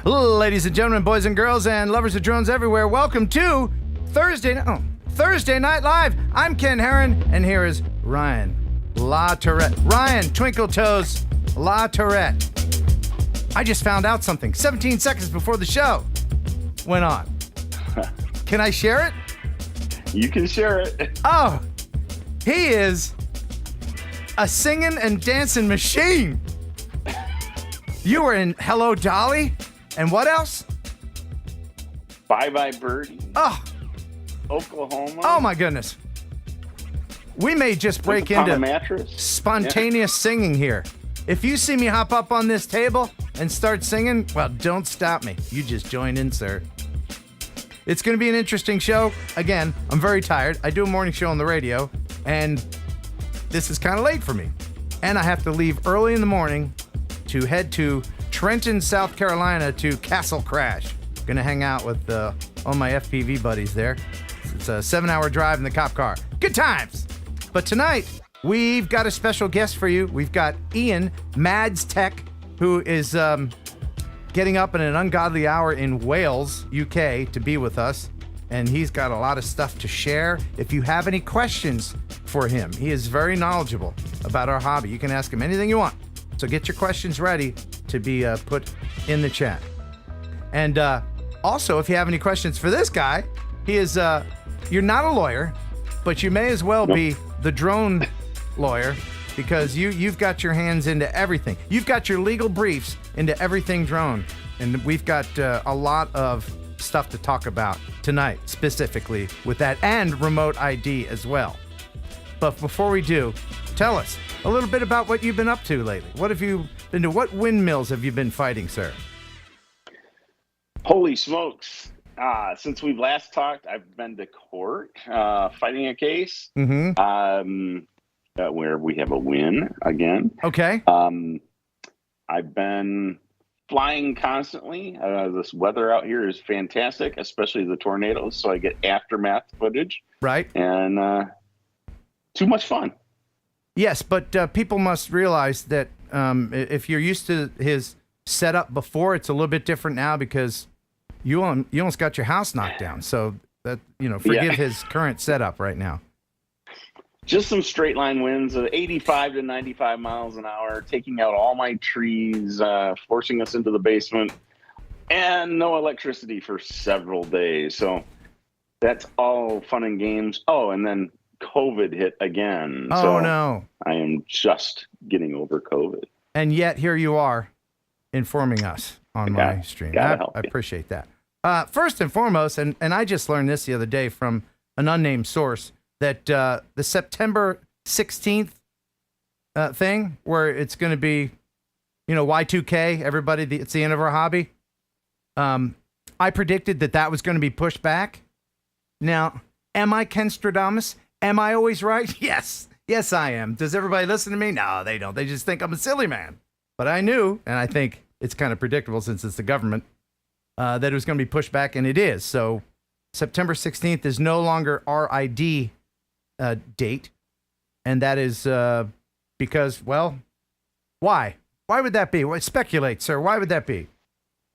Ladies and gentlemen, boys and girls, and lovers of drones everywhere, welcome to Thursday Night Live. I'm Ken Heron, and here is Ryan LaTourette. Ryan, Twinkle Toes LaTourette. I just found out something 17 seconds before the show went on. Can I share it? You can share it. Oh, he is a singing and dancing machine. You were in Hello Dolly, and what else? Bye Bye Birdie. Oh, Oklahoma. oh my goodness. We may just break into mattress. Spontaneous singing here. If you see me hop up on this table and start singing, well, don't stop me. You just join in, sir. It's going to be an interesting show. Again, I'm very tired. I do a morning show on the radio, and this is kind of late for me. And I have to leave early in the morning to head to Trenton, South Carolina to Castle Crash. Going to hang out with all my FPV buddies there. It's a 7-hour drive in the cop car. Good times. But tonight, we've got a special guest for you. We've got Ian, MadsTech, who is getting up at an ungodly hour in Wales, UK, to be with us. And he's got a lot of stuff to share. If you have any questions for him, he is very knowledgeable about our hobby. You can ask him anything you want. So get your questions ready to be put in the chat. And also, if you have any questions for this guy, he is, you're not a lawyer, but you may as well be the drone lawyer, because you've got your hands into everything. You've got your legal briefs into everything drone. And we've got a lot of stuff to talk about tonight, specifically with that, and remote ID as well. But before we do, tell us a little bit about what you've been up to lately. What have you been to? What windmills have you been fighting, sir? Holy smokes. Since we've last talked, I've been to court fighting a case where we have a win again. Okay. I've been flying constantly. This weather out here is fantastic, especially the tornadoes, so I get aftermath footage. Right. And too much fun. Yes, but people must realize that if you're used to his setup before, it's a little bit different now, because you almost got your house knocked down. So that, forgive his current setup right now. Just some straight line winds of 85 to 95 miles an hour, taking out all my trees, forcing us into the basement, and no electricity for several days. So that's all fun and games. Oh, and then COVID hit again. Oh, so no. I am just getting over COVID. And yet here you are informing us on my stream. I appreciate that. First and foremost, and I just learned this the other day from an unnamed source, that the September 16th thing, where it's going to be, Y2K, everybody, it's the end of our hobby. I predicted that was going to be pushed back. Now, am I Ken Stradamus? Am I always right? Yes. Yes, I am. Does everybody listen to me? No, they don't. They just think I'm a silly man. But I knew, and I think it's kind of predictable since it's the government, that it was going to be pushed back, and it is. So September 16th is no longer our ID date, and that is because, well, why? Why would that be? Speculate, sir. Why would that be?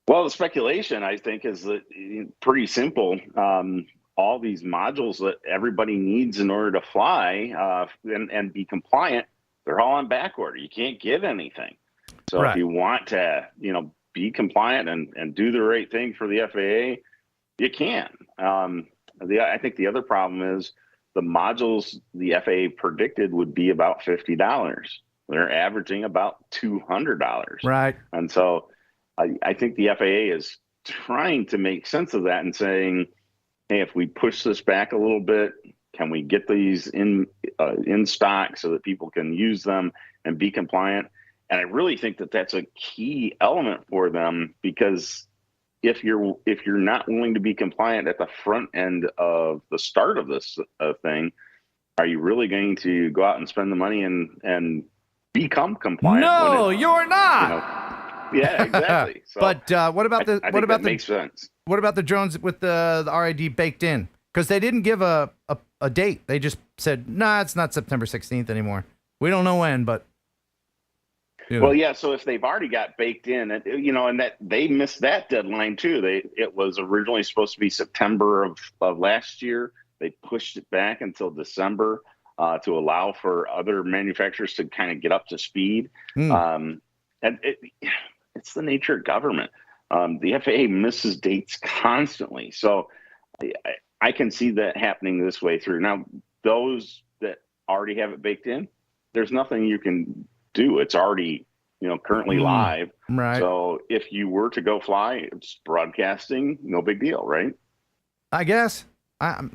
Well, the speculation, I think, is pretty simple. All these modules that everybody needs in order to fly and be compliant, they're all on back order. You can't get anything. So if you want to, be compliant and do the right thing for the FAA, you can. I think the other problem is the modules the FAA predicted would be about $50. They're averaging about $200. Right. And so I think the FAA is trying to make sense of that and saying, hey, if we push this back a little bit, can we get these in stock so that people can use them and be compliant? And I really think that that's a key element for them, because if you're not willing to be compliant at the front end of the start of this thing, are you really going to go out and spend the money and become compliant? No, you're not. Yeah, exactly. So but what about the makes sense. What about the drones with the RID baked in? Because they didn't give a date. They just said, nah, it's not September 16th anymore. We don't know when, but Well, yeah. So if they've already got baked in, and that they missed that deadline too. It was originally supposed to be September of last year. They pushed it back until December to allow for other manufacturers to kind of get up to speed. And it's the nature of government. The FAA misses dates constantly, so I can see that happening this way through. Now, those that already have it baked in, there's nothing you can do. It's already, currently live. Right. So if you were to go fly, it's broadcasting, no big deal, right? I guess. All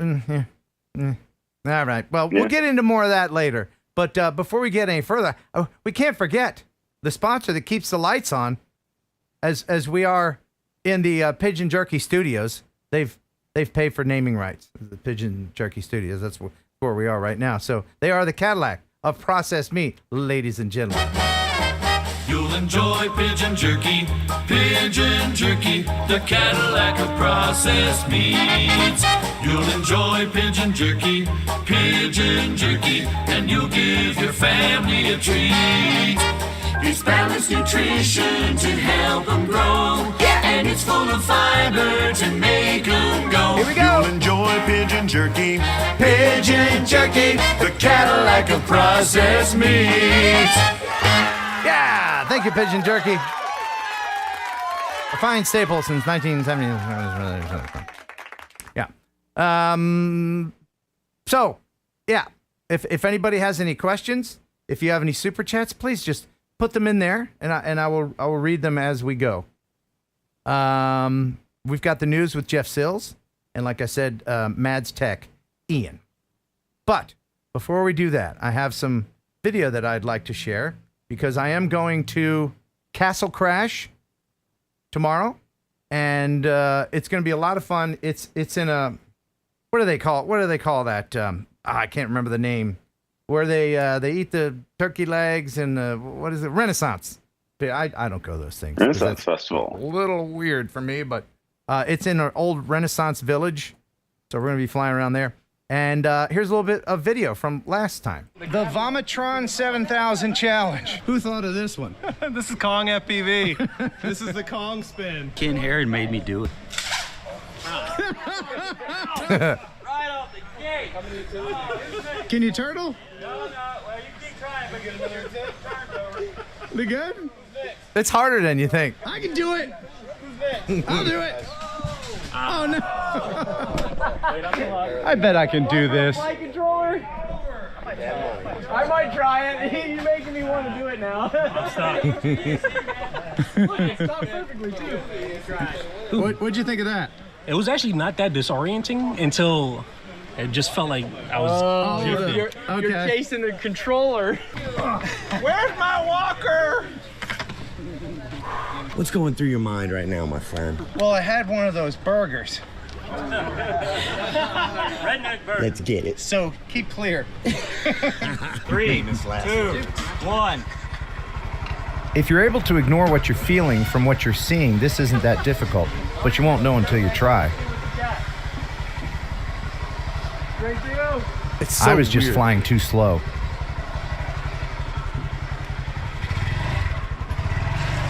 right. Well, we'll get into more of that later. But before we get any further, we can't forget the sponsor that keeps the lights on as we are in the Pigeon Jerky Studios. They've paid for naming rights. The Pigeon Jerky Studios. That's where we are right now. So they are the Cadillac of processed meat, ladies and gentlemen. You'll enjoy pigeon jerky, the Cadillac of processed meats. You'll enjoy pigeon jerky, and you'll give your family a treat. It's balanced nutrition to help them grow, and it's full of fiber to make them go. Here we go. You'll enjoy pigeon jerky, the Cadillac of processed meats. Yeah, thank you, Pigeon Jerky. A fine staple since 1970. Yeah. So, yeah, if anybody has any questions, if you have any super chats, please just put them in there, and I will read them as we go. We've got the news with Jeff Sills, and like I said, MadsTech Ian. But before we do that, I have some video that I'd like to share, because I am going to Castle Crash tomorrow, and it's going to be a lot of fun. It's in a, what do they call that? I can't remember the name. Where they eat the turkey legs and what is it? Renaissance. I don't go to those things. Renaissance Festival. A little weird for me, but it's in an old Renaissance village, so we're going to be flying around there. And here's a little bit of video from last time. The Vomitron 7000 Challenge. Who thought of this one? This is Kong FPV. This is the Kong spin. Ken Heron made me do it. Right off the gate. Can you turtle? No. Well, you keep trying, but get another tip. They good? It's harder than you think. I can do it. I'll do it. Oh no! I bet I can do this. Flight controller. I might try it. You're making me want to do it now. Stop. Look, it stopped perfectly too. What'd you think of that? It was actually not that disorienting until it just felt like I was. You're chasing the controller. Where's my walker? What's going through your mind right now, my friend? Well, I had one of those burgers. Redneck burger. Let's get it. So keep clear. 3, 2, 1. If you're able to ignore what you're feeling from what you're seeing, this isn't that difficult, but you won't know until you try. I was just flying too slow.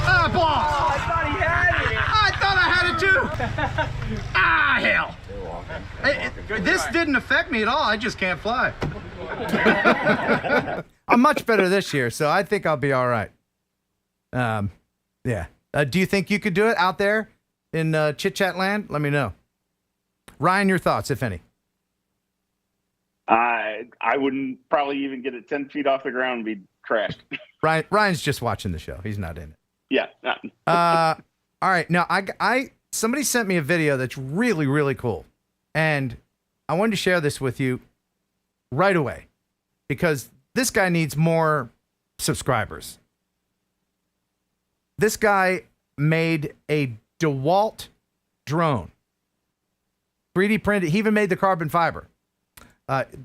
Ah, boss! Oh, I thought he had it. I thought I had it too! Ah, hell! This didn't affect me at all. I just can't fly. I'm much better this year, so I think I'll be all right. Yeah. Do you think you could do it out there in Chit Chat Land? Let me know. Ryan, your thoughts, if any. I wouldn't probably even get it 10 feet off the ground and be crashed. Ryan's just watching the show. He's not in it. Yeah. All right. Now, somebody sent me a video that's really, really cool. And I wanted to share this with you right away because this guy needs more subscribers. This guy made a DeWalt drone. 3D printed. He even made the carbon fiber.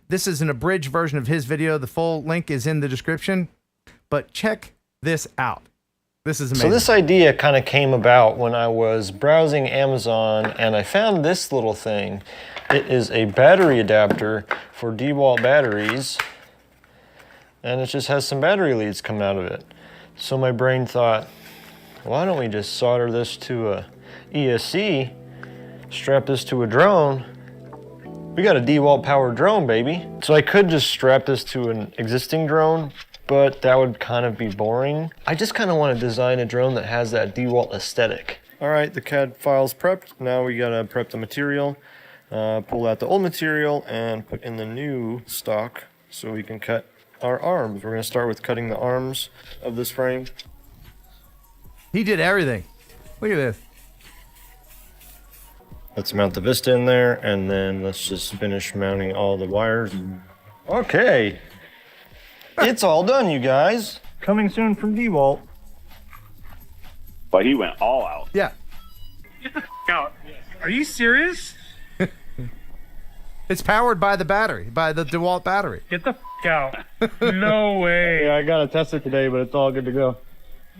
This is an abridged version of his video. The full link is in the description. But check this out. This is amazing. So this idea kind of came about when I was browsing Amazon and I found this little thing. It is a battery adapter for DeWalt batteries, and it just has some battery leads coming out of it. So my brain thought, why don't we just solder this to a ESC, strap this to a drone. We got a DeWalt powered drone, baby. So I could just strap this to an existing drone, but that would kind of be boring. I just kind of want to design a drone that has that DeWalt aesthetic. All right, the CAD file's prepped. Now we gotta prep the material, pull out the old material and put in the new stock so we can cut our arms. We're gonna start with cutting the arms of this frame. He did everything. Look at this. Let's mount the Vista in there, and then let's just finish mounting all the wires. Okay. It's all done, you guys. Coming soon from DeWalt. But he went all out. Yeah. Get the out. Are you serious? It's powered by the battery, by the DeWalt battery. Get the out. No way. Yeah, I gotta test it today, but it's all good to go.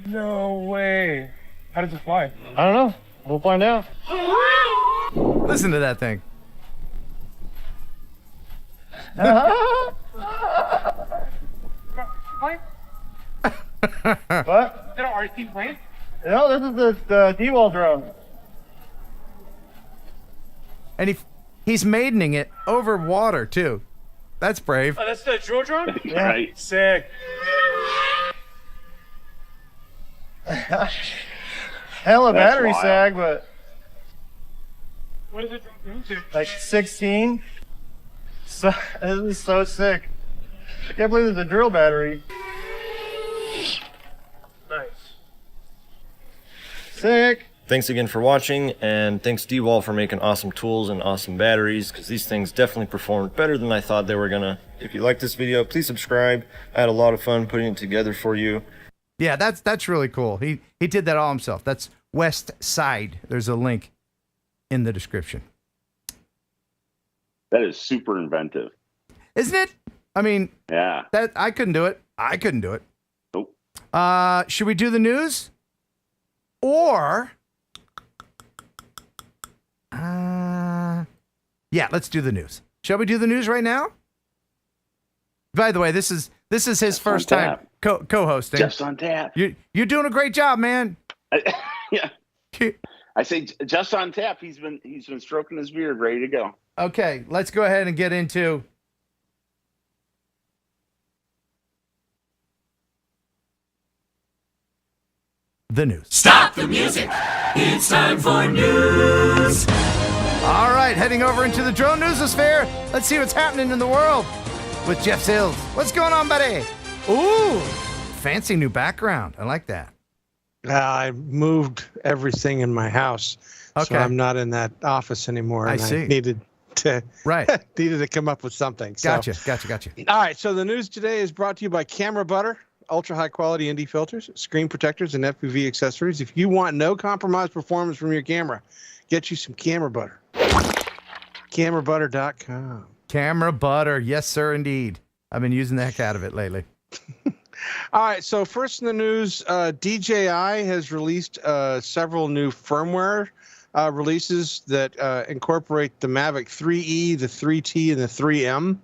No way. How does it fly? I don't know. We'll find out. Listen to that thing. Plane? What? Is that an RC plane? No, this is the DeWalt drone. And he's maidening it over water, too. That's brave. Oh, that's the drill drone? Right. Sick. Hell of That's battery wild. sag, but What is it into? like 16. So, this is so sick. I can't believe there's a drill battery. Nice. Sick. Thanks again for watching, and thanks DeWalt for making awesome tools and awesome batteries, because these things definitely performed better than I thought they were gonna. If you like this video, please subscribe. I had a lot of fun putting it together for you. Yeah, that's really cool. He did that all himself. That's West Side. There's a link in the description. That is super inventive. Isn't it? I mean, Yeah. that I couldn't do it. I couldn't do it. Nope. Should we do the news? Or yeah, let's do the news. Shall we do the news right now? By the way, this is his first time co-hosting. Jeff's on tap. You're doing a great job, man. Yeah. I say Jeff's on tap. He's been stroking his beard, ready to go. Okay, let's go ahead and get into the news. Stop the music. It's time for news. All right, heading over into the drone newsosphere. Let's see what's happening in the world with Jeff Sills. What's going on, buddy? Ooh, fancy new background. I like that. I moved everything in my house, Okay. so I'm not in that office anymore. I And see. I needed to come up with something. So. Gotcha. All right. So the news today is brought to you by Camera Butter, ultra high quality ND filters, screen protectors, and FPV accessories. If you want no compromise performance from your camera, get you some Camera Butter. CameraButter.com. Camera butter. Yes, sir, indeed. I've been using the heck out of it lately. All right, so first in the news, DJI has released several new firmware releases that incorporate the Mavic 3E, the 3T, and the 3M.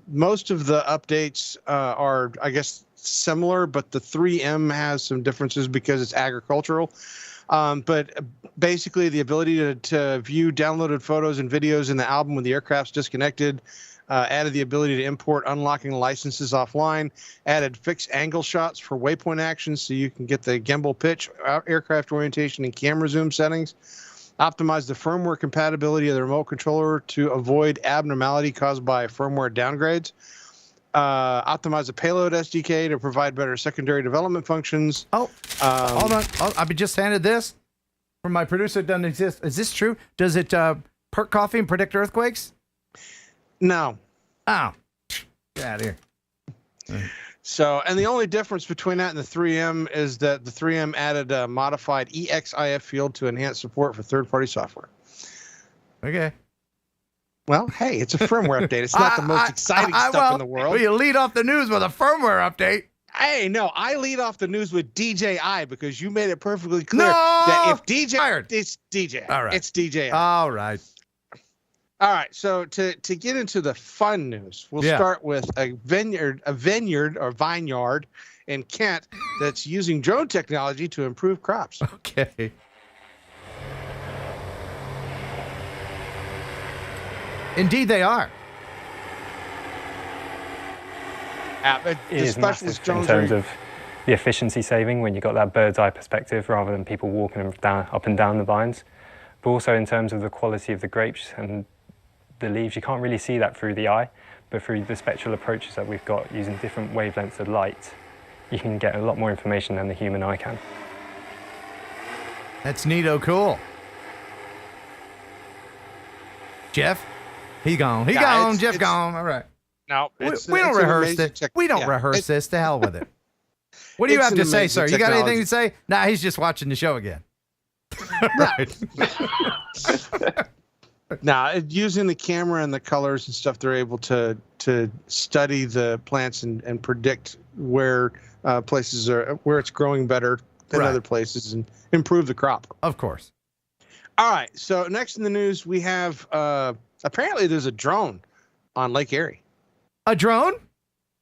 Most of the updates are, I guess, similar, but the 3M has some differences because it's agricultural. But basically, the ability to view downloaded photos and videos in the album when the aircraft's disconnected, added the ability to import unlocking licenses offline, added fixed angle shots for waypoint actions so you can get the gimbal pitch, aircraft orientation, and camera zoom settings, optimized the firmware compatibility of the remote controller to avoid abnormality caused by firmware downgrades, optimize the payload SDK to provide better secondary development functions. Oh, hold on. I've been just handed this from my producer. It doesn't exist. Is this true? Does it perk coffee and predict earthquakes? No. Oh, get out of here. So, and the only difference between that and the 3M is that the 3M added a modified EXIF field to enhance support for third-party software. Okay. Well, hey, it's a firmware update. It's not the most exciting stuff in the world. Well, you lead off the news with a firmware update. Hey, no, I lead off the news with DJI because you made it perfectly clear that if DJI, Fired. it's DJI. All right. It's DJI. All right. All right, so to get into the fun news, we'll start with a vineyard in Kent that's using drone technology to improve crops. Okay. Indeed, they are. It is massive in terms of the efficiency saving when you've got that bird's eye perspective rather than people walking up and down the vines. But also in terms of the quality of the grapes and the leaves, you can't really see that through the eye, but through the spectral approaches that we've got using different wavelengths of light, you can get a lot more information than the human eye can. That's neato cool. Jeff? He gone. Jeff gone. All right. No, we don't rehearse it. We don't rehearse this. To hell with it. What do you have to say, sir? You got anything to say? Nah, he's just watching the show again. Right. Now, using the camera and the colors and stuff, they're able to study the plants and predict where places are, where it's growing better than other places, and improve the crop. Of course. All right. So next in the news, we have apparently there's a drone on Lake Erie. A drone?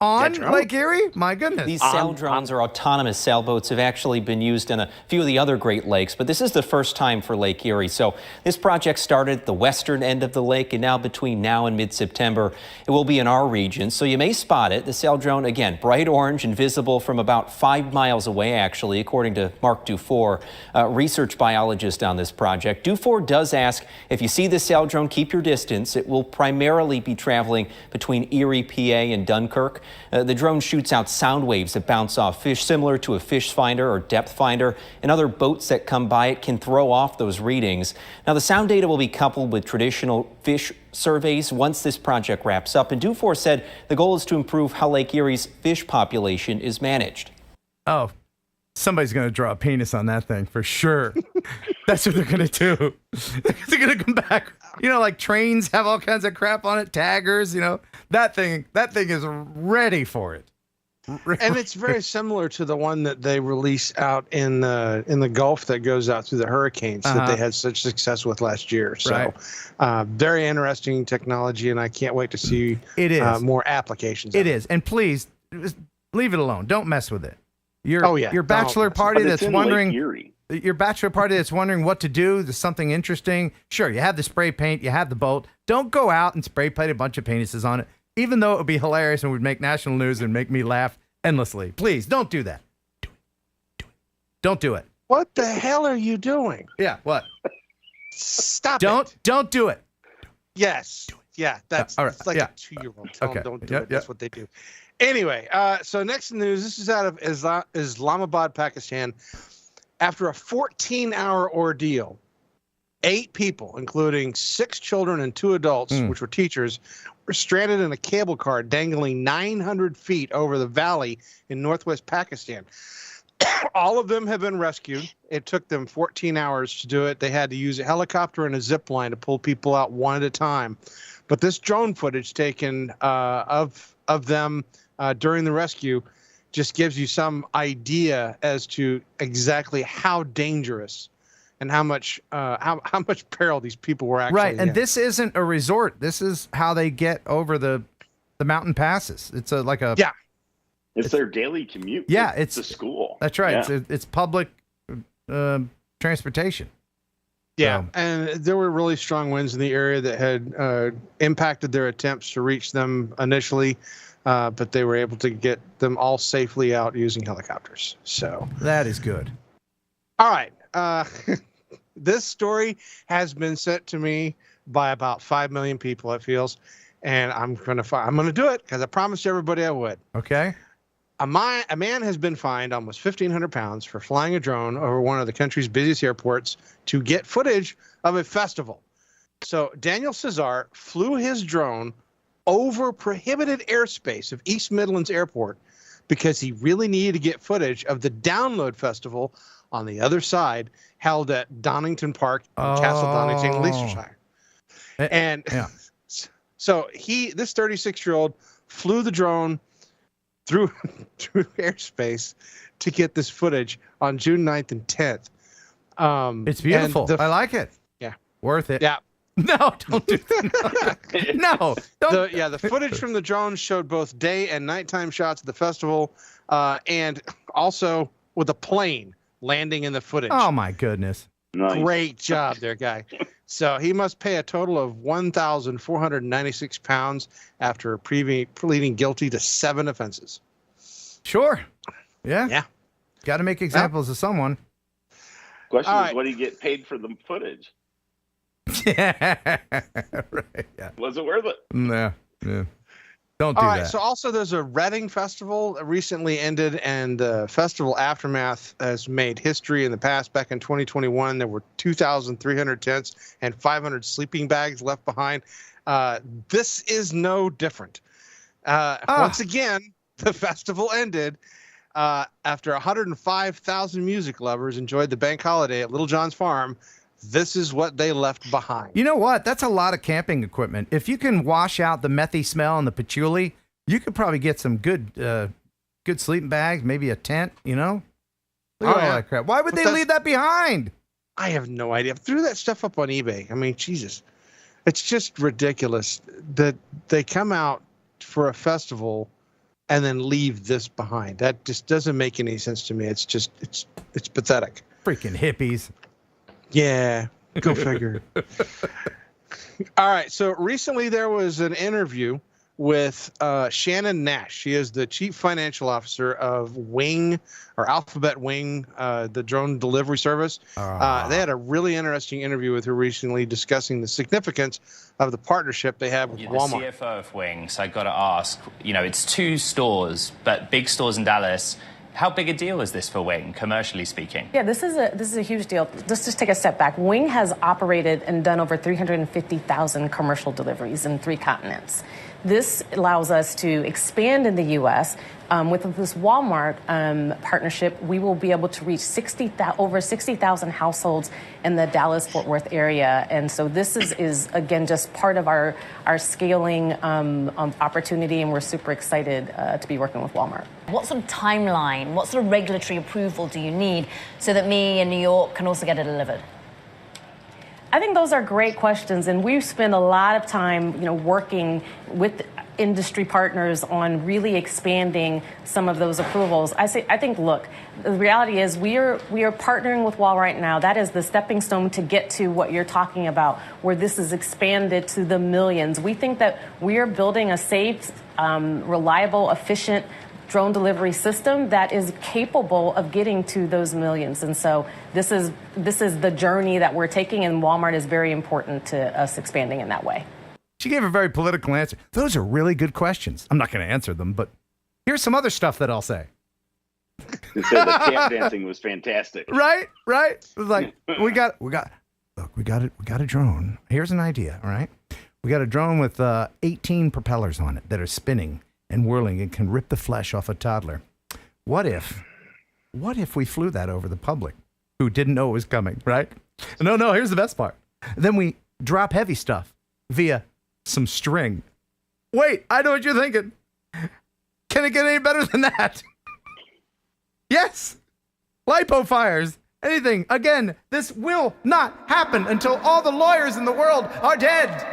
On Lake Erie? My goodness. These sail drones or autonomous sailboats have actually been used in a few of the other Great Lakes, but this is the first time for Lake Erie. So this project started at the western end of the lake, and now between now and mid-September, it will be in our region. So you may spot it. The sail drone, again, bright orange and visible from about 5 miles away, actually, according to Mark Dufour, research biologist on this project. Dufour does ask, if you see the sail drone, keep your distance. It will primarily be traveling between Erie, PA, and Dunkirk. The drone shoots out sound waves that bounce off fish, similar to a fish finder or depth finder, and other boats that come by it can throw off those readings. Now, the sound data will be coupled with traditional fish surveys once this project wraps up, and Dufour said the goal is to improve how Lake Erie's fish population is managed. Oh, somebody's going to draw a penis on that thing for sure. That's what they're going to do. They're going to come back. You know, like trains have all kinds of crap on it, taggers, you know, that thing is ready for it. And it's very similar to the one that they release out in the Gulf that goes out through the hurricanes that they had such success with last year. So very interesting technology, and I can't wait to see more applications. It is. And please leave it alone. Don't mess with it. Your bachelor party that's wondering what to do, there's something interesting. Sure, you have the spray paint, you have the boat. Don't go out and spray paint a bunch of penises on it, even though it would be hilarious and would make national news and make me laugh endlessly. Please, don't do that. Do it. Don't do it. What the hell are you doing? Yeah, what? Stop it. Don't do it. Yes. Yeah, that's all right. It's like a 2-year-old. Tell them don't do it. That's what they do. Anyway, so next news, this is out of Islamabad, Pakistan. After a 14-hour ordeal, 8 people, including 6 children and 2 adults, which were teachers, were stranded in a cable car dangling 900 feet over the valley in northwest Pakistan. All of them have been rescued. It took them 14 hours to do it. They had to use a helicopter and a zip line to pull people out one at a time. But this drone footage taken of them during the rescue just gives you some idea as to exactly how dangerous and how much peril these people were actually in. And this isn't a resort. This is how they get over the mountain passes. It's it's their daily commute. Yeah, it's to school. That's right. Yeah. It's public transportation. Yeah, and there were really strong winds in the area that had impacted their attempts to reach them initially. But they were able to get them all safely out using helicopters. So that is good. All right. This story has been sent to me by about 5 million people, it feels. And I'm going to do it because I promised everybody I would. Okay. A man has been fined almost 1,500 pounds for flying a drone over one of the country's busiest airports to get footage of a festival. So Daniel Cesar flew his drone over prohibited airspace of East Midlands Airport because he really needed to get footage of the Download Festival on the other side held at Donington Park in Castle Donington, Leicestershire. And so this 36-year-old flew the drone through airspace to get this footage on June 9th and 10th. It's beautiful. I like it. Yeah. Worth it. Yeah. No, don't do that. No, don't. The footage from the drones showed both day and nighttime shots of the festival, and also with a plane landing in the footage. Oh my goodness! Nice. Great job there, guy. So he must pay a total of £1,496 after pleading guilty to 7 offenses. Sure. Yeah. Yeah. Got to make examples of someone. Question is, what do you get paid for the footage? Yeah. Right. Yeah. Was it worth it? No. Yeah. Don't do All right. that. So also there's a Reading festival recently ended, and the festival aftermath has made history in the past. Back in 2021, there were 2,300 tents and 500 sleeping bags left behind. This is no different. Once again, the festival ended after 105,000 music lovers enjoyed the bank holiday at Little John's Farm. This is what they left behind. You know what? That's a lot of camping equipment. If you can wash out the methy smell and the patchouli, you could probably get some good sleeping bags, maybe a tent, you know? Look at all that crap. Why would they leave that behind? I have no idea. I threw that stuff up on eBay. I mean, Jesus. It's just ridiculous that they come out for a festival and then leave this behind. That just doesn't make any sense to me. It's just, it's pathetic. Freaking hippies. Yeah, go figure. All right, so recently there was an interview with Shannon Nash. She is the chief financial officer of Wing, or Alphabet Wing, the drone delivery service. They had a really interesting interview with her recently discussing the significance of the partnership they have with Walmart. You're the CFO of Wing, so I got to ask, it's 2 stores, but big stores in Dallas. How big a deal is this for Wing, commercially speaking? Yeah, this is a huge deal. Let's just take a step back. Wing has operated and done over 350,000 commercial deliveries in 3 continents. This allows us to expand in the U.S. With this Walmart partnership, we will be able to reach over 60,000 households in the Dallas-Fort Worth area. And so this is again, just part of our scaling opportunity, and we're super excited to be working with Walmart. What sort of timeline, what sort of regulatory approval do you need so that me in New York can also get it delivered? I think those are great questions, and we've spent a lot of time, working with industry partners on really expanding some of those approvals. I think, look, the reality is we are partnering with Wal right now. That is the stepping stone to get to what you're talking about, where this is expanded to the millions. We think that we are building a safe, reliable, efficient drone delivery system that is capable of getting to those millions. And so this is the journey that we're taking, and Walmart is very important to us expanding in that way. She gave a very political answer. Those are really good questions. I'm not going to answer them, but here's some other stuff that I'll say. The tap dancing was fantastic. Right? It was like, we got a drone. Here's an idea, all right? We got a drone with 18 propellers on it that are spinning and whirling and can rip the flesh off a toddler. What if we flew that over the public who didn't know it was coming, right? No, here's the best part. Then we drop heavy stuff via some string. Wait, I know what you're thinking. Can it get any better than that? Yes. Lipo fires. Anything. Again, this will not happen until all the lawyers in the world are dead.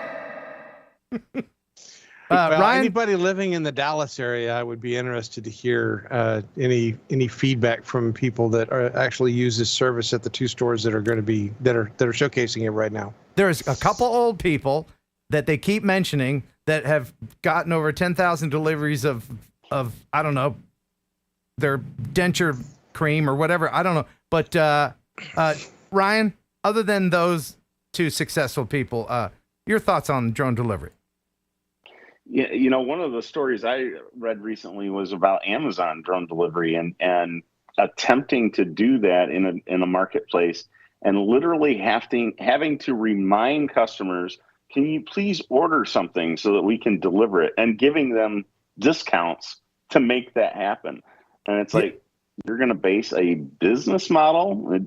Ryan? Anybody living in the Dallas area, I would be interested to hear any feedback from people that actually use this service at the 2 stores that are going to be that are showcasing it right now. There's a couple old people that they keep mentioning that have gotten over 10,000 deliveries of I don't know, their denture cream or whatever. I don't know. But Ryan, other than those 2 successful people, your thoughts on drone delivery? Yeah, one of the stories I read recently was about Amazon drone delivery and attempting to do that in a marketplace, and literally having to remind customers, can you please order something so that we can deliver it, and giving them discounts to make that happen. And it's like, you're going to base a business model, a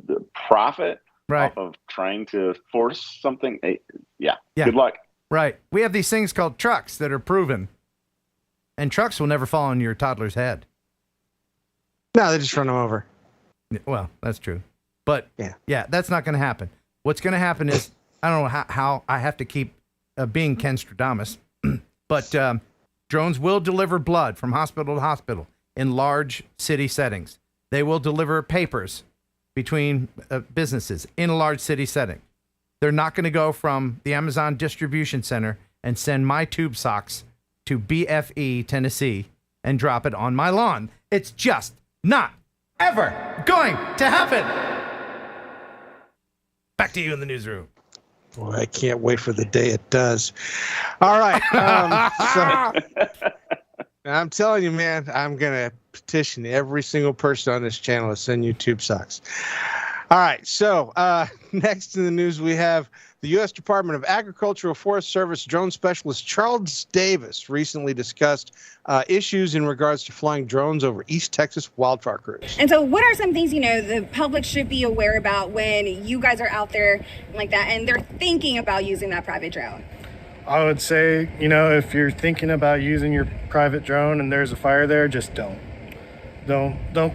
profit, off of trying to force something. Yeah. Good luck. Right. We have these things called trucks that are proven, and trucks will never fall on your toddler's head. No, they just run them over. Well, that's true. But yeah, that's not going to happen. What's going to happen is I don't know how I have to keep being Ken Stradamus, but drones will deliver blood from hospital to hospital in large city settings. They will deliver papers between businesses in a large city setting. They're not going to go from the Amazon distribution center and send my tube socks to BFE, Tennessee, and drop it on my lawn. It's just not ever going to happen. Back to you in the newsroom. Boy, I can't wait for the day it does. All right. So, I'm telling you, man, I'm going to petition every single person on this channel to send you tube socks. All right. So next in the news, we have the U.S. Department of Agricultural Forest Service drone specialist Charles Davis recently discussed issues in regards to flying drones over East Texas wildfire crews. And so what are some things, the public should be aware about when you guys are out there like that and they're thinking about using that private drone? I would say, if you're thinking about using your private drone and there's a fire there, just don't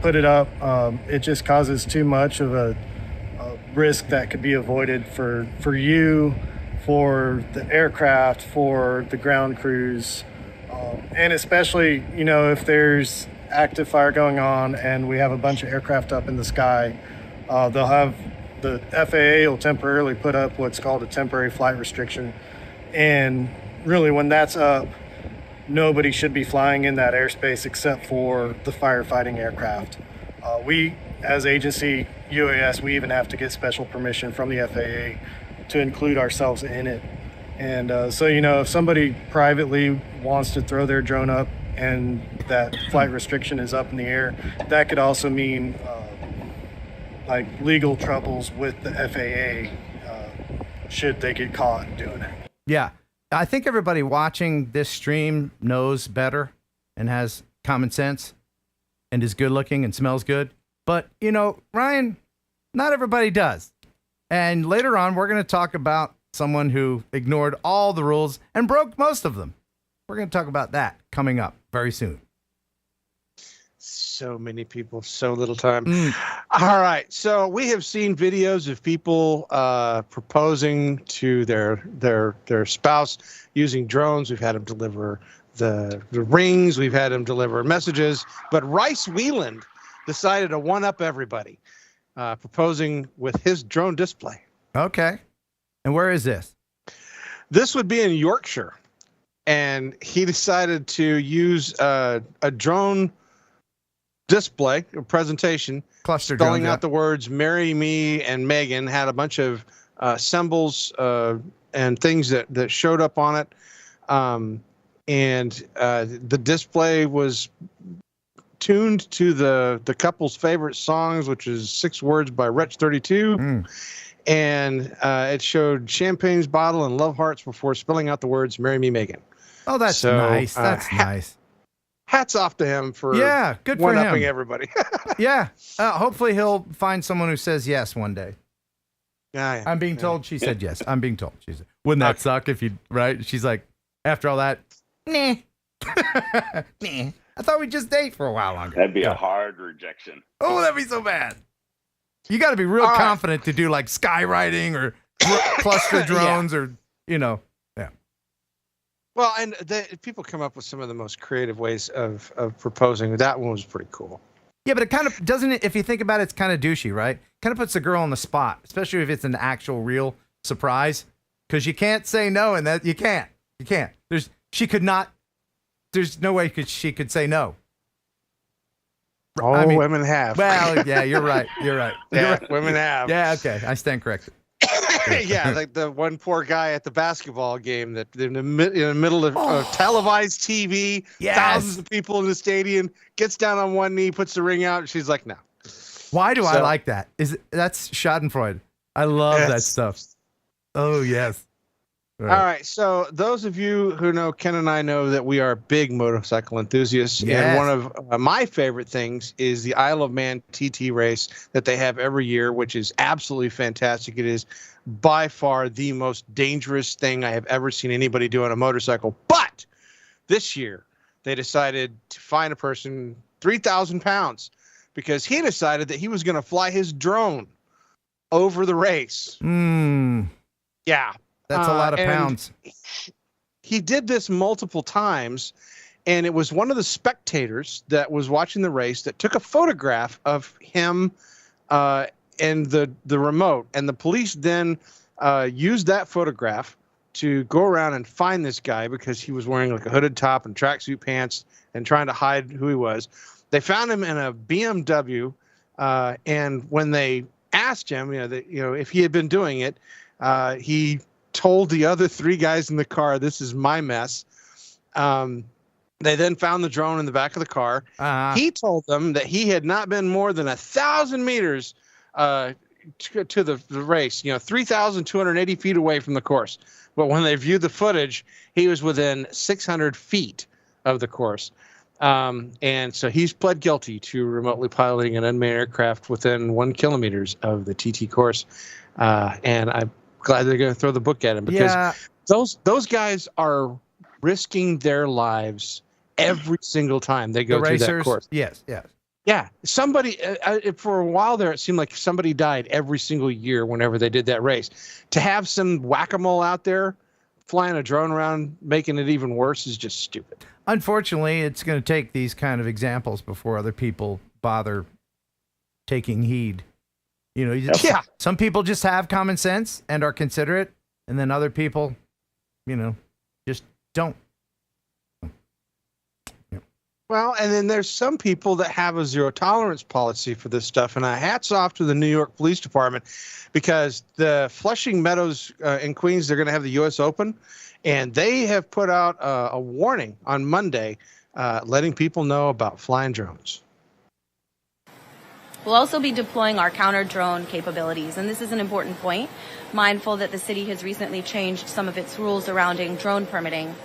put it up. It just causes too much of a risk that could be avoided for you, for the aircraft, for the ground crews, and especially if there's active fire going on and we have a bunch of aircraft up in the sky, they'll have the FAA will temporarily put up what's called a temporary flight restriction, and really when that's up, nobody should be flying in that airspace except for the firefighting aircraft. We, as agency UAS, we even have to get special permission from the FAA to include ourselves in it. And so, if somebody privately wants to throw their drone up and that flight restriction is up in the air, that could also mean like legal troubles with the FAA should they get caught doing it. Yeah. I think everybody watching this stream knows better and has common sense and is good looking and smells good. But, Ryan, not everybody does. And later on, we're going to talk about someone who ignored all the rules and broke most of them. We're going to talk about that coming up very soon. So many people, so little time. All right. So we have seen videos of people proposing to their spouse using drones. We've had them deliver the rings. We've had them deliver messages. But Rice Wieland decided to one-up everybody, proposing with his drone display. Okay. And where is this? This would be in Yorkshire. And he decided to use a drone display, a presentation, cluster spelling drones, out the words "Marry Me" and "Megan," had a bunch of symbols and things that showed up on it. And the display was tuned to the couple's favorite songs, which is 6 Words by Wretch 32. And it showed champagne's bottle and love hearts before spelling out the words "Marry Me, Megan." Oh, that's nice. That's nice. Hats off to him for good for one-upping him. everybody. Yeah. Hopefully he'll find someone who says yes one day. Yeah. I'm being told she said yes. I'm being told she said. Wouldn't that suck if you, right? She's like, after all that, nah. Nah. I thought we'd just date for a while longer. That'd be a hard rejection. Oh, that'd be so bad. You got to be real confident to do like skywriting or cluster drones or, Yeah. Well, and people come up with some of the most creative ways of proposing. That one was pretty cool. Yeah, but it kind of doesn't it, if you think about it, it's kind of douchey, right? Kind of puts the girl on the spot, especially if it's an actual real surprise. Because you can't say no, and that you can't. There's no way she could say no. All women have. Well, yeah, you're right. Yeah, women have. Yeah, okay. I stand corrected. Yeah, like the one poor guy at the basketball game that in the middle of televised TV, thousands of people in the stadium, gets down on one knee, puts the ring out, and she's like, no. Why do I like that? That's Schadenfreude. I love that stuff. Oh, yes. Right. All right. So those of you who know Ken and I know that we are big motorcycle enthusiasts. Yes. And one of my favorite things is the Isle of Man TT race that they have every year, which is absolutely fantastic. It is by far the most dangerous thing I have ever seen anybody do on a motorcycle. But this year they decided to fine a person 3,000 pounds because he decided that he was going to fly his drone over the race. Yeah. That's a lot of pounds. He did this multiple times, and it was one of the spectators that was watching the race that took a photograph of him and the remote, and the police then used that photograph to go around and find this guy because he was wearing like a hooded top and tracksuit pants and trying to hide who he was. They found him in a BMW, and when they asked him, if he had been doing it, he told the other 3 guys in the car, "This is my mess." They then found the drone in the back of the car. He told them that he had not been more than 1,000 meters to the race, 3,280 feet away from the course. But when they viewed the footage, he was within 600 feet of the course. And so he's pled guilty to remotely piloting an unmanned aircraft within 1 kilometers of the TT course. And I'm glad they're going to throw the book at him, because those guys are risking their lives every single time they go through that course. Yes. Yeah. Somebody, for a while there, it seemed like somebody died every single year whenever they did that race. To have some whack-a-mole out there flying a drone around, making it even worse, is just stupid. Unfortunately, it's going to take these kind of examples before other people bother taking heed. Some people just have common sense and are considerate, and then other people, just don't. Well, and then there's some people that have a zero tolerance policy for this stuff, and hats off to the New York Police Department, because the Flushing Meadows in Queens, they're going to have the U.S. Open, and they have put out a warning on Monday letting people know about flying drones. We'll also be deploying our counter-drone capabilities, and this is an important point, mindful that the city has recently changed some of its rules surrounding drone permitting.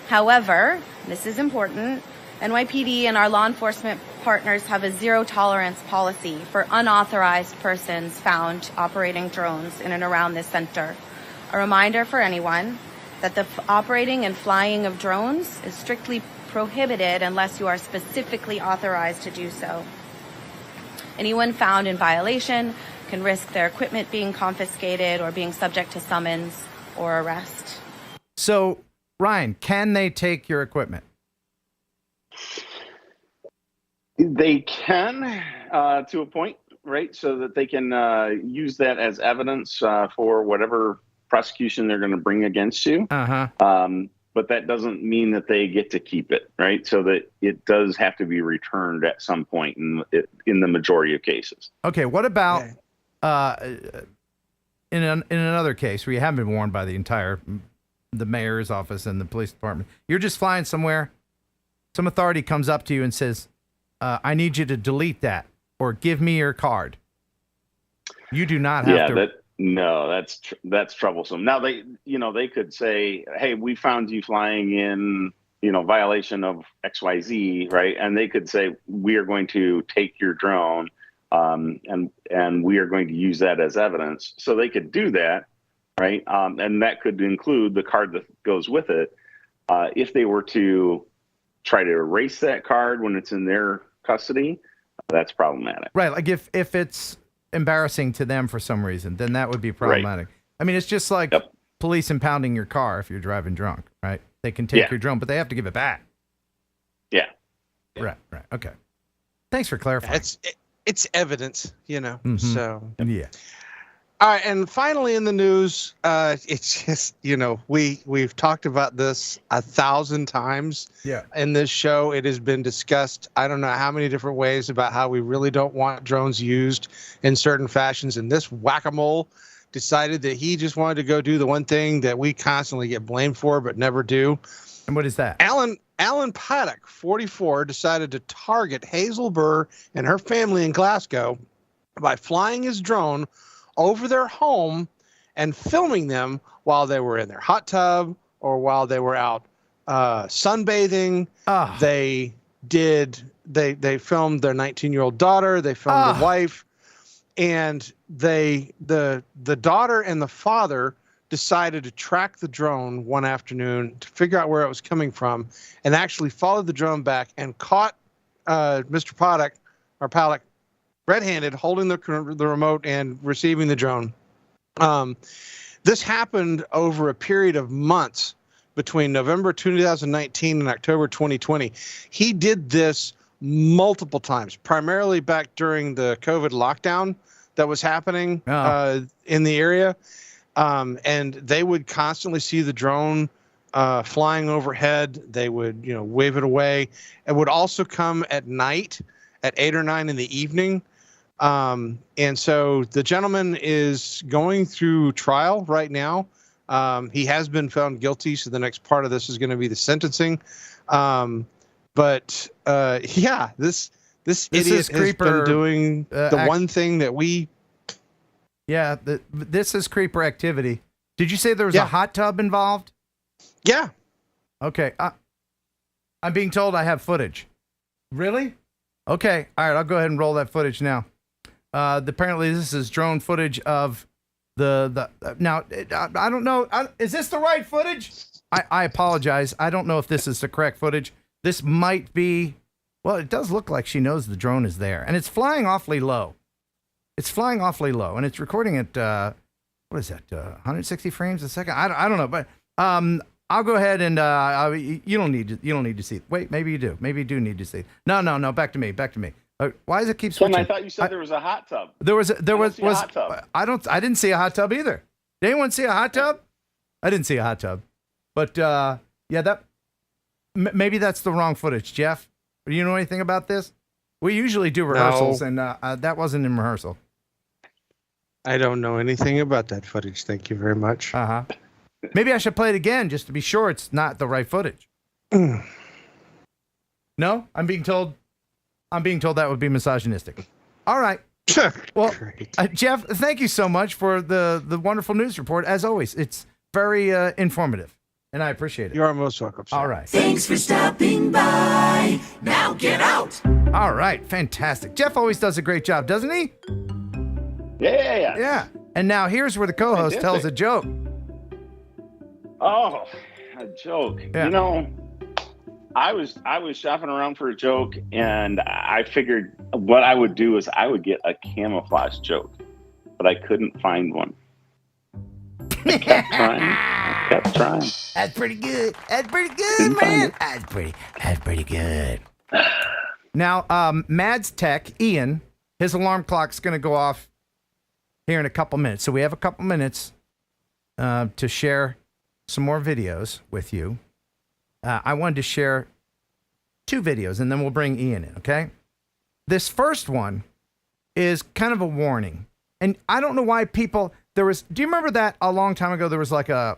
However, this is important, NYPD and our law enforcement partners have a zero-tolerance policy for unauthorized persons found operating drones in and around this center. A reminder for anyone that the operating and flying of drones is strictly prohibited unless you are specifically authorized to do so. Anyone found in violation can risk their equipment being confiscated or being subject to summons or arrest. So, Ryan, can they take your equipment? They can, to a point, right? So that they can use that as evidence for whatever prosecution they're going to bring against you. But that doesn't mean that they get to keep it, right? So that it does have to be returned at some point in the majority of cases. Okay, what about in another case where you haven't been warned by the mayor's office and the police department? You're just flying somewhere. Some authority comes up to you and says, I need you to delete that or give me your card. You do not have to. No, that's troublesome. Now they could say, hey, we found you flying in, violation of XYZ, right? And they could say, we are going to take your drone and we are going to use that as evidence. So they could do that, right? And that could include the card that goes with it. If they were to try to erase that card when it's in their custody, that's problematic. Right, like if it's embarrassing to them for some reason, then that would be problematic. Right. I mean, it's just like police impounding your car if you're driving drunk, right? They can take your drone, but they have to give it back. Yeah. Right. Okay. Thanks for clarifying. It's evidence, so. Yeah. All right, and finally in the news, it's just, we've talked about this 1,000 times in this show. It has been discussed, I don't know how many different ways, about how we really don't want drones used in certain fashions. And this whack-a-mole decided that he just wanted to go do the one thing that we constantly get blamed for but never do. And what is that? Alan Paddock, 44, decided to target Hazel Burr and her family in Glasgow by flying his drone over their home and filming them while they were in their hot tub or while they were out sunbathing. They filmed their 19-year-old daughter. They filmed the wife, and the daughter and the father decided to track the drone one afternoon to figure out where it was coming from, and actually followed the drone back and caught Mr. Paddock red-handed, holding the remote and receiving the drone. This happened over a period of months between November 2019 and October 2020. He did this multiple times, primarily back during the COVID lockdown that was happening in the area. And they would constantly see the drone flying overhead. They would, wave it away. It would also come at night at 8 or 9 in the evening. And so the gentleman is going through trial right now. He has been found guilty, so the next part of this is going to be the sentencing. This idiot has been doing the one thing that we... Yeah, this is creeper activity. Did you say there was a hot tub involved? Yeah. Okay. I'm being told I have footage. Really? Okay. All right, I'll go ahead and roll that footage now. Apparently, this is drone footage of now, I don't know. Is this the right footage? I apologize. I don't know if this is the correct footage. This might be... Well, it does look like she knows the drone is there. And it's flying awfully low. It's flying awfully low. And it's recording at, what is that, 160 frames a second? I don't know. But I'll go ahead and you don't need to see it. Wait, maybe you do. Maybe you do need to see it. No. Back to me. Why does it keep switching? Ken, I thought you said there was a hot tub. There was a hot tub. I didn't see a hot tub either. Did anyone see a hot tub? I didn't see a hot tub. But maybe that's the wrong footage. Jeff, do you know anything about this? We usually do rehearsals, and that wasn't in rehearsal. I don't know anything about that footage. Thank you very much. Maybe I should play it again just to be sure it's not the right footage. No, I'm being told that would be misogynistic. All right. Well, Jeff, thank you so much for the wonderful news report. As always, it's very informative, and I appreciate it. You are most welcome, sir. All right. Thanks for stopping by. Now get out. All right. Fantastic. Jeff always does a great job, doesn't he? Yeah. And now here's where the co-host tells a joke. Oh, a joke. Yeah. I was shopping around for a joke, and I figured what I would do is I would get a camouflage joke, but I couldn't find one. I kept trying. That's pretty good. Man. That's pretty good. Now, MadsTech, Ian, his alarm clock's going to go off here in a couple minutes. So we have a couple minutes to share some more videos with you. I wanted to share 2 videos, and then we'll bring Ian in, okay? This first one is kind of a warning. And I don't know why do you remember that a long time ago there was like a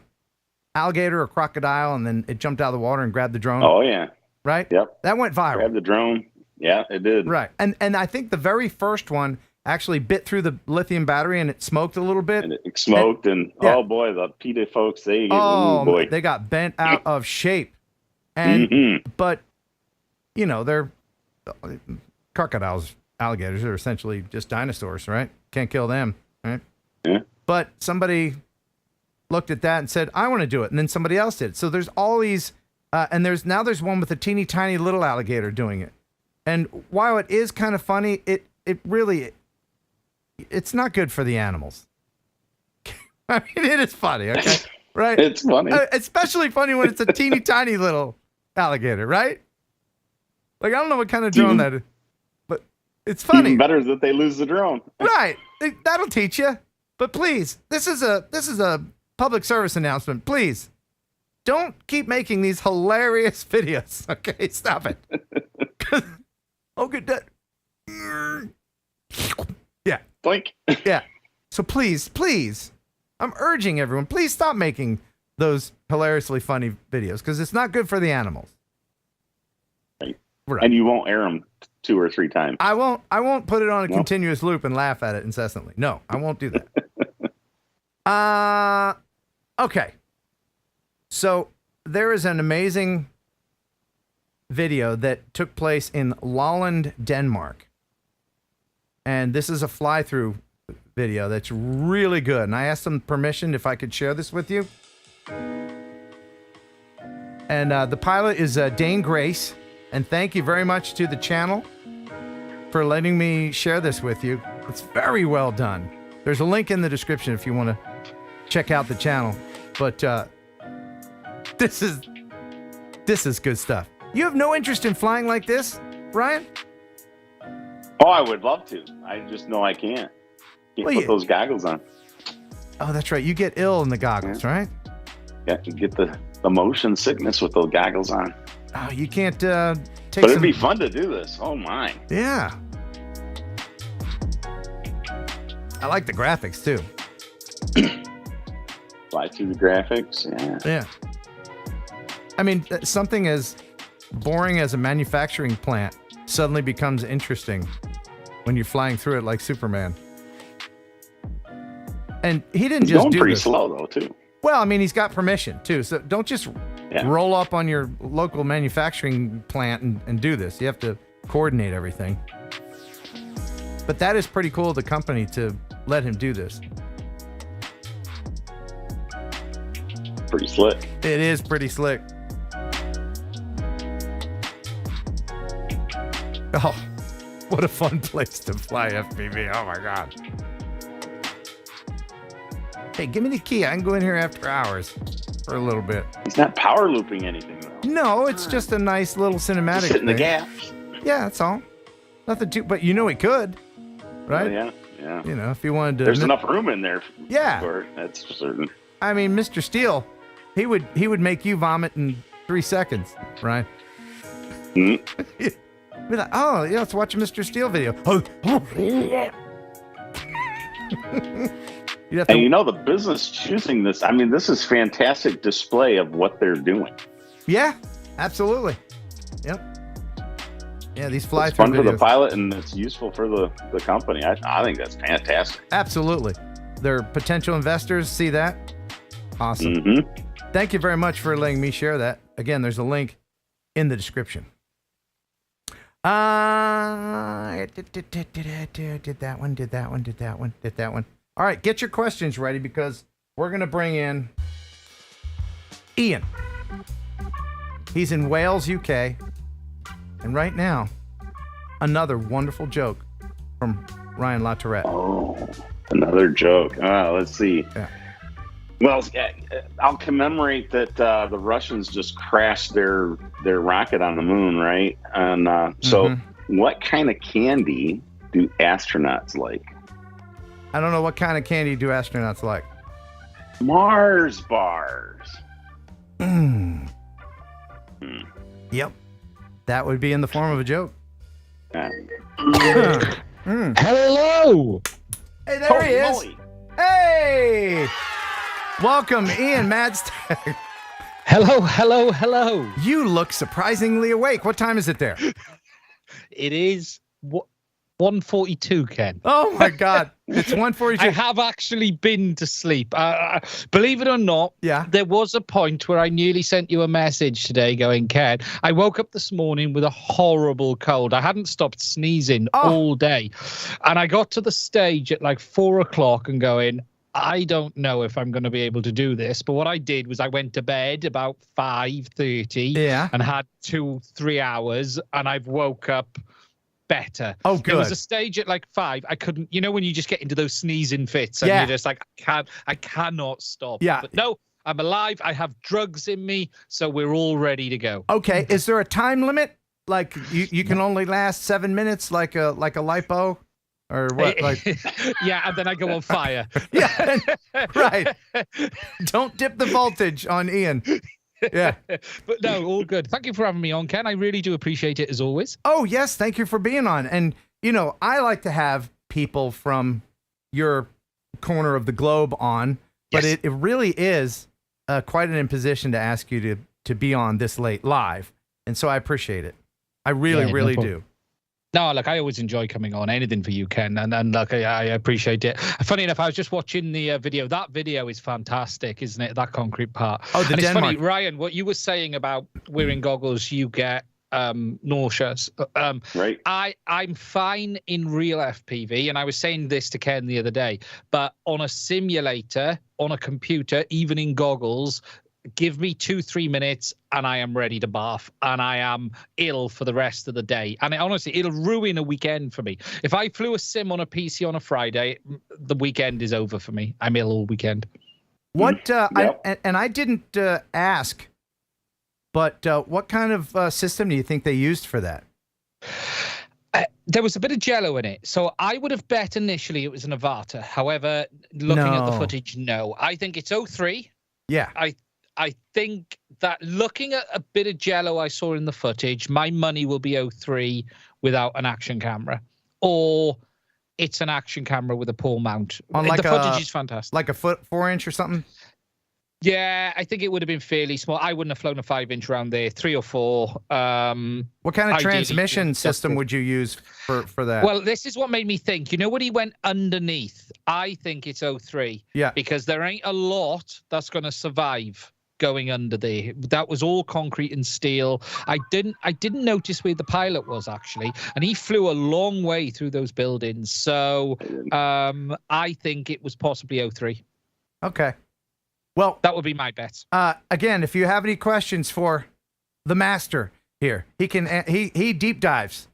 alligator or crocodile, and then it jumped out of the water and grabbed the drone? Oh, yeah. Right? Yep. That went viral. Grabbed the drone. Yeah, it did. Right. And I think the very first one actually bit through the lithium battery, and it smoked a little bit. And it smoked, oh boy, the PETA folks, they got bent out of shape. And but they're crocodiles, alligators are essentially just dinosaurs, right? Can't kill them, right? Yeah. But somebody looked at that and said, I want to do it, and then somebody else did. So there's all these and there's one with a teeny tiny little alligator doing it. And while it is kind of funny, it's not good for the animals. I mean, it is funny, okay? Right? It's funny. Especially funny when it's a teeny tiny little alligator, right? Like, I don't know what kind of drone that is, but it's funny. Even better that they lose the drone. Right. That'll teach you. But please, this is a public service announcement. Please, don't keep making these hilarious videos. Okay, stop it. Okay, yeah. Blink. Yeah. So please, I'm urging everyone, please stop making those hilariously funny videos because it's not good for the animals. Right. And you won't air them 2 or 3 times. I won't put it on a continuous loop and laugh at it incessantly. No, I won't do that. Okay. So there is an amazing video that took place in Lolland, Denmark. And this is a fly-through video that's really good. And I asked them permission if I could share this with you. And the pilot is Dane Grace. And thank you very much to the channel for letting me share this with you. It's very well done. There's a link in the description if you want to check out the channel. But this is good stuff. You have no interest in flying like this, Ryan? Oh, I would love to. I just know I can't. Put those goggles on. Oh, that's right. You get ill in the goggles, right? Yeah, you get the motion sickness with those goggles on. Oh, you can't But it'd be fun to do this. Oh, my. Yeah. I like the graphics, too. Fly through the graphics, yeah. Yeah. I mean, something as boring as a manufacturing plant suddenly becomes interesting when you're flying through it like Superman. And he didn't just going do pretty this. slow, though, too. Well, I mean, he's got permission, too. So don't just roll up on your local manufacturing plant and do this. You have to coordinate everything. But that is pretty cool of the company to let him do this. Pretty slick. It is pretty slick. Oh, what a fun place to fly FPV. Oh, my God. Hey, give me the key. I can go in here after hours for a little bit. He's not power looping anything, though. No, it's just a nice little cinematic Just hitting the thing. gaps. Yeah, that's all. Nothing too, but you know he could, right? Oh, yeah. You know, if he wanted to. There's enough room in there. Yeah. For, that's for certain. I mean, Mr. Steele, he would make you vomit in 3 seconds, right? Be like, oh, yeah, let's watch a Mr. Steele video. And you know, the business choosing this, I mean, this is fantastic display of what they're doing. Yeah, absolutely. Yep. Yeah, these fly It's through fun videos. for the pilot, and it's useful for the company. I think that's fantastic. Absolutely. Their potential investors see that. Awesome. Mm-hmm. Thank you very much for letting me share that. Again, there's a link in the description. Did that one. All right, get your questions ready because we're going to bring in Ian. He's in Wales, UK. And right now, another wonderful joke from Ryan LaTourette. Oh, another joke. Let's see. Yeah. Well, I'll commemorate that the Russians just crashed their rocket on the moon, right? And so what kind of candy do astronauts like? I don't know what kind of candy do astronauts like. Mars bars. Yep. That would be in the form of a joke. Hello. Hey, there he is. Moly. Hey. Welcome, Ian MadsTech. Hello. You look surprisingly awake. What time is it there? It is 1:42, Ken. Oh my God. It's 1:42. I have actually been to sleep. Believe it or not, there was a point where I nearly sent you a message today going, Ken, I woke up this morning with a horrible cold. I hadn't stopped sneezing all day. And I got to the stage at like 4 o'clock and going, I don't know if I'm going to be able to do this. But what I did was I went to bed about 5:30 and had 2-3 hours, and I've woke up better. Oh, good. There was a stage at like 5. I couldn't, you know, when you just get into those sneezing fits and you're just like, I cannot stop. Yeah. But no, I'm alive. I have drugs in me, so we're all ready to go. Okay. Is there a time limit? Like you can only last 7 minutes, like a lipo, or what? Like yeah, and then I go on fire. Yeah, right. Don't dip the voltage on Ian. Yeah. But no, all good. Thank you for having me on, Ken. I really do appreciate it as always. Oh, yes. Thank you for being on. And, you know, I like to have people from your corner of the globe on, but it really is quite an imposition to ask you to be on this late live. And so I appreciate it. I really do. No, look, I always enjoy coming on. Anything for you, Ken, and look, I appreciate it. Funny enough, I was just watching the video. That video is fantastic, isn't it? That concrete part. Oh, the and it's Denmark. funny, Ryan, what you were saying about wearing goggles, you get nausea. Right. I'm fine in real FPV, and I was saying this to Ken the other day, but on a simulator, on a computer, even in goggles, give me 2-3 minutes and I am ready to barf, and I am ill for the rest of the day. And honestly, it'll ruin a weekend for me. If I flew a sim on a PC on a Friday, the weekend is over for me. I'm ill all weekend. What I didn't ask, but what kind of system do you think they used for that? There was a bit of jello in it, so I would have bet initially it was an Avata. However, looking at the footage, no. I think it's 03. Yeah. I think that looking at a bit of jello I saw in the footage, my money will be 03 without an action camera, or it's an action camera with a pull mount. The footage is fantastic. Like a 4-inch or something? Yeah, I think it would have been fairly small. I wouldn't have flown a 5-inch around there, 3 or 4. What kind of transmission system would you use for that? Well, this is what made me think. You know when he went underneath? I think it's 03. Yeah. Because there ain't a lot that's going to survive going under there. That was all concrete and steel. I didn't notice where the pilot was actually, and he flew a long way through those buildings. So I think it was possibly 03. Okay. Well, that would be my bet. Again, if you have any questions for the master here, he deep dives.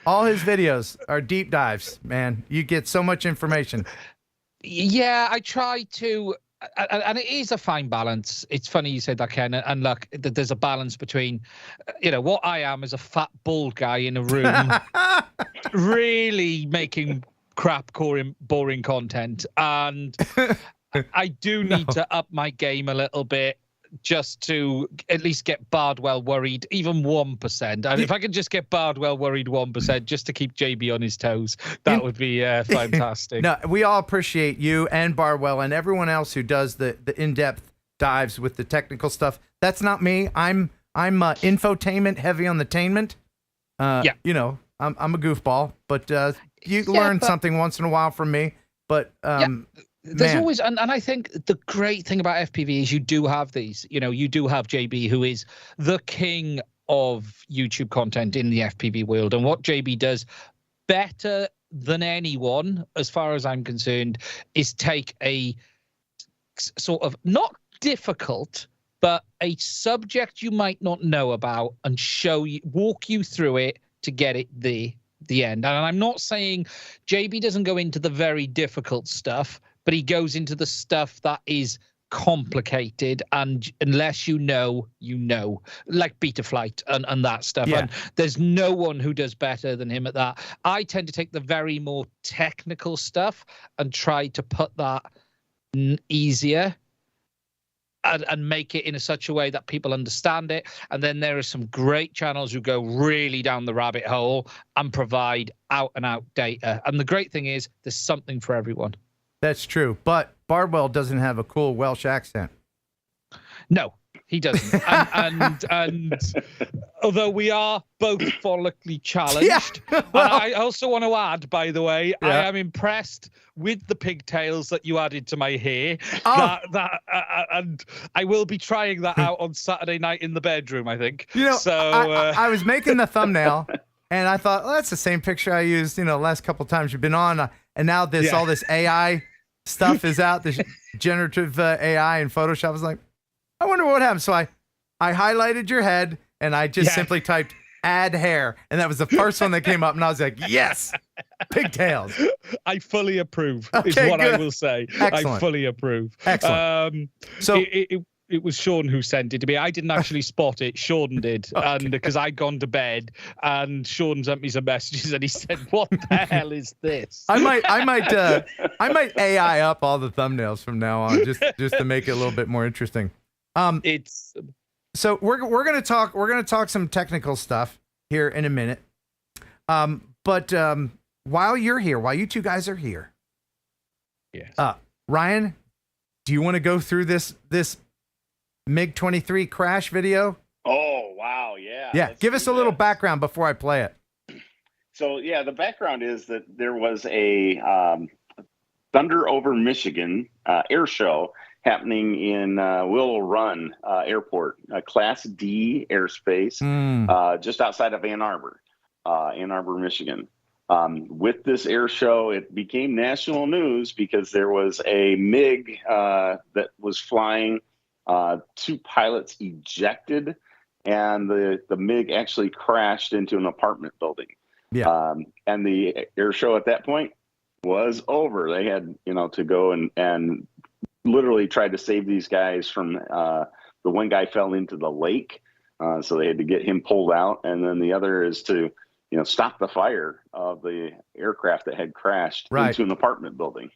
All his videos are deep dives, man. You get so much information. Yeah, I try to, and it is a fine balance. It's funny you said that, Ken. And look, there's a balance between, what I am is a fat bald guy in a room, really making crap, boring content, and I do need to up my game a little bit just to at least get Bardwell worried, even 1%. And if I could just get Bardwell worried 1% just to keep JB on his toes, that would be fantastic. No, we all appreciate you and Bardwell and everyone else who does the in-depth dives with the technical stuff. That's not me. I'm infotainment, heavy on the tainment. I'm a goofball, but you learn something once in a while from me. But there's always, and I think the great thing about FPV is you do have these, you do have JB, who is the king of YouTube content in the FPV world. And what JB does better than anyone, as far as I'm concerned, is take a sort of not difficult, but a subject you might not know about and walk you through it to get it the end. And I'm not saying JB doesn't go into the very difficult stuff, but he goes into the stuff that is complicated, and unless you know, like beta flight and that stuff. Yeah. And there's no one who does better than him at that. I tend to take the very more technical stuff and try to put that easier and make it in such a way that people understand it. And then there are some great channels who go really down the rabbit hole and provide out and out data. And the great thing is there's something for everyone. That's true, but Bardwell doesn't have a cool Welsh accent. No, he doesn't. and although we are both follically challenged, well, I also want to add, by the way, I am impressed with the pigtails that you added to my hair. And I will be trying that out on Saturday night in the bedroom, I think. So I was making the thumbnail, and I thought, that's the same picture I used, last couple times you've been on. And now all this AI stuff is out, this generative AI in Photoshop. I was like, I wonder what happened. So I highlighted your head, and I just simply typed add hair. And that was the first one that came up. And I was like, yes, pigtails. I fully approve, is what I will say. Excellent. I fully approve. Excellent. So it was Sean who sent it to me. I didn't actually spot it. Sean did. Okay. And because I'd gone to bed, and Sean sent me some messages, and he said, what the hell is this? I might AI up all the thumbnails from now on, just to make it a little bit more interesting. So we're gonna talk some technical stuff here in a minute. But while you two guys are here, Ryan, do you want to go through this MiG-23 crash video? Oh, wow. Yeah. Yeah. Give us a little background before I play it. So, the background is that there was a Thunder over Michigan air show happening in Willow Run Airport, Class D airspace, just outside of Ann Arbor, Michigan. With this air show, it became national news because there was a MiG that was flying. 2 pilots ejected, and the MiG actually crashed into an apartment building. Yeah. And the air show at that point was over. They had, to go and literally tried to save these guys from the one guy fell into the lake, so they had to get him pulled out, and then the other is to stop the fire of the aircraft that had crashed into an apartment building.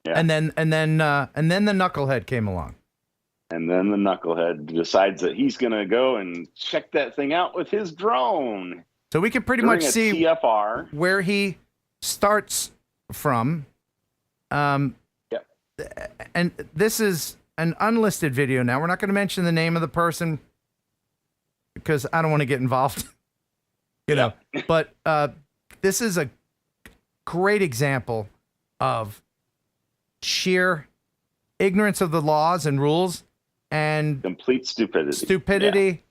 Yeah. And then the knucklehead came along. And then the knucklehead decides that he's going to go and check that thing out with his drone. So we can pretty much see TFR where he starts from. And this is an unlisted video now. We're not going to mention the name of the person because I don't want to get involved. But this is a great example of sheer ignorance of the laws and rules and complete stupidity.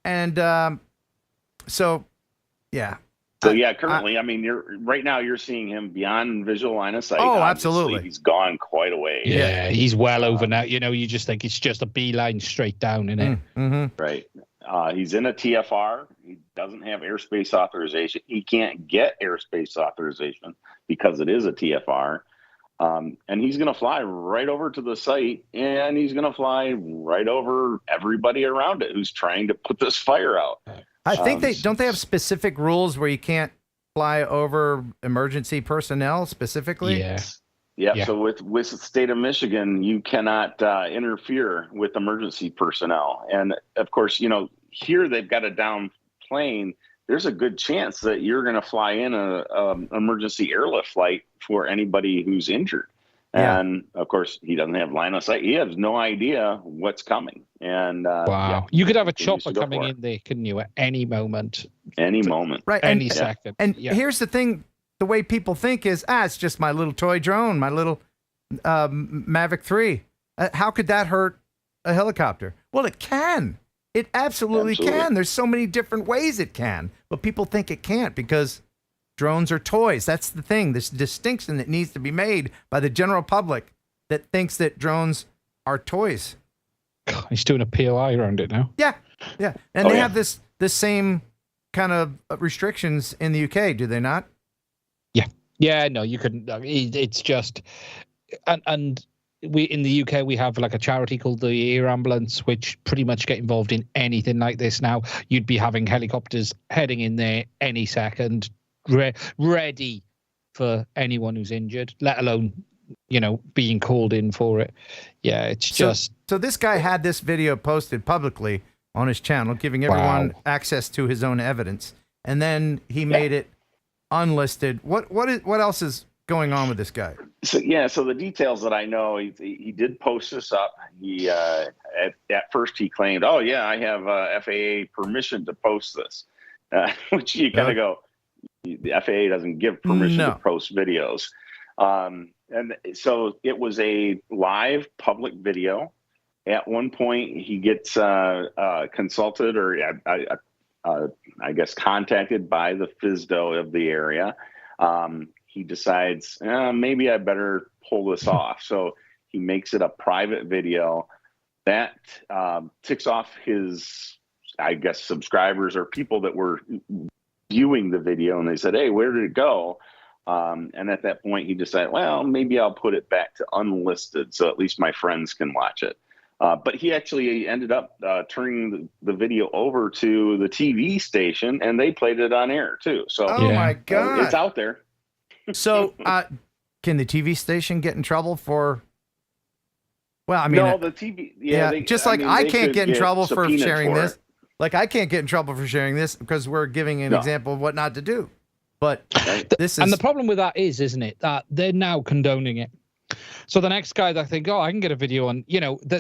And so currently, I mean, you're seeing him beyond visual line of sight. Oh, Obviously, absolutely. He's gone quite a way. Yeah, he's well over now. You just think it's just a beeline straight down, isn't it? Mm-hmm. Right. He's in a TFR. He doesn't have airspace authorization. He can't get airspace authorization because it is a TFR. And he's going to fly right over to the site, and he's going to fly right over everybody around it who's trying to put this fire out. I think they have specific rules where you can't fly over emergency personnel specifically. Yeah. So with the state of Michigan, you cannot interfere with emergency personnel. And of course, here they've got a down plane. There's a good chance that you're going to fly in a emergency airlift flight for anybody who's injured. And of course, he doesn't have line of sight. He has no idea what's coming. And wow, you could have a chopper coming in there, couldn't you, at any moment? Any moment, right? Any second. And here's the thing: the way people think is, it's just my little toy drone, my little Mavic 3. How could that hurt a helicopter? Well, it can. It absolutely can. There's so many different ways it can, but people think it can't because drones are toys. That's the thing. This distinction that needs to be made by the general public that thinks that drones are toys. He's doing a POI around it now. Yeah. And they have this same kind of restrictions in the UK, do they not? Yeah. No, you couldn't. It's just, and we in the UK we have like a charity called the Air Ambulance, which pretty much get involved in anything like this now. You'd be having helicopters heading in there any second, ready for anyone who's injured, let alone being called in for it. Yeah, it's just so this guy had this video posted publicly on his channel, giving everyone access to his own evidence, and then he made it unlisted. What else is going on with this guy? So the details that I know, he did post this up. He at first he claimed, I have FAA permission to post this, which you kind of go, the FAA doesn't give permission to post videos. And so it was a live public video. At one point he gets consulted or I guess contacted by the FSDO of the area. He decides, maybe I better pull this off. So he makes it a private video that ticks off his, I guess, subscribers or people that were viewing the video. And they said, hey, where did it go? And at that point, he decided, well, maybe I'll put it back to unlisted so at least my friends can watch it. But he actually ended up turning the video over to the TV station, and they played it on air, too. So, my God. It's out there. So, can the TV station get in trouble for? Well, I mean, no, the TV. Yeah, I can't get in trouble for sharing this. Like, I can't get in trouble for sharing this because we're giving an example of what not to do. But this is, and the problem with that is, isn't it, that they're now condoning it. So the next guy that think, I can get a video on,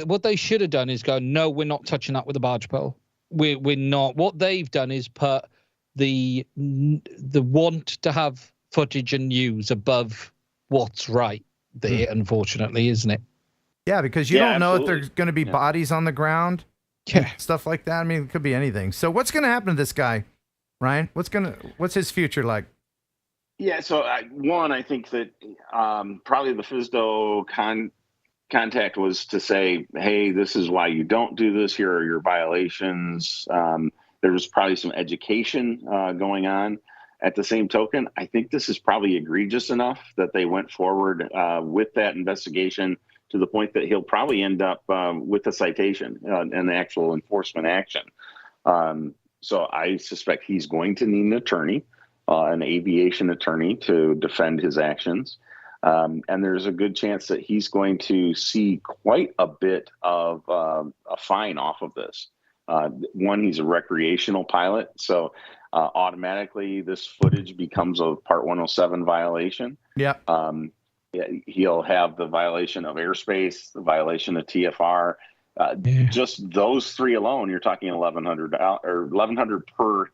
what they should have done is go, no, we're not touching that with a barge pole. We're not. What they've done is put the want to have footage and news above what's right there, unfortunately, isn't it? Yeah, because you don't know if there's going to be bodies on the ground, stuff like that. I mean, it could be anything. So what's going to happen to this guy, Ryan? What's his future like? Yeah, so I think that probably the FSDO contact was to say, hey, this is why you don't do this. Here are your violations. There was probably some education going on. At the same token, I think this is probably egregious enough that they went forward with that investigation to the point that he'll probably end up with a citation and actual enforcement action. So I suspect he's going to need an attorney, an aviation attorney, to defend his actions. And there's a good chance that he's going to see quite a bit of a fine off of this. One, he's a recreational pilot, so automatically this footage becomes a Part 107 violation. Yeah. He'll have the violation of airspace, the violation of TFR. Just those three alone, you're talking $1,100 or $1,100 per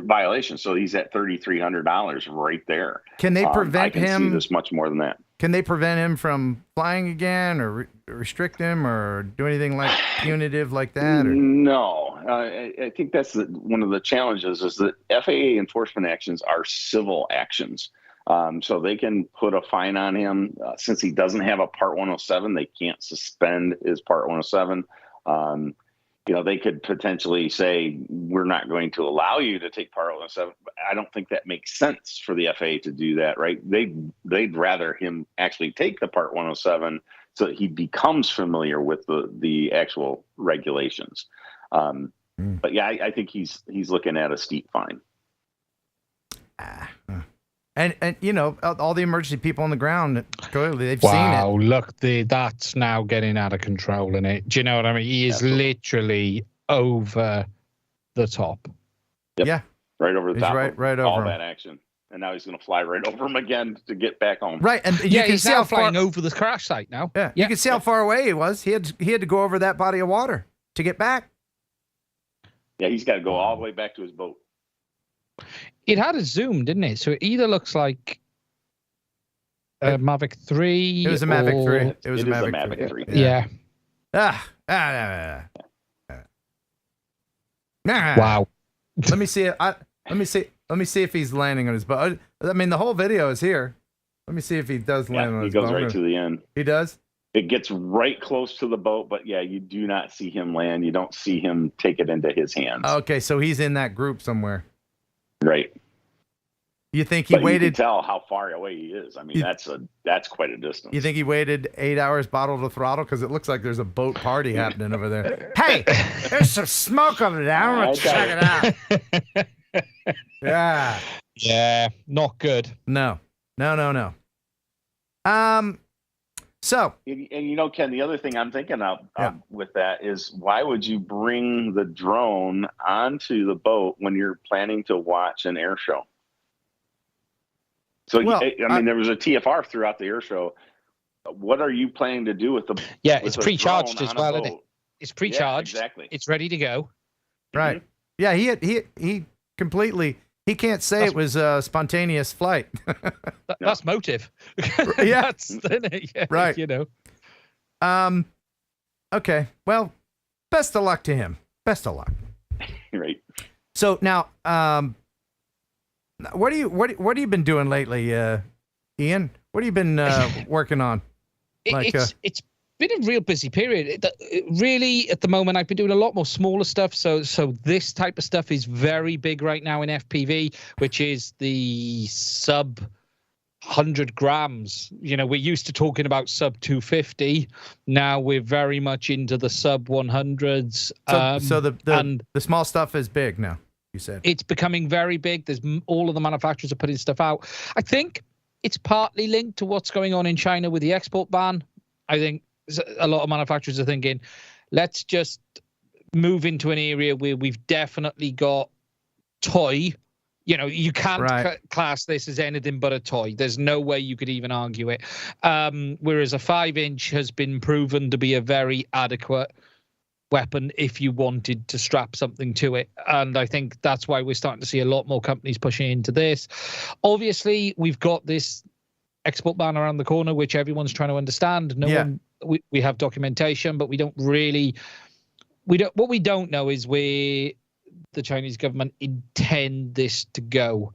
violation. So he's at $3,300 right there. Can they prevent I can him? see this much more than that. Can they prevent him from flying again, or restrict him, or do anything like punitive like that? Or? No, I think that's one of the challenges is that FAA enforcement actions are civil actions. So they can put a fine on him. Since he doesn't have a Part 107, they can't suspend his Part 107. They could potentially say, we're not going to allow you to take Part 107. But I don't think that makes sense for the FAA to do that, right? They'd rather him actually take the Part 107 so that he becomes familiar with the actual regulations. But yeah, I think he's looking at a steep fine. And all the emergency people on the ground, clearly they've seen it. Wow, look, that's now getting out of control, isn't it? Do you know what I mean? He is literally over the top. Yep. Yeah. Right over the He's top. right over all him. that action. And now he's going to fly right over him again to get back home. Right, and you can he's see now how flying far over the crash site now. Yeah, you can see how far away he was. He had to go over that body of water to get back. Yeah, he's got to go all the way back to his boat. It had a zoom, didn't it? So it either looks like a Mavic 3. It was a Mavic 3. It was a Mavic 3. Yeah. Wow. Let me see it. Let me see if he's landing on his boat. I mean, the whole video is here. Let me see if he does land on his boat. He goes right to the end. He does? It gets right close to the boat, but yeah, you do not see him land. You don't see him take it into his hands. Okay, so he's in that group somewhere. Right. You think he waited? You can tell how far away he is. I mean, that's quite a distance. You think he waited 8 hours bottle to throttle? Because it looks like there's a boat party happening over there. Hey, there's some smoke over there. I'm going to check it out. Yeah. Yeah, not good. No. So, and Ken, the other thing I'm thinking of with that is, why would you bring the drone onto the boat when you're planning to watch an air show? So, there was a TFR throughout the air show. What are you planning to do with the? Yeah, it's pre-charged as well, isn't it? It's pre-charged. Yeah, exactly. It's ready to go. Right. Yeah, he completely. He can't say it was a spontaneous flight. That's motive. Yeah. That's yeah, right. Okay. Well, best of luck to him. Best of luck. Right. So now, what have you been doing lately, Ian? What have you been working on? It's been a real busy period. Really, at the moment, I've been doing a lot more smaller stuff. So this type of stuff is very big right now in FPV, which is the sub 100 grams. We're used to talking about sub 250. Now we're very much into the sub 100s. So the small stuff is big now, you said. It's becoming very big. All of the manufacturers are putting stuff out. I think it's partly linked to what's going on in China with the export ban. I think a lot of manufacturers are thinking, let's just move into an area where we've definitely got toy. You can't class this as anything but a toy. There's no way you could even argue it. Whereas a 5-inch has been proven to be a very adequate weapon if you wanted to strap something to it. And I think that's why we're starting to see a lot more companies pushing into this. Obviously, we've got this export ban around the corner, which everyone's trying to understand. We have documentation, but we don't really. What we don't know is where the Chinese government intend this to go.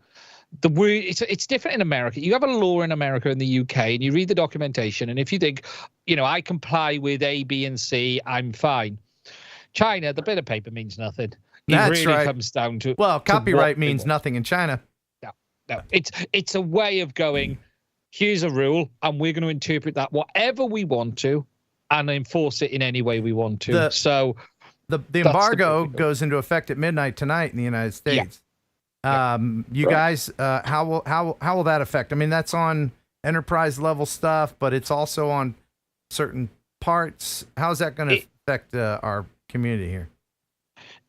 It's different in America. You have a law in America and the UK, and you read the documentation, and if you think, I comply with A, B, and C, I'm fine. China, the bit of paper means nothing. It really comes down to copyright means nothing in China. No, it's a way of going. here's a rule, and we're going to interpret that whatever we want to and enforce it in any way we want to. The embargo goes into effect at midnight tonight in the United States. You guys, how will that affect? I mean, that's on enterprise level stuff, but it's also on certain parts. How's that going to affect our community here?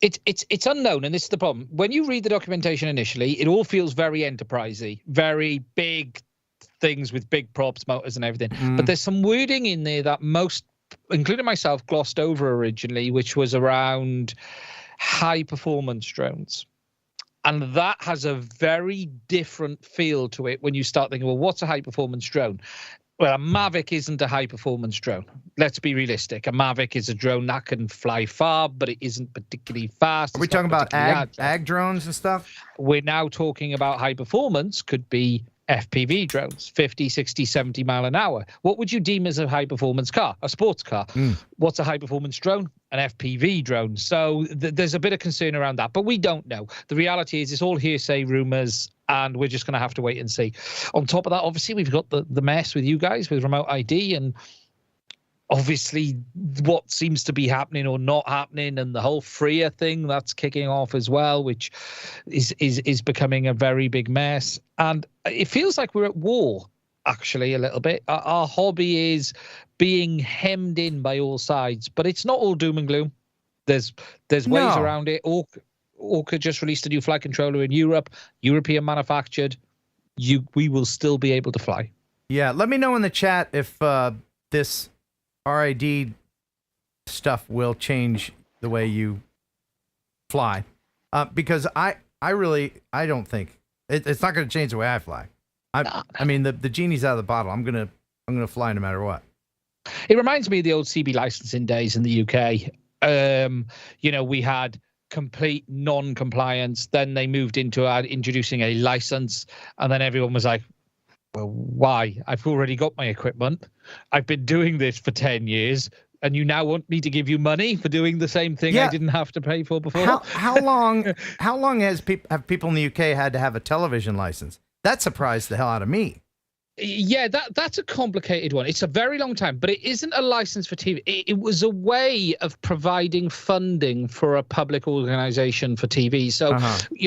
It's unknown, and this is the problem. When you read the documentation initially, it all feels very enterprisey, very big things with big props, motors, and everything. But there's some wording in there that most, including myself, glossed over originally, which was around high performance drones. And that has a very different feel to it when you start thinking, well, what's a high performance drone? Well, a Mavic isn't a high performance drone. Let's be realistic. A Mavic is a drone that can fly far, but it isn't particularly fast. Are we talking about ag drones and stuff? We're now talking about high performance, could be FPV drones, 50, 60, 70 mile an hour. What would you deem as a high performance car? A sports car. What's a high performance drone? An FPV drone. So there's a bit of concern around that, but we don't know. The reality is it's all hearsay, rumors, and we're just going to have to wait and see. On top of that, obviously, we've got the mess with you guys with remote ID, and obviously what seems to be happening or not happening, and the whole FRIA thing that's kicking off as well, which is becoming a very big mess. And it feels like we're at war, actually, a little bit. Our hobby is being hemmed in by all sides, but it's not all doom and gloom. There's ways around it. Orca just released a new flight controller in Europe, European manufactured. We will still be able to fly. Yeah, let me know in the chat if this RID stuff will change the way you fly, because I don't think it's not going to change the way I fly. I mean, the genie's out of the bottle. I'm gonna fly no matter what. It reminds me of the old CB licensing days in the UK. We had complete non-compliance. Then they moved into introducing a license, and then everyone was like, well, why? I've already got my equipment. I've been doing this for 10 years, and you now want me to give you money for doing the same thing I didn't have to pay for before? How long have people in the UK had to have a television license? That surprised the hell out of me. Yeah, that's a complicated one. It's a very long time, but it isn't a license for TV. It was a way of providing funding for a public organization for TV. So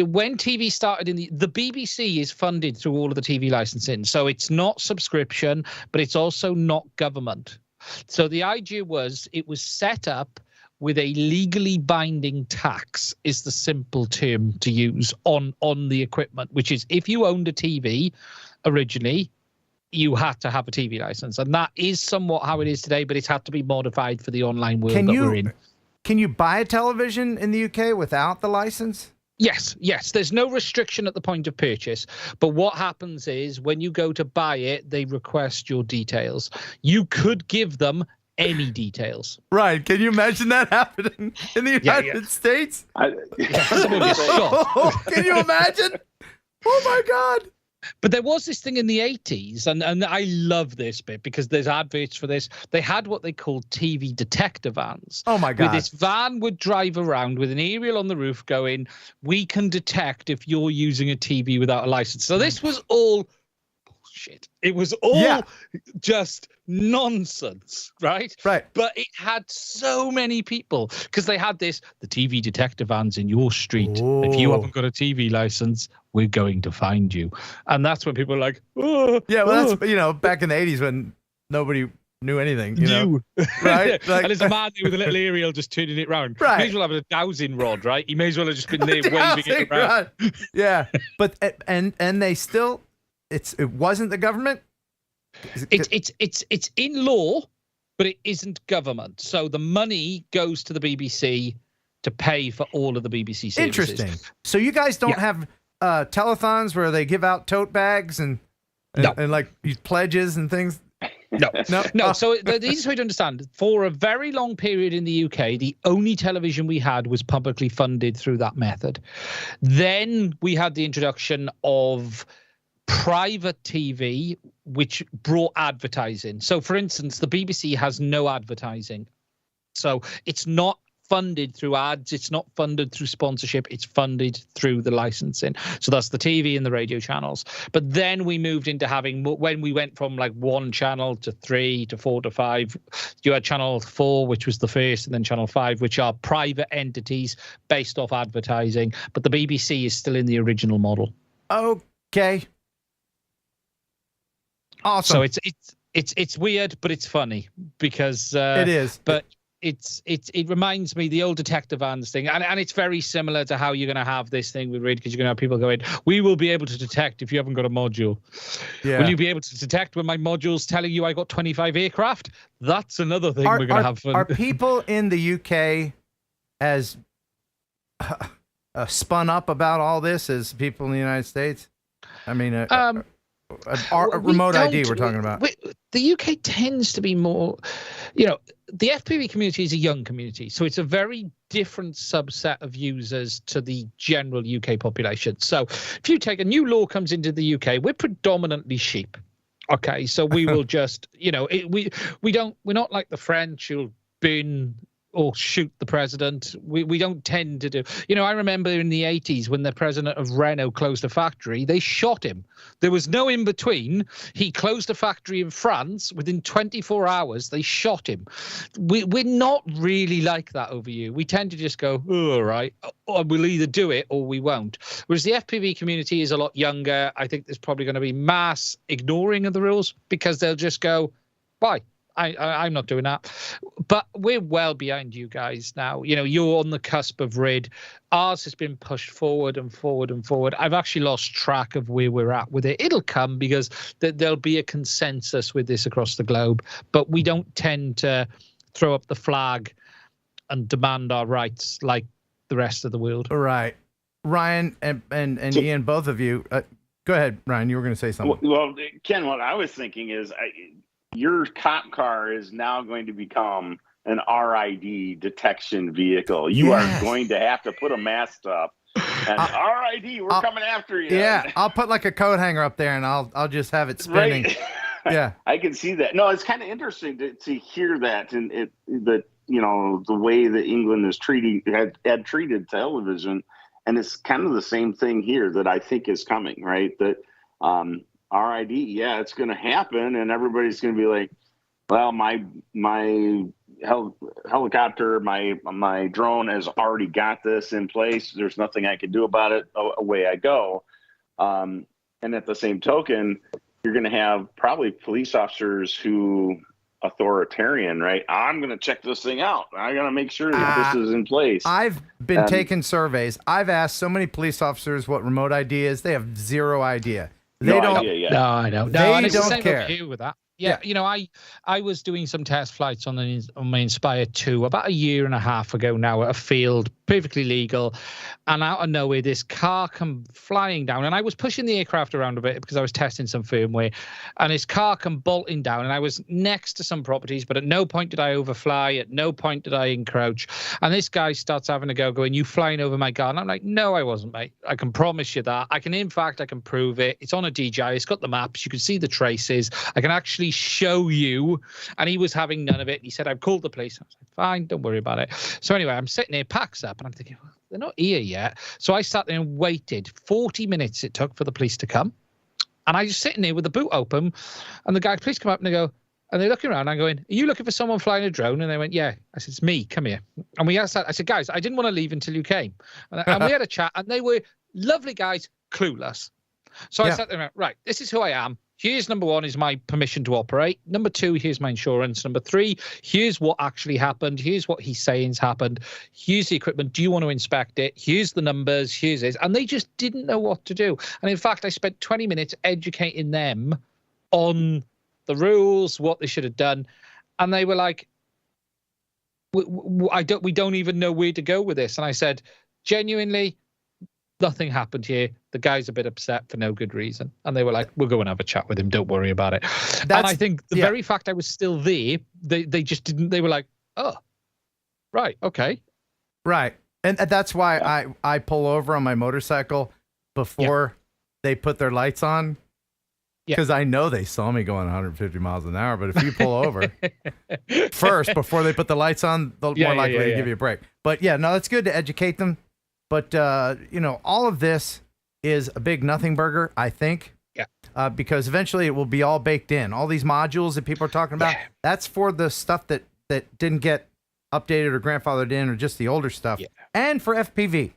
when TV started the BBC is funded through all of the TV licensing. So it's not subscription, but it's also not government. So the idea was it was set up with a legally binding tax, is the simple term to use on the equipment, which is if you owned a TV originally, you had to have a TV license. And that is somewhat how it is today, but it's had to be modified for the online world we're in. Can you buy a television in the UK without the license? Yes. There's no restriction at the point of purchase. But what happens is when you go to buy it, they request your details. You could give them any details. Right. Can you imagine that happening in the United States? Can you imagine? Oh, my God. But there was this thing in the 80s, and I love this bit because there's adverts for this. They had what they called TV detector vans. Oh, my God. Where this van would drive around with an aerial on the roof going, we can detect if you're using a TV without a license. So this was all bullshit. It was all just nonsense, right? Right. But it had so many people because they had the TV detector vans in your street. Oh. If you haven't got a TV license, we're going to find you. And that's when people are like, oh. Yeah, well, that's, back in the 80s when nobody knew anything, right? And there's a man there with a little aerial just turning it round. Right. He may as well have a dowsing rod, right? He may as well have just been there waving it around. Yeah. But, and they still, it wasn't the government? It's in law, but it isn't government. So the money goes to the BBC to pay for all of the BBC services. Interesting. So you guys don't have telethons where they give out tote bags and like these pledges and things? No. So the easiest way to understand, for a very long period in the UK, the only television we had was publicly funded through that method. Then we had the introduction of private TV, which brought advertising. So, for instance, the BBC has no advertising. So it's not funded through ads. It's not funded through sponsorship. It's funded through the licensing. So that's the TV and the radio channels. But then we moved into having, when we went from like 1 channel to 3 to 4 to 5, you had channel 4, which was the first, and then channel 5, which are private entities based off advertising. But the BBC is still in the original model. Okay. Awesome. So it's weird, but it's funny because it is. But it reminds me the old detective vans thing, and it's very similar to how you're going to have this thing with RID, because you're going to have people going, we will be able to detect if you haven't got a module. Yeah. Will you be able to detect when my module's telling you I got 25 aircraft? That's another thing we're going to have fun. Are people in the UK as spun up about all this as people in the United States? I mean, remote ID we're talking about. The UK tends to be more, the FPV community is a young community, so it's a very different subset of users to the general UK population. So if you take a new law comes into the UK, we're predominantly sheep. Okay, so we will just, we're not like the French who'll burn or shoot the president. We don't tend to do. I remember in the 80s when the president of Renault closed a factory, they shot him. There was no in between. He closed a factory in France. Within 24 hours, they shot him. We're not really like that over here. We tend to just go, oh, all right, or we'll either do it or we won't. Whereas the FPV community is a lot younger. I think there's probably going to be mass ignoring of the rules because they'll just go, bye. I'm not doing that. But we're well behind you guys now. You're on the cusp of RID. Ours has been pushed forward and forward and forward. I've actually lost track of where we're at with it. It'll come because there'll be a consensus with this across the globe. But we don't tend to throw up the flag and demand our rights like the rest of the world. All right. Ryan and Ian, both of you. Go ahead, Ryan. You were going to say something. Well, Ken, what I was thinking is your cop car is now going to become an RID detection vehicle. You are going to have to put a mast up. And RID, we're coming after you. Yeah, I'll put like a coat hanger up there, and I'll just have it spinning. Right. Yeah, I can see that. No, it's kind of interesting to hear that, and the way that England is had treated television, and it's kind of the same thing here that I think is coming. Right, that RID, it's going to happen, and everybody's going to be like, well, my helicopter, my drone has already got this in place. There's nothing I can do about it. Away I go. And at the same token, you're going to have probably police officers who authoritarian, right? I'm going to check this thing out. I'm going to make sure that this is in place. I've been taking surveys. I've asked so many police officers what remote ID is. They have zero idea. They don't. No, I know. They and it's don't the same care. over here with that. Yeah, I was doing some test flights on my Inspire 2 about a year and a half ago now at a field, perfectly legal, and out of nowhere this car come flying down, and I was pushing the aircraft around a bit because I was testing some firmware, and this car come bolting down, and I was next to some properties, but at no point did I overfly, at no point did I encroach, and this guy starts having a go going, you flying over my car? And I'm like, no, I wasn't, mate. I can promise you that. I can prove it. It's on a DJI. It's got the maps. You can see the traces. I can actually show you. And he was having none of it. He said, I've called the police. I was like, fine, don't worry about it. So anyway, I'm sitting here, packs up, and I'm thinking, well, they're not here yet. So I sat there and waited. 40 minutes it took for the police to come. And I was sitting there with the boot open, and the police come up and they go, and they're looking around. I'm going, are you looking for someone flying a drone? And they went, yeah. I said, it's me. Come here. And we asked that. I said, guys, I didn't want to leave until you came. And we had a chat, and they were lovely guys, clueless. So I sat there and went, right, this is who I am. Here's number 1 is my permission to operate. Number 2, here's my insurance. Number 3, here's what actually happened. Here's what he's saying's happened. Here's the equipment. Do you want to inspect it? Here's the numbers. Here's this. And they just didn't know what to do. And in fact, I spent 20 minutes educating them on the rules, what they should have done. And they were like, we don't even know where to go with this. And I said, genuinely, nothing happened here. The guy's a bit upset for no good reason. And they were like, we'll go and have a chat with him. Don't worry about it. And I think the very fact I was still there, they just didn't, they were like, oh, right, okay. Right. And that's why I pull over on my motorcycle before they put their lights on. because I know they saw me going 150 miles an hour. But if you pull over first before they put the lights on, they're more likely to give you a break. But yeah, no, that's good to educate them. But all of this is a big nothing burger, I think. Yeah. Because eventually it will be all baked in. All these modules that people are talking about, that's for the stuff that didn't get updated or grandfathered in, or just the older stuff, and for FPV.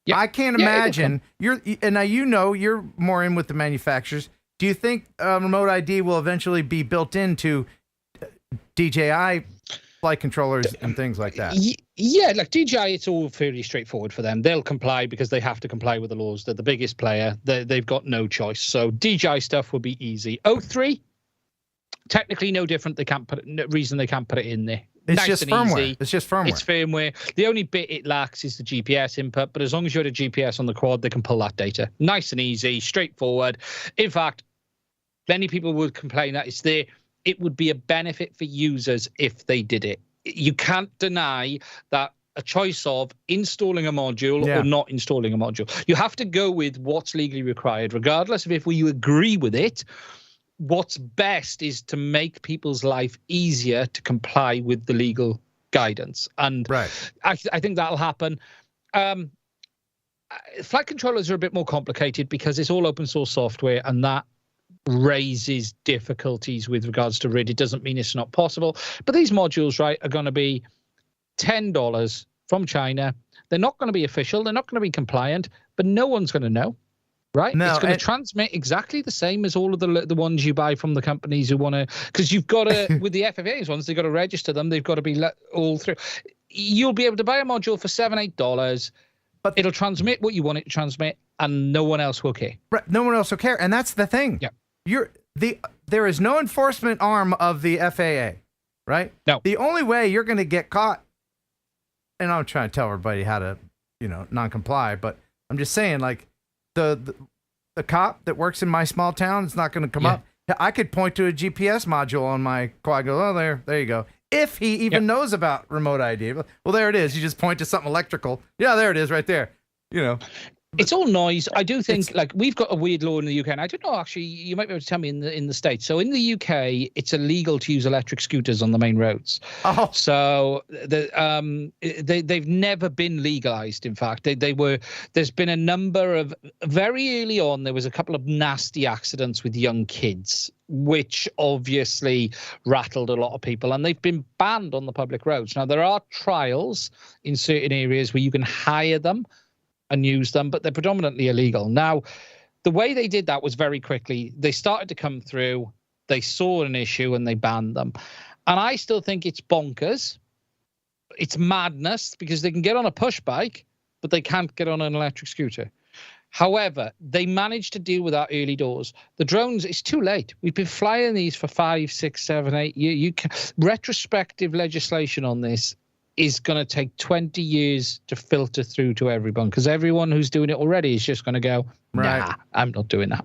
Yeah. I can't imagine and now you're more in with the manufacturers. Do you think remote ID will eventually be built into DJI flight controllers and things like that? Yeah, like DJI, it's all fairly straightforward for them. They'll comply because they have to comply with the laws. They're the biggest player. They've got no choice. So DJI stuff will be easy. O3, technically no different. They can't put it. No reason they can't put it in there. It's nice just and firmware. Easy. It's just firmware. It's firmware. The only bit it lacks is the GPS input, but as long as you're at a GPS on the quad, they can pull that data. Nice and easy, straightforward. In fact, many people would complain that it's there. It would be a benefit for users if they did it. You can't deny that a choice of installing a module or not installing a module. You have to go with what's legally required, regardless of if you agree with it. What's best is to make people's life easier to comply with the legal guidance. And I think that'll happen. Flight controllers are a bit more complicated because it's all open source software, and that raises difficulties with regards to RID. It doesn't mean it's not possible. But these modules, are going to be $10 from China. They're not going to be official. They're not going to be compliant, but no one's going to know. Right? No, it's going to transmit exactly the same as all of the ones you buy from the companies who want to, because you've got to, with the FAA's ones, they've got to register them. They've got to be all through. You'll be able to buy a module for $7, $8, but it'll transmit what you want it to transmit, and no one else will care. Right. No one else will care. And that's the thing. Yeah. There is no enforcement arm of the FAA, right? No. The only way you're going to get caught, and I'm trying to tell everybody how to, non-comply, but I'm just saying, like, the cop that works in my small town is not going to come up. I could point to a GPS module on my quad. Go, oh, there you go. If he even knows about remote ID, well, there it is. You just point to something electrical. Yeah, there it is, right there. It's all noise. I do think, like, we've got a weird law in the UK, and I don't know, actually, you might be able to tell me in the States. So in the UK, it's illegal to use electric scooters on the main roads. Oh. So they've never been legalized, in fact. There's been a number of, very early on, there was a couple of nasty accidents with young kids, which obviously rattled a lot of people, and they've been banned on the public roads. Now, there are trials in certain areas where you can hire them and use them, but they're predominantly illegal. Now, the way they did that was very quickly. They started to come through, they saw an issue, and they banned them. And I still think it's bonkers. It's madness, because they can get on a push bike, but they can't get on an electric scooter. However, they managed to deal with that early doors. The drones, it's too late. We've been flying these for 5, 6, 7, 8 years. Retrospective legislation on this is going to take 20 years to filter through to everyone, because everyone who's doing it already is just going to go, nah, I'm not doing that.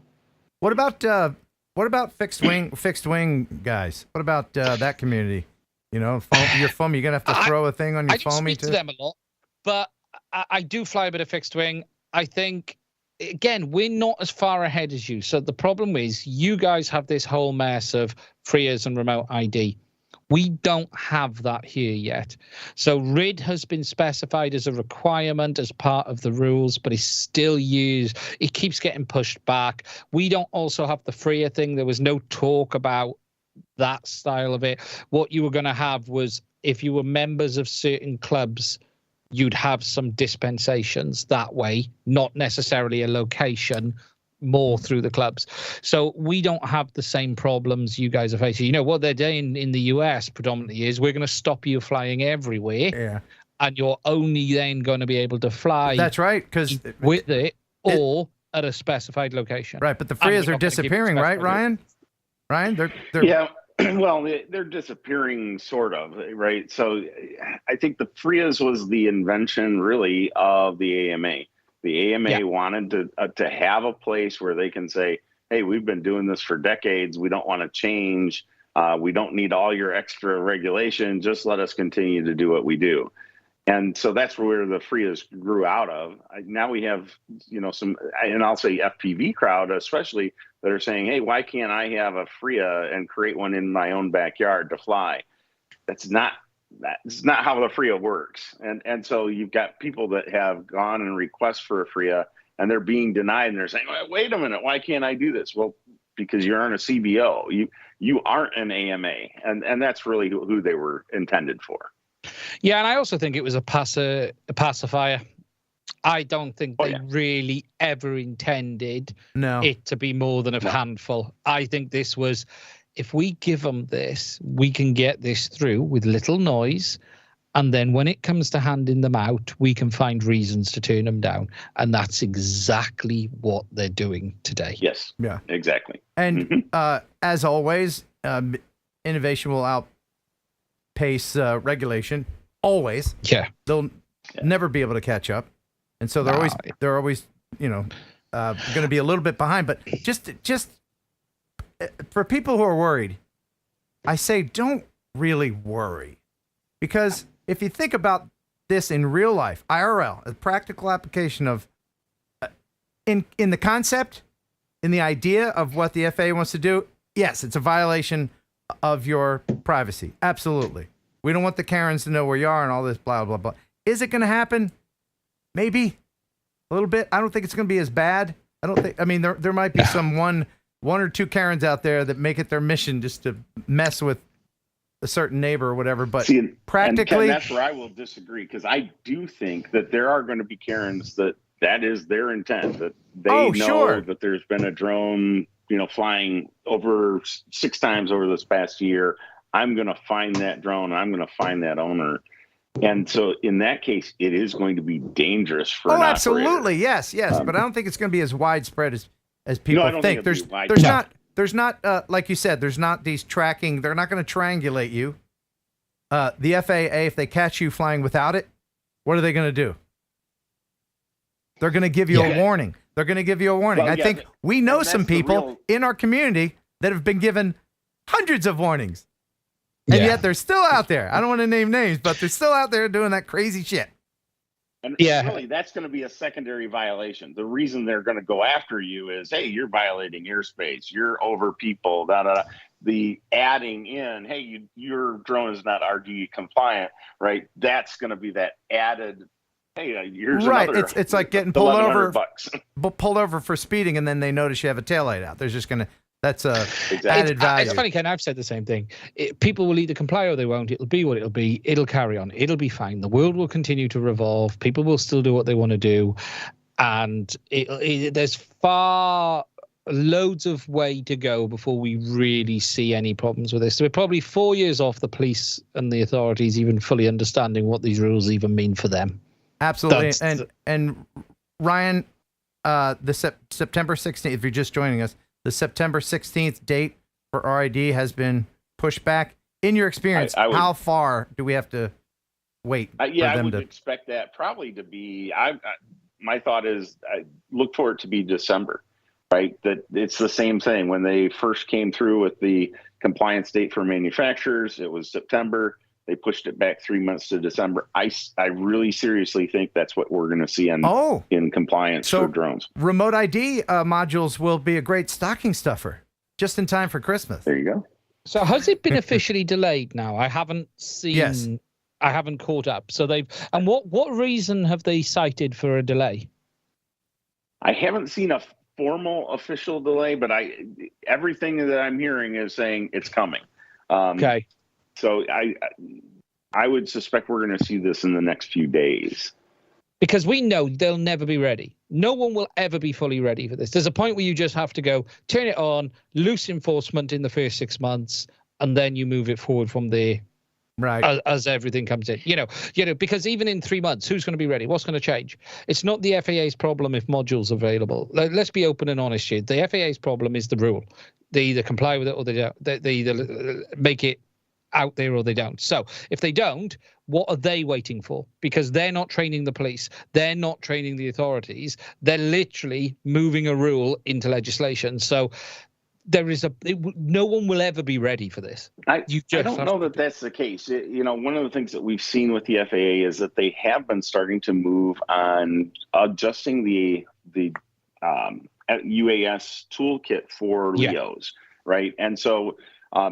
What about fixed wing guys? What about that community? Your foam, you're going to have to throw a thing on your foamy too? I speak to them a lot, but I do fly a bit of fixed wing. I think, again, we're not as far ahead as you. So the problem is you guys have this whole mess of FRIAs and remote ID. We don't have that here yet. So RID has been specified as a requirement as part of the rules, but it's still used. It keeps getting pushed back. We don't also have the FRIA thing. There was no talk about that style of it. What you were going to have was, if you were members of certain clubs, you'd have some dispensations that way, not necessarily a location, more through the clubs. So we don't have the same problems you guys are facing. What they're doing in the US predominantly is, we're going to stop you flying everywhere, and you're only then going to be able to fly. That's right, because with it or at a specified location. Right, but the FRIAs are disappearing, right, Ryan? They're yeah. Well, they're disappearing, sort of, right? So I think the FRIAs was the invention, really, of the AMA. The AMA wanted to have a place where they can say, hey, we've been doing this for decades. We don't want to change. We don't need all your extra regulation. Just let us continue to do what we do. And so that's where the FRIAs grew out of. Now we have, some, and I'll say FPV crowd, especially, that are saying, hey, why can't I have a FRIA and create one in my own backyard to fly? That's not how the FRIA works. And so you've got people that have gone and request for a FRIA, and they're being denied, and they're saying, wait a minute, why can't I do this? Well, because you aren't a CBO. You aren't an AMA. And that's really who they were intended for. Yeah, and I also think it was a pacifier. I don't think they really ever intended it to be more than a handful. I think this was, if we give them this, we can get this through with little noise. And then when it comes to handing them out, we can find reasons to turn them down. And that's exactly what they're doing today. Yes. Yeah. Exactly. And as always, innovation will outpace regulation. Always. Yeah. They'll never be able to catch up. And so they're always, going to be a little bit behind. But just for people who are worried, I say don't really worry, because if you think about this in real life, IRL, a practical application of in the concept, in the idea of what the FAA wants to do, yes, it's a violation of your privacy. Absolutely. We don't want the Karens to know where you are and all this blah, blah, blah. Is it going to happen? Maybe a little bit. I don't think it's going to be as bad. There might be some one or two Karens out there that make it their mission just to mess with a certain neighbor or whatever. But practically, and Ken, that's where I will disagree, because I do think that there are going to be Karens that is their intent, that they know that there's been a drone, flying over 6 times over this past year. I'm going to find that drone. I'm going to find that owner. And so in that case, it is going to be dangerous for an absolutely. operator. Yes. But I don't think it's going to be as widespread as people I don't think. There's not, like you said, there's not these tracking. They're not going to triangulate you. The FAA, if they catch you flying without it, what are they going to do? They're going to give you a warning. They're going to give you a warning. Well, I think we know some people in our community that have been given hundreds of warnings. And yet they're still out there. I don't want to name names, but they're still out there doing that crazy shit. And really, that's going to be a secondary violation. The reason they're going to go after you is, hey, you're violating airspace. You're over people. The adding in, hey, your drone is not RD compliant, right? That's going to be that added. Hey, here's another. It's like getting pulled over for speeding, and then they notice you have a taillight out. There's just going to. That's added value. It's funny, Ken. I've said the same thing. People will either comply or they won't. It'll be what it'll be. It'll carry on. It'll be fine. The world will continue to revolve. People will still do what they want to do, and there's loads of way to go before we really see any problems with this. So we're probably 4 years off the police and the authorities even fully understanding what these rules even mean for them. Absolutely. And Ryan, the September 16th, if you're just joining us, the September 16th date for RID has been pushed back. In your experience, how far do we have to wait? I would expect that probably to be. My thought is, I look for it to be December, right? That it's the same thing. When they first came through with the compliance date for manufacturers, it was September. They pushed it back 3 months to December. I really seriously think that's what we're going to see in compliance for drones. Remote ID modules will be a great stocking stuffer, just in time for Christmas. There you go. So has it been officially delayed now? I haven't seen. Yes. I haven't caught up. So and what reason have they cited for a delay? I haven't seen a formal official delay, but everything that I'm hearing is saying it's coming. Okay. So I would suspect we're going to see this in the next few days. Because we know they'll never be ready. No one will ever be fully ready for this. There's a point where you just have to go, turn it on, loose enforcement in the first 6 months, and then you move it forward from there. Right. As everything comes in. Because even in 3 months, who's going to be ready? What's going to change? It's not the FAA's problem if modules are available. Let's be open and honest here. The FAA's problem is the rule. They either comply with it or they don't. They either make it out there or they don't. So if they don't, what are they waiting for? Because they're not training the police. They're not training the authorities. They're literally moving a rule into legislation. So no one will ever be ready for this. I don't know that that's the case. One of the things that we've seen with the FAA is that they have been starting to move on adjusting the UAS toolkit for LEOs, right? And so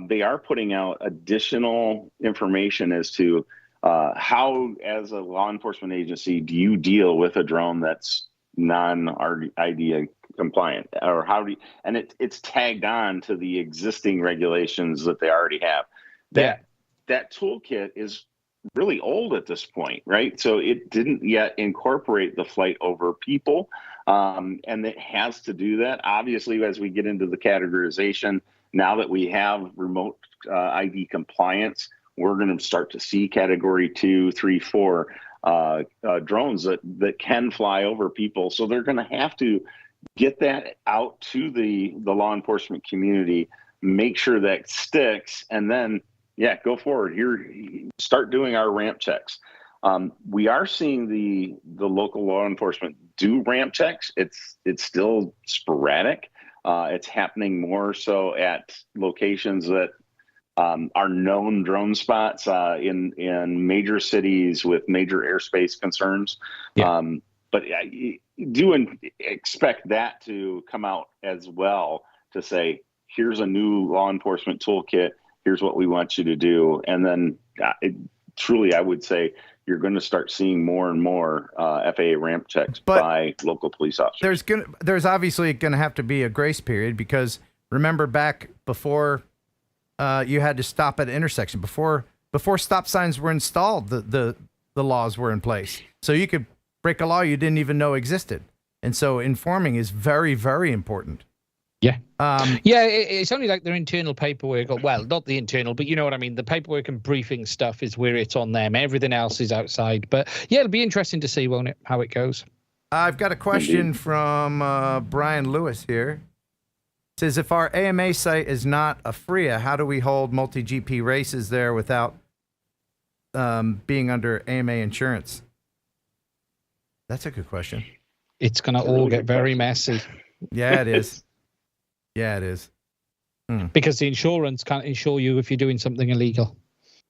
they are putting out additional information as to how, as a law enforcement agency, do you deal with a drone that's non-IDA compliant, or how do you, and it's tagged on to the existing regulations that they already have. That toolkit is really old at this point, right? So it didn't yet incorporate the flight over people, and it has to do that. Obviously, as we get into the categorization, now that we have remote ID compliance, we're going to start to see category 2, 3, 4 drones that can fly over people. So they're going to have to get that out to the law enforcement community, make sure that sticks, and then go forward. Here, start doing our ramp checks. We are seeing the local law enforcement do ramp checks. It's still sporadic. It's happening more so at locations that are known drone spots in major cities with major airspace concerns. But I do expect that to come out as well, to say, here's a new law enforcement toolkit. Here's what we want you to do. And then truly, I would say you're going to start seeing more and more FAA ramp checks by local police officers. There's obviously going to have to be a grace period, because remember back before you had to stop at an intersection, before stop signs were installed, the laws were in place. So you could break a law you didn't even know existed. And so informing is very, very important. Yeah. It's only like their internal paperwork, or, well, not the internal, but you know what I mean. The paperwork and briefing stuff is where it's on them. Everything else is outside. But yeah, it'll be interesting to see, won't it, how it goes. I've got a question from Brian Lewis here. It says, if our AMA site is not a FRIA, how do we hold multi-GP races there without being under AMA insurance? That's a good question. It's going to all get very messy. Yeah, it is. Yeah, it is. Because the insurance can't insure you if you're doing something illegal.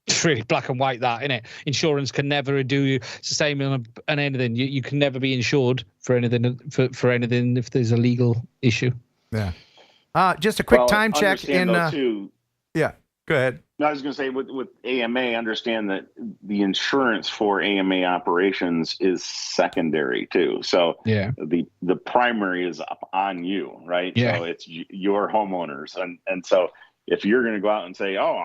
It's really black and white, that, isn't it? Insurance can never do you. It's the same on anything. You can never be insured for anything for anything if there's a legal issue. Yeah. Just a quick time check in. Yeah, go ahead. I was going to say, with AMA, understand that the insurance for AMA operations is secondary too. So the primary is up on you, right? Yeah. So it's your homeowners, and so if you're going to go out and say, oh,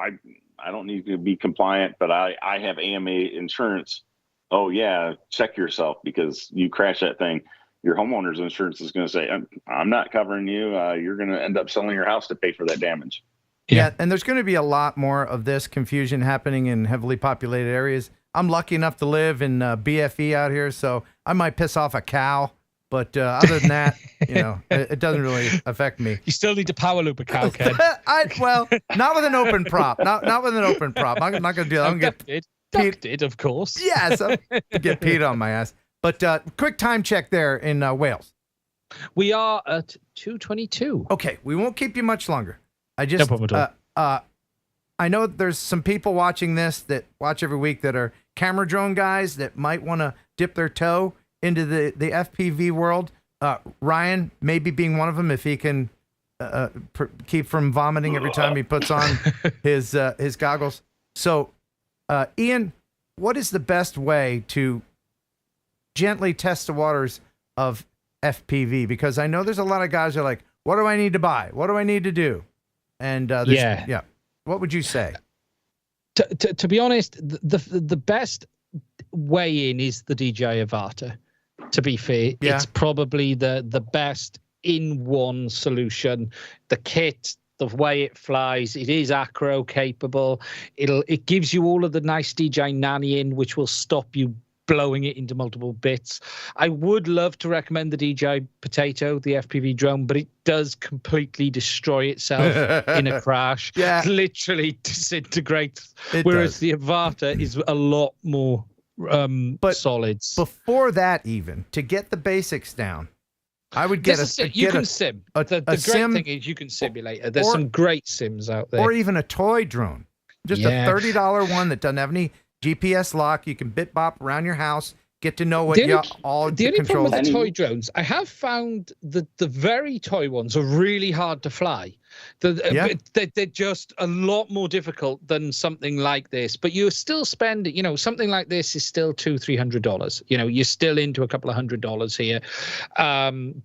I don't need to be compliant, but I have AMA insurance. Oh yeah, check yourself, because you crash that thing. Your homeowner's insurance is going to say, I'm not covering you. You're going to end up selling your house to pay for that damage. Yeah, and there's going to be a lot more of this confusion happening in heavily populated areas. I'm lucky enough to live in BFE out here, so I might piss off a cow. But other than that, it doesn't really affect me. You still need to power loop a cow, Ken. Well, not with an open prop. Not with an open prop. I'm not going to do that. I'm going to get Ducted, of course. Yes, get peed on my ass. But quick time check there in Wales. We are at 2:22. Okay, we won't keep you much longer. I just, I know there's some people watching this that watch every week that are camera drone guys that might want to dip their toe into the FPV world. Ryan maybe being one of them, if he can keep from vomiting every time he puts on his goggles. So, Ian, what is the best way to gently test the waters of FPV? Because I know there's a lot of guys who are like, what do I need to buy? What do I need to do? And what would you say? To be honest, the best way in is the DJI Avata. To be fair, it's probably the best in one solution. The kit, the way it flies, it is acro capable. It gives you all of the nice DJI nannying, which will stop you blowing it into multiple bits. I would love to recommend the DJI Potato, the FPV drone, but it does completely destroy itself in a crash. Yeah. Literally disintegrates. Whereas the Avata is a lot more solid. Before that, even to get the basics down, I would get you can sim. The great thing is you can simulate it. There's some great sims out there. Or even a toy drone. Just a $30 one that doesn't have any GPS lock. You can bit bop around your house, get to know what all the only problem controls. with the toy drones, I have found that the very toy ones are really hard to fly. They're just a lot more difficult than something like this. But you're still spending, something like this is still $200-300. You're still into a couple of $100 here.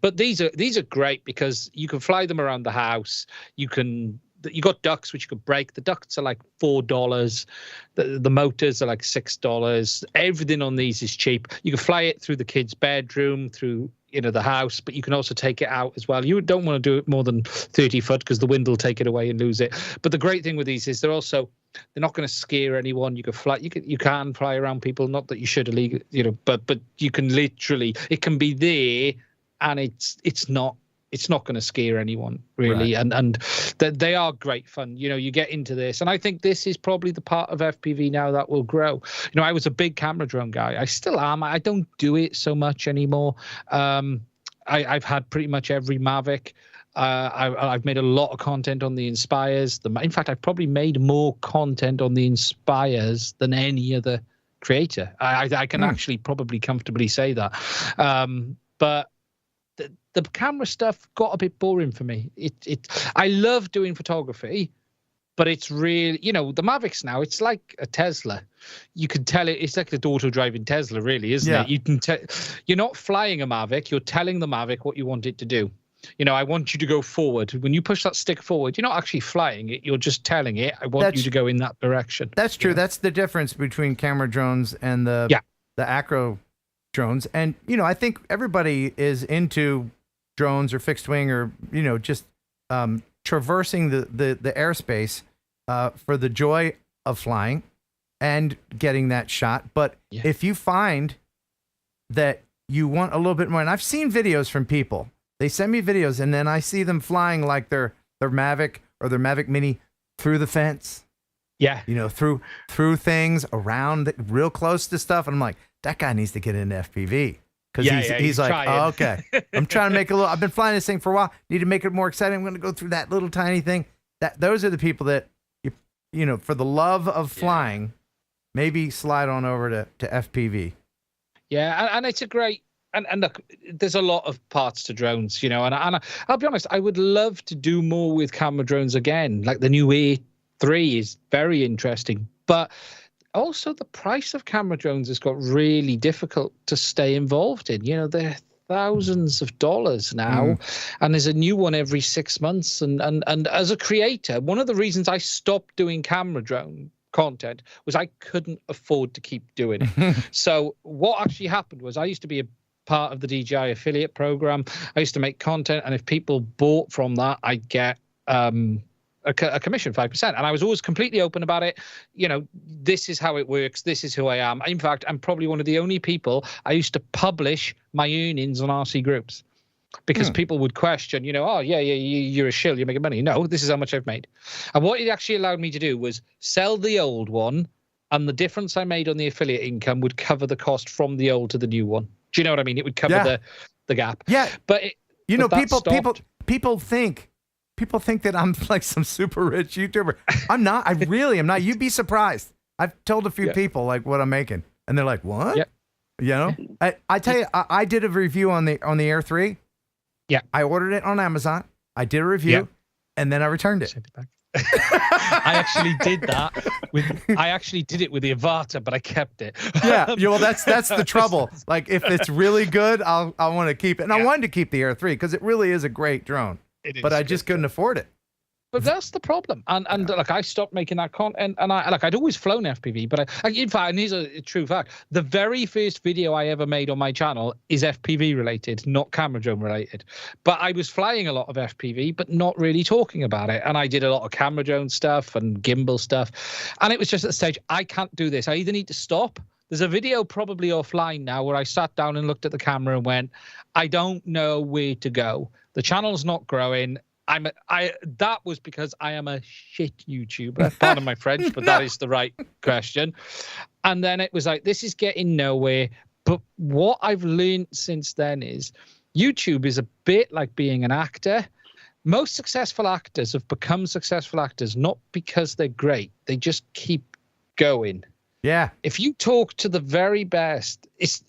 But these are great because you can fly them around the house. You got ducts which you could break. The ducts are like $4. The motors are like $6. Everything on these is cheap. You can fly it through the kid's bedroom, through the house, but you can also take it out as well. You don't want to do it more than 30 foot because the wind will take it away and lose it. But the great thing with these is they're not going to scare anyone. You can fly. You can fly around people. Not that you should illegally, but you can literally. It can be there, and it's not going to scare anyone really. Right. And they are great fun. You get into this, and I think this is probably the part of FPV now that will grow. I was a big camera drone guy. I still am. I don't do it so much anymore. I've had pretty much every Mavic. I've made a lot of content on the Inspires. In fact, I've probably made more content on the Inspires than any other creator. I can actually probably comfortably say that. But the camera stuff got a bit boring for me. I love doing photography, but it's really, the Mavics now, it's like a Tesla. You can tell it's like the auto-driving Tesla, really, isn't it? You can you're not flying a Mavic, you're telling the Mavic what you want it to do. I want you to go forward. When you push that stick forward, you're not actually flying it, you're just telling it, I want you to go in that direction. That's true. That's the difference between camera drones and the acro drones. And, I think everybody is into drones or fixed wing or, just traversing the airspace for the joy of flying and getting that shot. But if you find that you want a little bit more, and I've seen videos from people, they send me videos and then I see them flying like their Mavic or their Mavic Mini through the fence. Yeah. Through things around real close to stuff. And I'm like, that guy needs to get into FPV. Because he's like, oh, okay, I'm trying to make I've been flying this thing for a while. Need to make it more exciting. I'm going to go through that little tiny thing. Those are the people that, for the love of flying, maybe slide on over to FPV. Yeah, and it's a great, and look, there's a lot of parts to drones, and I'll be honest, I would love to do more with camera drones again. Like the new A3 is very interesting, but also the price of camera drones has got really difficult to stay involved in. They're thousands of dollars now, and there's a new one every 6 months. And as a creator, one of the reasons I stopped doing camera drone content was I couldn't afford to keep doing it. So what actually happened was I used to be a part of the DJI affiliate program. I used to make content, and if people bought from that, I'd get a commission, 5%. And I was always completely open about it. This is how it works. This is who I am. In fact, I'm probably one of the only people I used to publish my earnings on RC groups because people would question, you're a shill, you're making money. No, this is how much I've made. And what it actually allowed me to do was sell the old one, and the difference I made on the affiliate income would cover the cost from the old to the new one. Do you know what I mean? It would cover the gap. Yeah. But people think that I'm like some super rich YouTuber. I'm not. I really am not. You'd be surprised. I've told a few people like what I'm making, and they're like, "What?" I tell you, I did a review on the Air 3. Yeah, I ordered it on Amazon. I did a review, and then I returned it. Sent it back. I actually did that. I actually did it with the Avata, but I kept it. Well, that's the trouble. Like if it's really good, I want to keep it, and I wanted to keep the Air 3 because it really is a great drone. But I just couldn't afford it. But that's the problem. And like I stopped making that content, and I'd always flown FPV, but in fact, and here's a true fact, the very first video I ever made on my channel is FPV related, not camera drone related. But I was flying a lot of FPV, but not really talking about it. And I did a lot of camera drone stuff and gimbal stuff. And it was just at the stage, I can't do this. I either need to stop. There's a video probably offline now where I sat down and looked at the camera and went, I don't know where to go. The channel's not growing. That was because I am a shit YouTuber. Pardon my French, but that is the right question. And then it was like, this is getting nowhere. But what I've learned since then is YouTube is a bit like being an actor. Most successful actors have become successful actors not because they're great. They just keep going. Yeah. If you talk to the very best,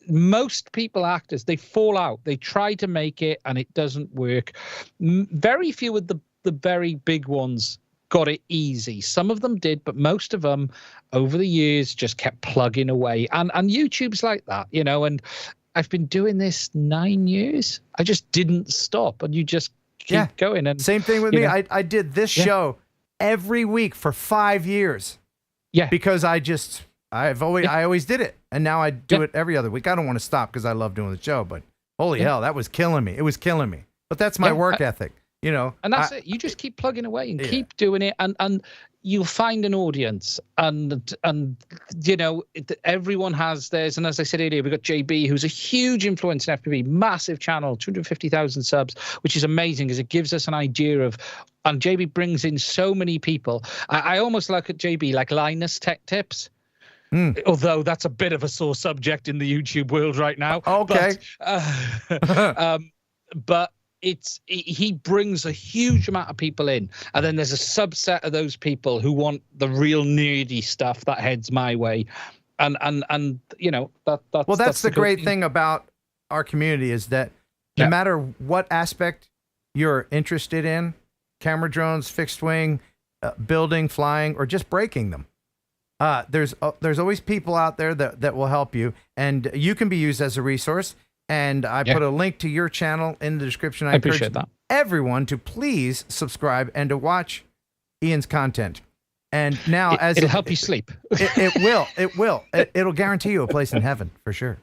most people, actors, they fall out. They try to make it and it doesn't work. Very few of the very big ones got it easy. Some of them did, but most of them over the years just kept plugging away. And YouTube's like that, you know, and I've been doing this 9 years. I just didn't stop, and you just keep going. And same thing with me. I did this show every week for 5 years. Yeah. Because I always did it. And now I do it every other week. I don't want to stop because I love doing the show, but holy hell, that was killing me. It was killing me. But that's my work ethic, you know. And that's it. You just keep plugging away and keep doing it, and you'll find an audience. And you know, everyone has theirs. And as I said earlier, we've got JB, who's a huge influence in FPV, massive channel, 250,000 subs, which is amazing because it gives us an idea of. And JB brings in so many people. I almost look at JB like Linus Tech Tips. Although that's a bit of a sore subject in the YouTube world right now. Okay. But he brings a huge amount of people in, and then there's a subset of those people who want the real nerdy stuff that heads my way, and you know that's the great thing about our community is that no matter what aspect you're interested in, camera drones, fixed wing, building, flying, or just breaking them. There's always people out there that will help you, and you can be used as a resource. And I put a link to your channel in the description. I appreciate that. Everyone to please subscribe and to watch Ian's content. And now, it'll help you sleep. It will. It'll guarantee you a place in heaven for sure.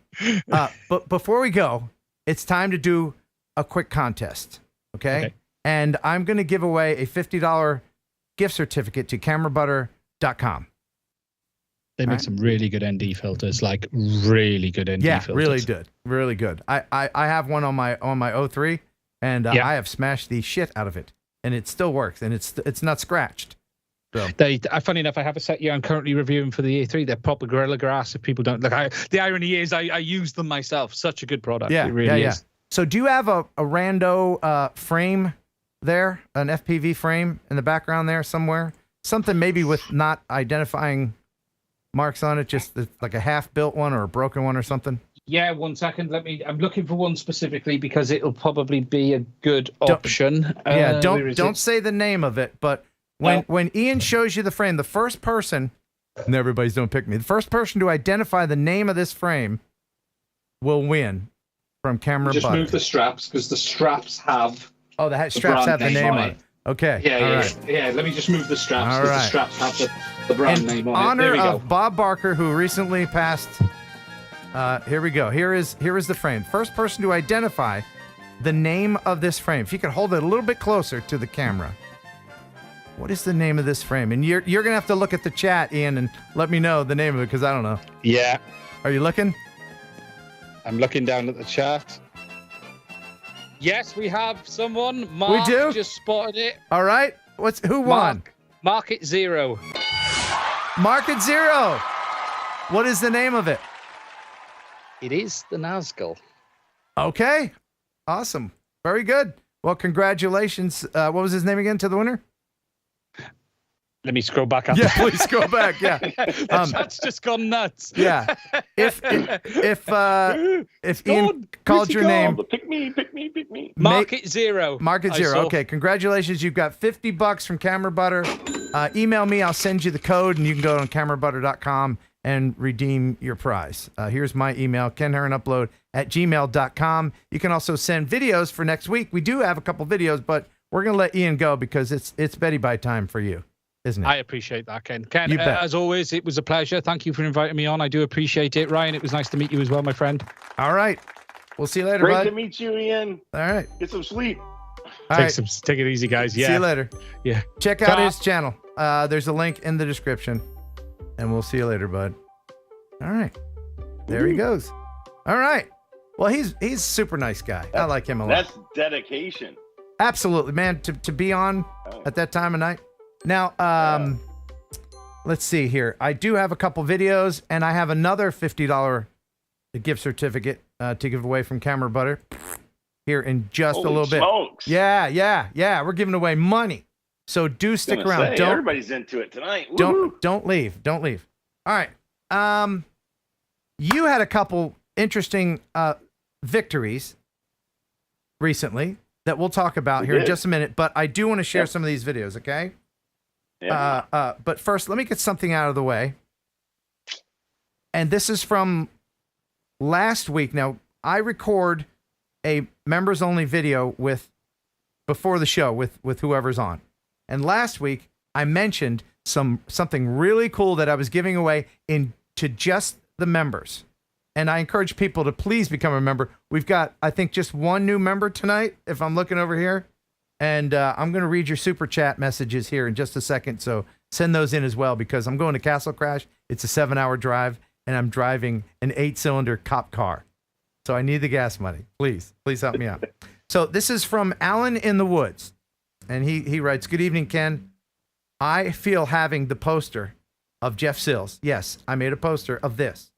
But before we go, it's time to do a quick contest. Okay. And I'm going to give away a $50 gift certificate to camerabutter.com. They make some really good ND filters, like really good ND filters. Yeah, really good. I have one on my 03, and I have smashed the shit out of it, and it still works, and it's not scratched. So. Funny enough, I have a set here I'm currently reviewing for the A3. They're proper Gorilla Glass. If people don't look, the irony is I use them myself. Such a good product. Yeah, it really is. So do you have a rando frame there, an FPV frame in the background there somewhere? Something maybe with not identifying marks on it, just like a half-built one or a broken one or something? Yeah, 1 second. I'm looking for one specifically because it'll probably be a good option. Don't say the name of it, but when Ian shows you the frame, the first person, and everybody's don't pick me, the first person to identify the name of this frame will win from Camera Just Butter. move the straps because the straps have. Oh, the straps have the name on it. Okay. Yeah. Let me just move the straps because the straps have the brand name on it. In honor of Bob Barker, who recently passed, here we go. Here is the frame. First person to identify the name of this frame. If you could hold it a little bit closer to the camera. What is the name of this frame? And you're gonna have to look at the chat, Ian, and let me know the name of it because I don't know. Yeah. Are you looking? I'm looking down at the chat. Yes, we have someone. Mark we do? Just spotted it. All right. Who won? Market Zero. Market Zero. What is the name of it? It is the Nazgul. Okay. Awesome. Very good. Well, congratulations. What was his name again to the winner? Let me scroll back up. Yeah, please scroll back. Yeah. That's just gone nuts. Yeah. If Ian called your name. Pick me. Market Zero. Market Zero. Okay. Congratulations. You've got $50 from Camera Butter. Email me. I'll send you the code, and you can go on camerabutter.com and redeem your prize. Here's my email, kenheronupload@gmail.com. You can also send videos for next week. We do have a couple videos, but we're going to let Ian go because it's Betty Bye time for you. Isn't it? I appreciate that, Ken. Ken, as always, it was a pleasure. Thank you for inviting me on. I do appreciate it. Ryan, it was nice to meet you as well, my friend. All right. We'll see you later, Great bud. to meet you, Ian. All right. Get some sleep. Take it easy, guys. Yeah. See you later. Yeah. Check out his channel. There's a link in the description. And we'll see you later, bud. All right. There he goes. All right. Well, he's a super nice guy. I like him a lot. That's dedication. Absolutely, man. To be on at that time of night. Now, let's see here. I do have a couple videos, and I have another $50 gift certificate to give away from Camera Butter. here in just Holy a little smokes. bit. Yeah. We're giving away money. So do stick around. Say, everybody's into it tonight. Woo-hoo. Don't leave. All right. You had a couple interesting victories recently that we'll talk about here in just a minute, but I do want to share some of these videos, okay? Yeah. But first, let me get something out of the way. And this is from last week. Now, I record a members-only video before the show with whoever's on. And last week, I mentioned something really cool that I was giving away to just the members. And I encourage people to please become a member. We've got, I think, just one new member tonight, if I'm looking over here. And I'm going to read your super chat messages here in just a second. So send those in as well, because I'm going to Castle Crash. It's a 7-hour drive, and I'm driving an 8-cylinder cop car. So I need the gas money. Please help me out. So this is from Alan in the Woods. And he writes, "Good evening, Ken. I feel having the poster of Jeff Sills." Yes, I made a poster of this.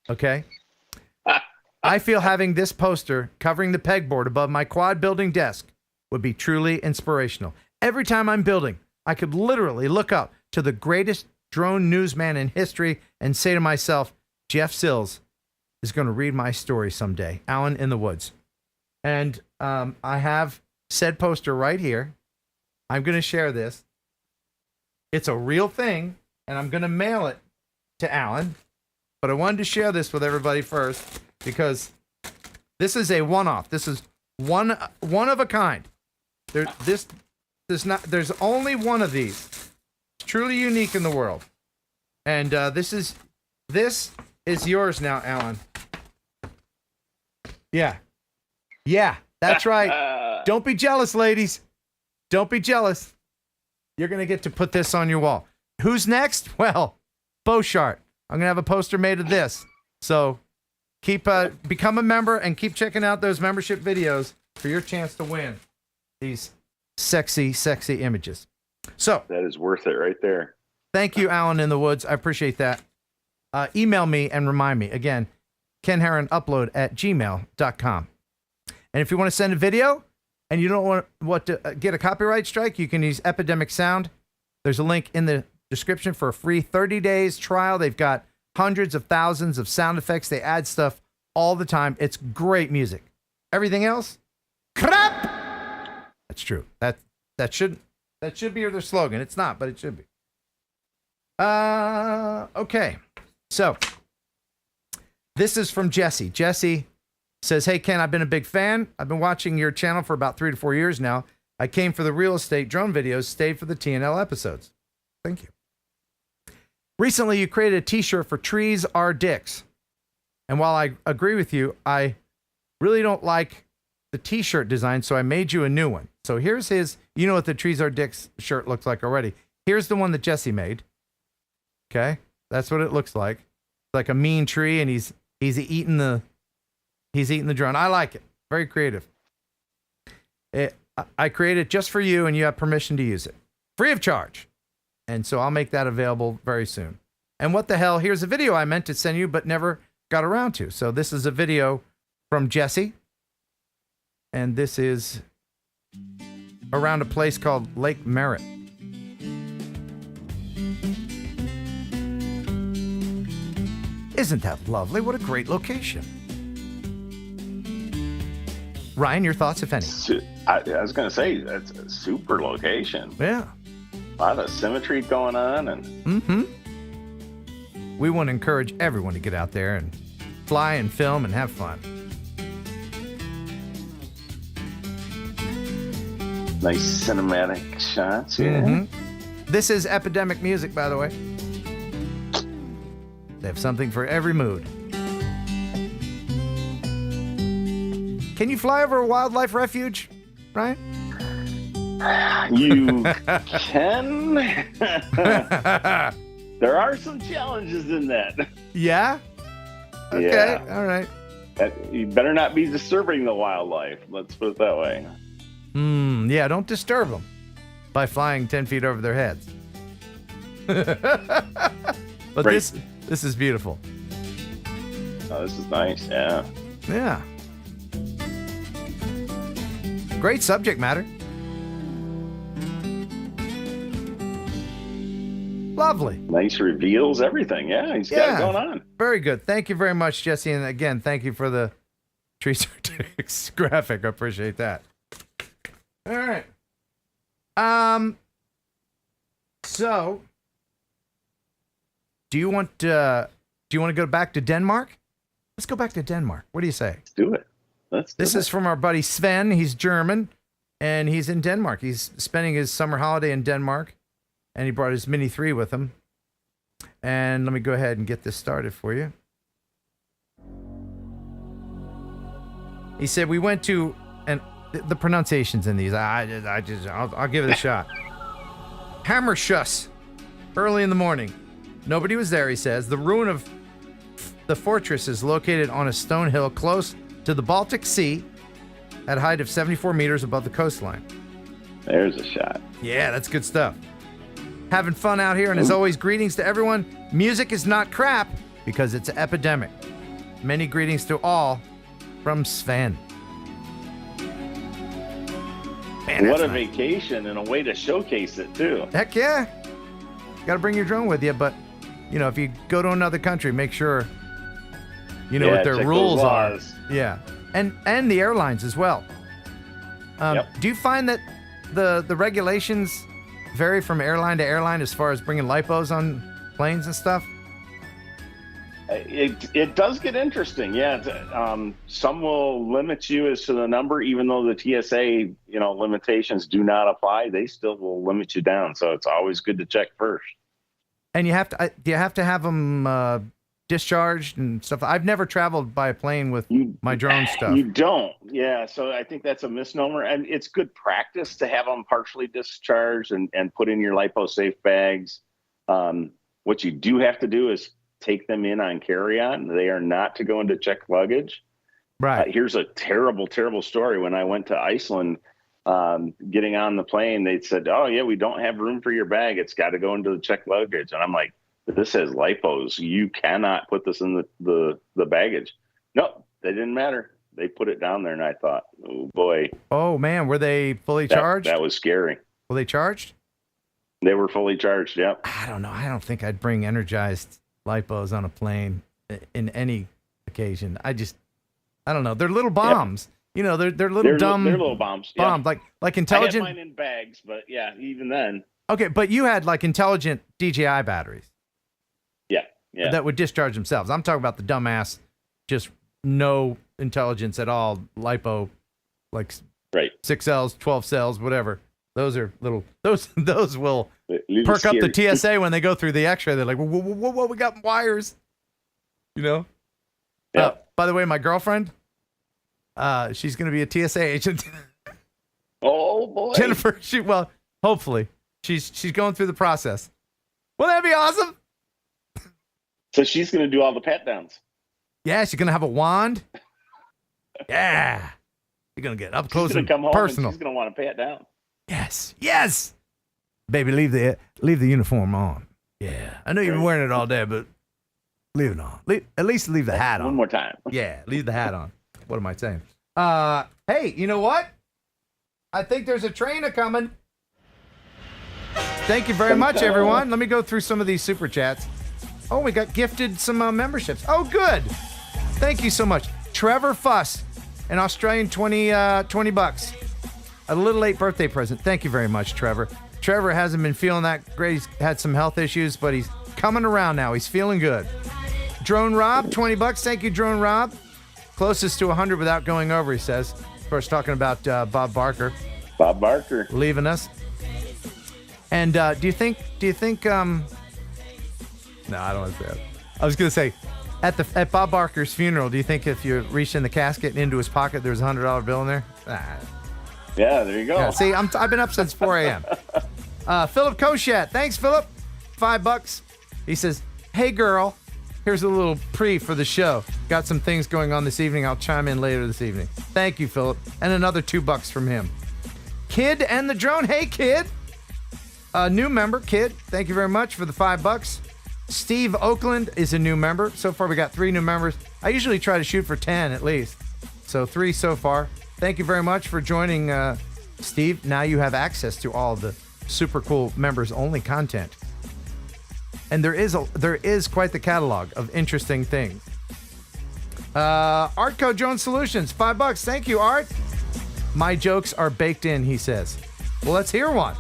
Okay? "I feel having this poster covering the pegboard above my quad building desk would be truly inspirational. Every time I'm building, I could literally look up to the greatest drone newsman in history and say to myself, Jeff Sills is going to read my story someday." Alan in the Woods. And I have said poster right here. I'm going to share this. It's a real thing, and I'm going to mail it to Alan. But I wanted to share this with everybody first, because this is a one-off. This is one of a kind. There's only one of these. It's truly unique in the world. And this is yours now, Alan. Yeah, that's right. Don't be jealous, ladies. Don't be jealous. You're going to get to put this on your wall. Who's next? Well, Beauchart. I'm going to have a poster made of this. So become a member and keep checking out those membership videos for your chance to win these sexy, sexy images. So that is worth it right there. Thank you, Alan in the Woods. I appreciate that. Email me and remind me. Again, kenheronupload@gmail.com. And if you want to send a video and you don't want to get a copyright strike, you can use Epidemic Sound. There's a link in the description for a free 30 days trial. They've got hundreds of thousands of sound effects. They add stuff all the time. It's great music. Everything else, crap. That's true. That should be their slogan. It's not, but it should be. Okay. So this is from Jesse. Jesse says, "Hey, Ken, I've been a big fan. I've been watching your channel for about 3 to 4 years now. I came for the real estate drone videos, stayed for the TNL episodes." Thank you. "Recently, you created a t-shirt for Trees Are Dicks. And while I agree with you, I really don't like the t-shirt design, so I made you a new one." So here's his, you know what the Trees Are Dicks shirt looks like already. Here's the one that Jesse made. Okay? That's what it looks like. It's like a mean tree, and he's eating the drone. I like it. Very creative. I created it just for you, and you have permission to use it. Free of charge. And so I'll make that available very soon. And what the hell? Here's a video I meant to send you, but never got around to. So this is a video from Jesse. And this is around a place called Lake Merritt. Isn't that lovely? What a great location. Ryan, your thoughts, if any? I was going to say, that's a super location. Yeah. A lot of symmetry going on. And we want to encourage everyone to get out there and fly and film and have fun. Nice cinematic shots. Yeah. This is Epidemic music, by the way. They have something for every mood. Can you fly over a wildlife refuge, Ryan? You can. There are some challenges in that. Yeah? Okay, Yeah. all right. You better not be disturbing the wildlife. Let's put it that way. Yeah, don't disturb them by flying 10 feet over their heads. But Right. this is beautiful. Oh, this is nice. Yeah. Yeah. Great subject matter. Lovely. Nice reveals, everything. Yeah, he's got it going on. Very good. Thank you very much, Jesse. And again, thank you for the tree certificates graphic. I appreciate that. All right. So, do you want to go back to Denmark? Let's go back to Denmark. What do you say? Let's do it. This is from our buddy Sven. He's German, and he's in Denmark. He's spending his summer holiday in Denmark, and he brought his Mini 3 with him. And let me go ahead and get this started for you. He said we went to, and the pronunciations in these, I'll give it a shot. Hammerschuss, early in the morning. Nobody was there, he says. The ruin of the fortress is located on a stone hill close to the Baltic Sea at a height of 74 meters above the coastline. There's a shot. Yeah, that's good stuff. Having fun out here, and as always, greetings to everyone. Music is not crap because it's an epidemic. Many greetings to all from Sven. Man, what a vacation and a way to showcase it, too. Heck yeah. Got to bring your drone with you, but, you know, if you go to another country, make sure you know what their rules are. Yeah. And the airlines as well. Do you find that the regulations vary from airline to airline as far as bringing lipos on planes and stuff? It does get interesting, yeah. Some will limit you as to the number, even though the TSA, limitations do not apply. They still will limit you down, so it's always good to check first. And you have to, do you have to have them discharged and stuff? I've never traveled by a plane with my drone stuff. You don't, yeah. So I think that's a misnomer, and it's good practice to have them partially discharged and put in your lipo-safe bags. What you do have to do is take them in on carry-on. They are not to go into checked luggage. Right. Here's a terrible, terrible story. When I went to Iceland, getting on the plane, they said, "Oh yeah, we don't have room for your bag. It's got to go into the checked luggage." And I'm like, "This has lipos. You cannot put this in the baggage." No, they didn't matter. They put it down there, and I thought, "Oh boy." Oh man, were they fully charged? That was scary. Were they charged? They were fully charged. Yep. I don't know. I don't think I'd bring energized lipos on a plane in any occasion. I don't know. They're little bombs. Yep. They're little dumb. They're little bombs. Bombs, yep. like intelligent. I had mine in bags, but yeah, even then. Okay, but you had like intelligent DJI batteries. Yeah. That would discharge themselves. I'm talking about the dumbass, just no intelligence at all, lipo, like 6 cells, 12 cells, whatever. Those are little. Those will perk up the TSA when they go through the X-ray. They're like, whoa, we got wires. Yeah. By the way, my girlfriend, she's going to be a TSA agent. Oh boy, Jennifer. Hopefully, she's going through the process. Well, that'd be awesome. So she's going to do all the pat downs. Yeah, she's going to have a wand. Yeah, you're going to get up close and come home personal. And she's going to want to pat down. Yes. Baby, leave the uniform on. Yeah, I know you've been wearing it all day, but leave it on. At least leave the hat on. One more time. Yeah, leave the hat on. What am I saying? Hey, you know what? I think there's a train a-coming. Thank you very much, everyone. Let me go through some of these super chats. Oh, we got gifted some memberships. Oh, good. Thank you so much. Trevor Fuss, an Australian 20 bucks. A little late birthday present. Thank you very much, Trevor. Trevor hasn't been feeling that great. He's had some health issues, but he's coming around now. He's feeling good. Drone Rob, 20 bucks. Thank you, Drone Rob. Closest to 100 without going over, he says. Of course, talking about Bob Barker. Bob Barker. Leaving us. And do you think, no, I don't want to say that. I was going to say, at Bob Barker's funeral, do you think if you reached in the casket and into his pocket, there was a $100 bill in there? Yeah, there you go. Yeah, see, I've been up since 4 a.m. Philip Koshat. Thanks, Philip. $5. He says, "Hey, girl, here's a little pre for the show. Got some things going on this evening. I'll chime in later this evening." Thank you, Philip. And another $2 from him. Kid and the drone. Hey, Kid. New member, Kid. Thank you very much for the $5. Steve Oakland is a new member. So far, we got 3 new members. I usually try to shoot for 10 at least. So 3 so far. Thank you very much for joining, Steve. Now you have access to all the super cool members only content. And there is quite the catalog of interesting things. Artco Drone Solutions, $5. Thank you, Art. My jokes are baked in, he says. Well, let's hear one.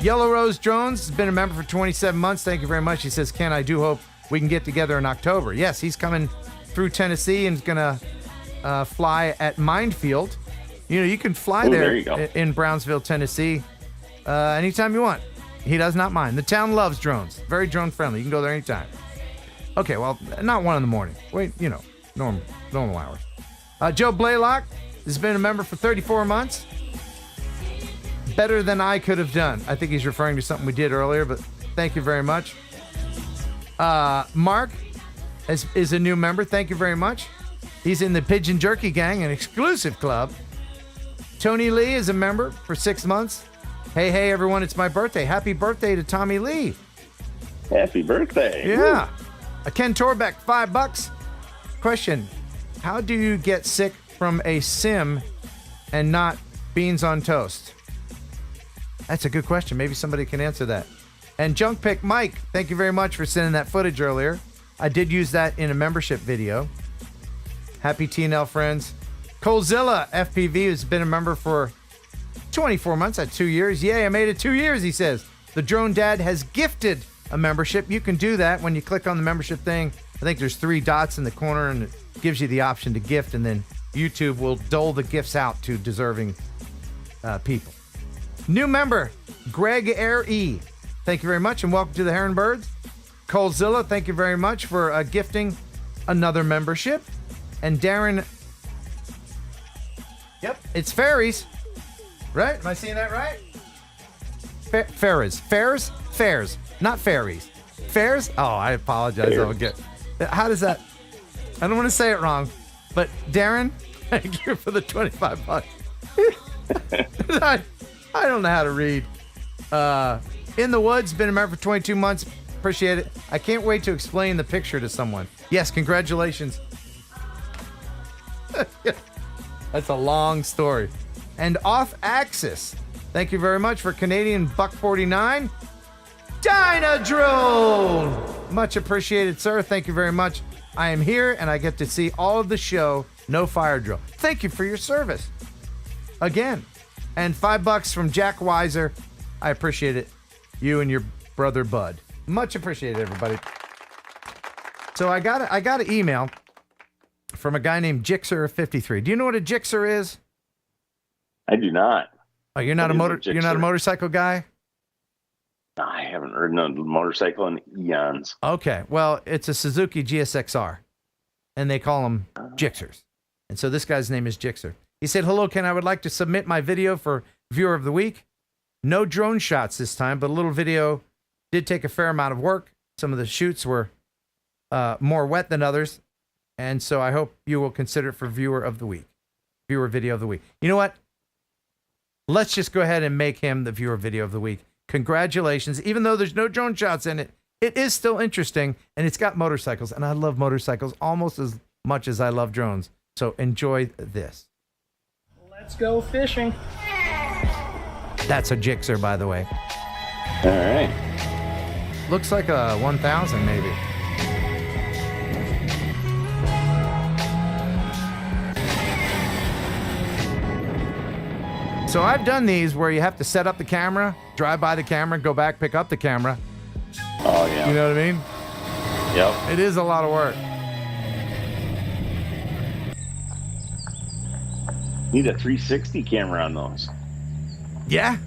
Yellow Rose Drones has been a member for 27 months. Thank you very much. He says, Ken, I do hope we can get together in October. Yes, he's coming through Tennessee and is going to fly at Minefield. You know, you can fly there in Brownsville, Tennessee, anytime you want. He does not mind. The town loves drones. Very drone friendly. You can go there anytime. Okay, well, not 1 in the morning. Wait, you know, normal hours. Joe Blaylock has been a member for 34 months. Better than I could have done. I think he's referring to something we did earlier, but thank you very much. Mark is a new member. Thank you very much. He's in the Pigeon Jerky Gang, an exclusive club. Tony Lee is a member for 6 months. Hey, everyone, it's my birthday. Happy birthday to Tommy Lee. Happy birthday. Yeah. Ken Torbeck, $5. Question, how do you get sick from a sim and not beans on toast? That's a good question. Maybe somebody can answer that. And Junk Pick Mike, thank you very much for sending that footage earlier. I did use that in a membership video. Happy TNL friends. Colezilla FPV has been a member for 24 months at 2 years. Yay, I made it 2 years, he says. The Drone Dad has gifted a membership. You can do that when you click on the membership thing. I think there's 3 dots in the corner and it gives you the option to gift, and then YouTube will dole the gifts out to deserving people. New member, Greg Air E. Thank you very much and welcome to the Heron Birds. Colezilla, thank you very much for gifting another membership. And Darren, yep, it's Fairies, right? Am I seeing that right? Fairs, not fairies. Fairs? Oh, I apologize. I'll get. How does that? I don't want to say it wrong, but Darren, thank you for the $25. I don't know how to read. In the Woods, been a member for 22 months. Appreciate it. I can't wait to explain the picture to someone. Yes, congratulations. That's a long story. And Off Axis, thank you very much for Canadian Buck 49. Dyna Drone! Much appreciated, sir. Thank you very much. I am here and I get to see all of the show. No fire drill. Thank you for your service. Again. And $5 from Jack Weiser. I appreciate it. You and your brother Bud. Much appreciated, everybody. So I got an email from a guy named Jixer53. Do you know what a Jixer is? I do not. Oh, you're not you're not a motorcycle guy? I haven't ridden a motorcycle in eons. Okay, well, it's a Suzuki GSXR, and they call them Jixers. And so this guy's name is Jixer. He said, hello, Ken, I would like to submit my video for Viewer of the Week. No drone shots this time, but a little video did take a fair amount of work. Some of the shoots were more wet than others, and so I hope you will consider it for Viewer of the Week. Viewer Video of the Week. You know what? Let's just go ahead and make him the Viewer Video of the Week. Congratulations. Even though there's no drone shots in it, it is still interesting, and it's got motorcycles, and I love motorcycles almost as much as I love drones. So enjoy this. Let's go fishing. That's a Jixer, by the way. All right. Looks like a 1000, maybe. So I've done these where you have to set up the camera, drive by the camera, go back, pick up the camera. Oh, yeah. You know what I mean? Yep. It is a lot of work. Need a 360 camera on those. Yeah.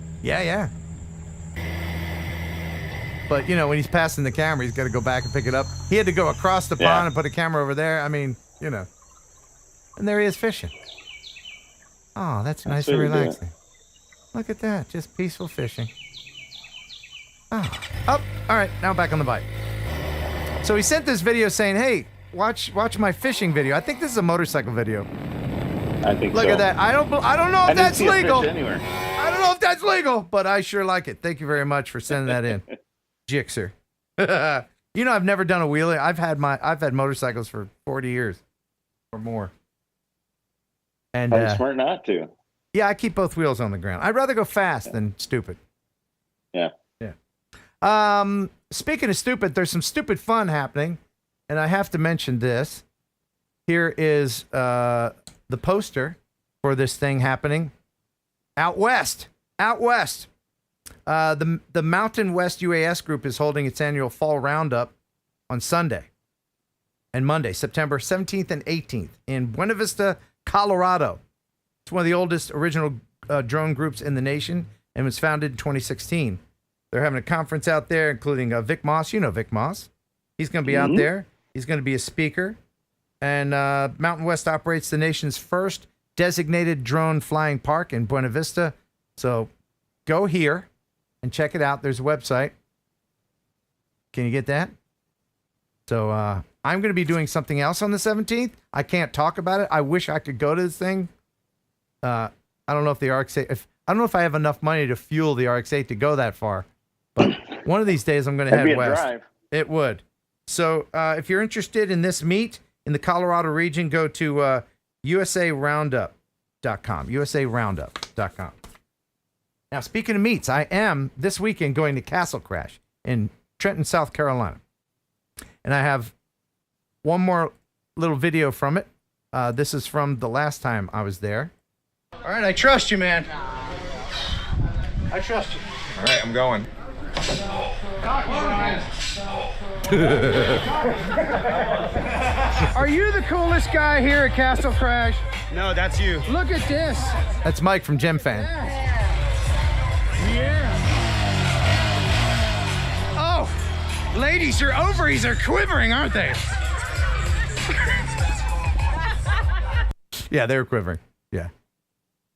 But, you know, when he's passing the camera, he's got to go back and pick it up. He had to go across the pond and put a camera over there. I mean, you know. And there he is fishing. Oh, that's nice and relaxing. Look at that. Just peaceful fishing. Oh, all right. Now back on the bike. So he sent this video saying, hey, watch my fishing video. I think this is a motorcycle video. I think Look so. at that. I don't know if that's legal. Anywhere. I don't know if that's legal, but I sure like it. Thank you very much for sending that in. Jixer. You know, I've never done a wheelie. I've had motorcycles for 40 years or more. And Probably smart not to. Yeah, I keep both wheels on the ground. I'd rather go fast than stupid. Yeah. Yeah. Speaking of stupid, there's some stupid fun happening, and I have to mention this. Here is the poster for this thing happening out west. Out west. The Mountain West UAS group is holding its annual fall roundup on Sunday and Monday, September 17th and 18th in Buena Vista, Colorado. It's one of the oldest original drone groups in the nation and was founded in 2016. They're having a conference out there, including Vic Moss. You know Vic Moss. He's going to be out there. He's going to be a speaker. And Mountain West operates the nation's first designated drone flying park in Buena Vista. So go here and check it out. There's a website. Can you get that? So I'm going to be doing something else on the 17th. I can't talk about it. I wish I could go to this thing. I don't know if the RX-8, I don't know if I have enough money to fuel the RX-8 to go that far, but one of these days I'm going to head west. Drive. It would. So if you're interested in this meet in the Colorado region, go to usaroundup.com, usaroundup.com. Now, speaking of meets, I am this weekend going to Castle Crash in Trenton, South Carolina. And I have one more little video from it. This is from the last time I was there. All right, I trust you, man. I trust you. All right, I'm going. Are you the coolest guy here at Castle Crash? No, that's you. Look at this. That's Mike from GemFan. Yeah. Oh, ladies, your ovaries are quivering, aren't they? Yeah, they were quivering. Yeah.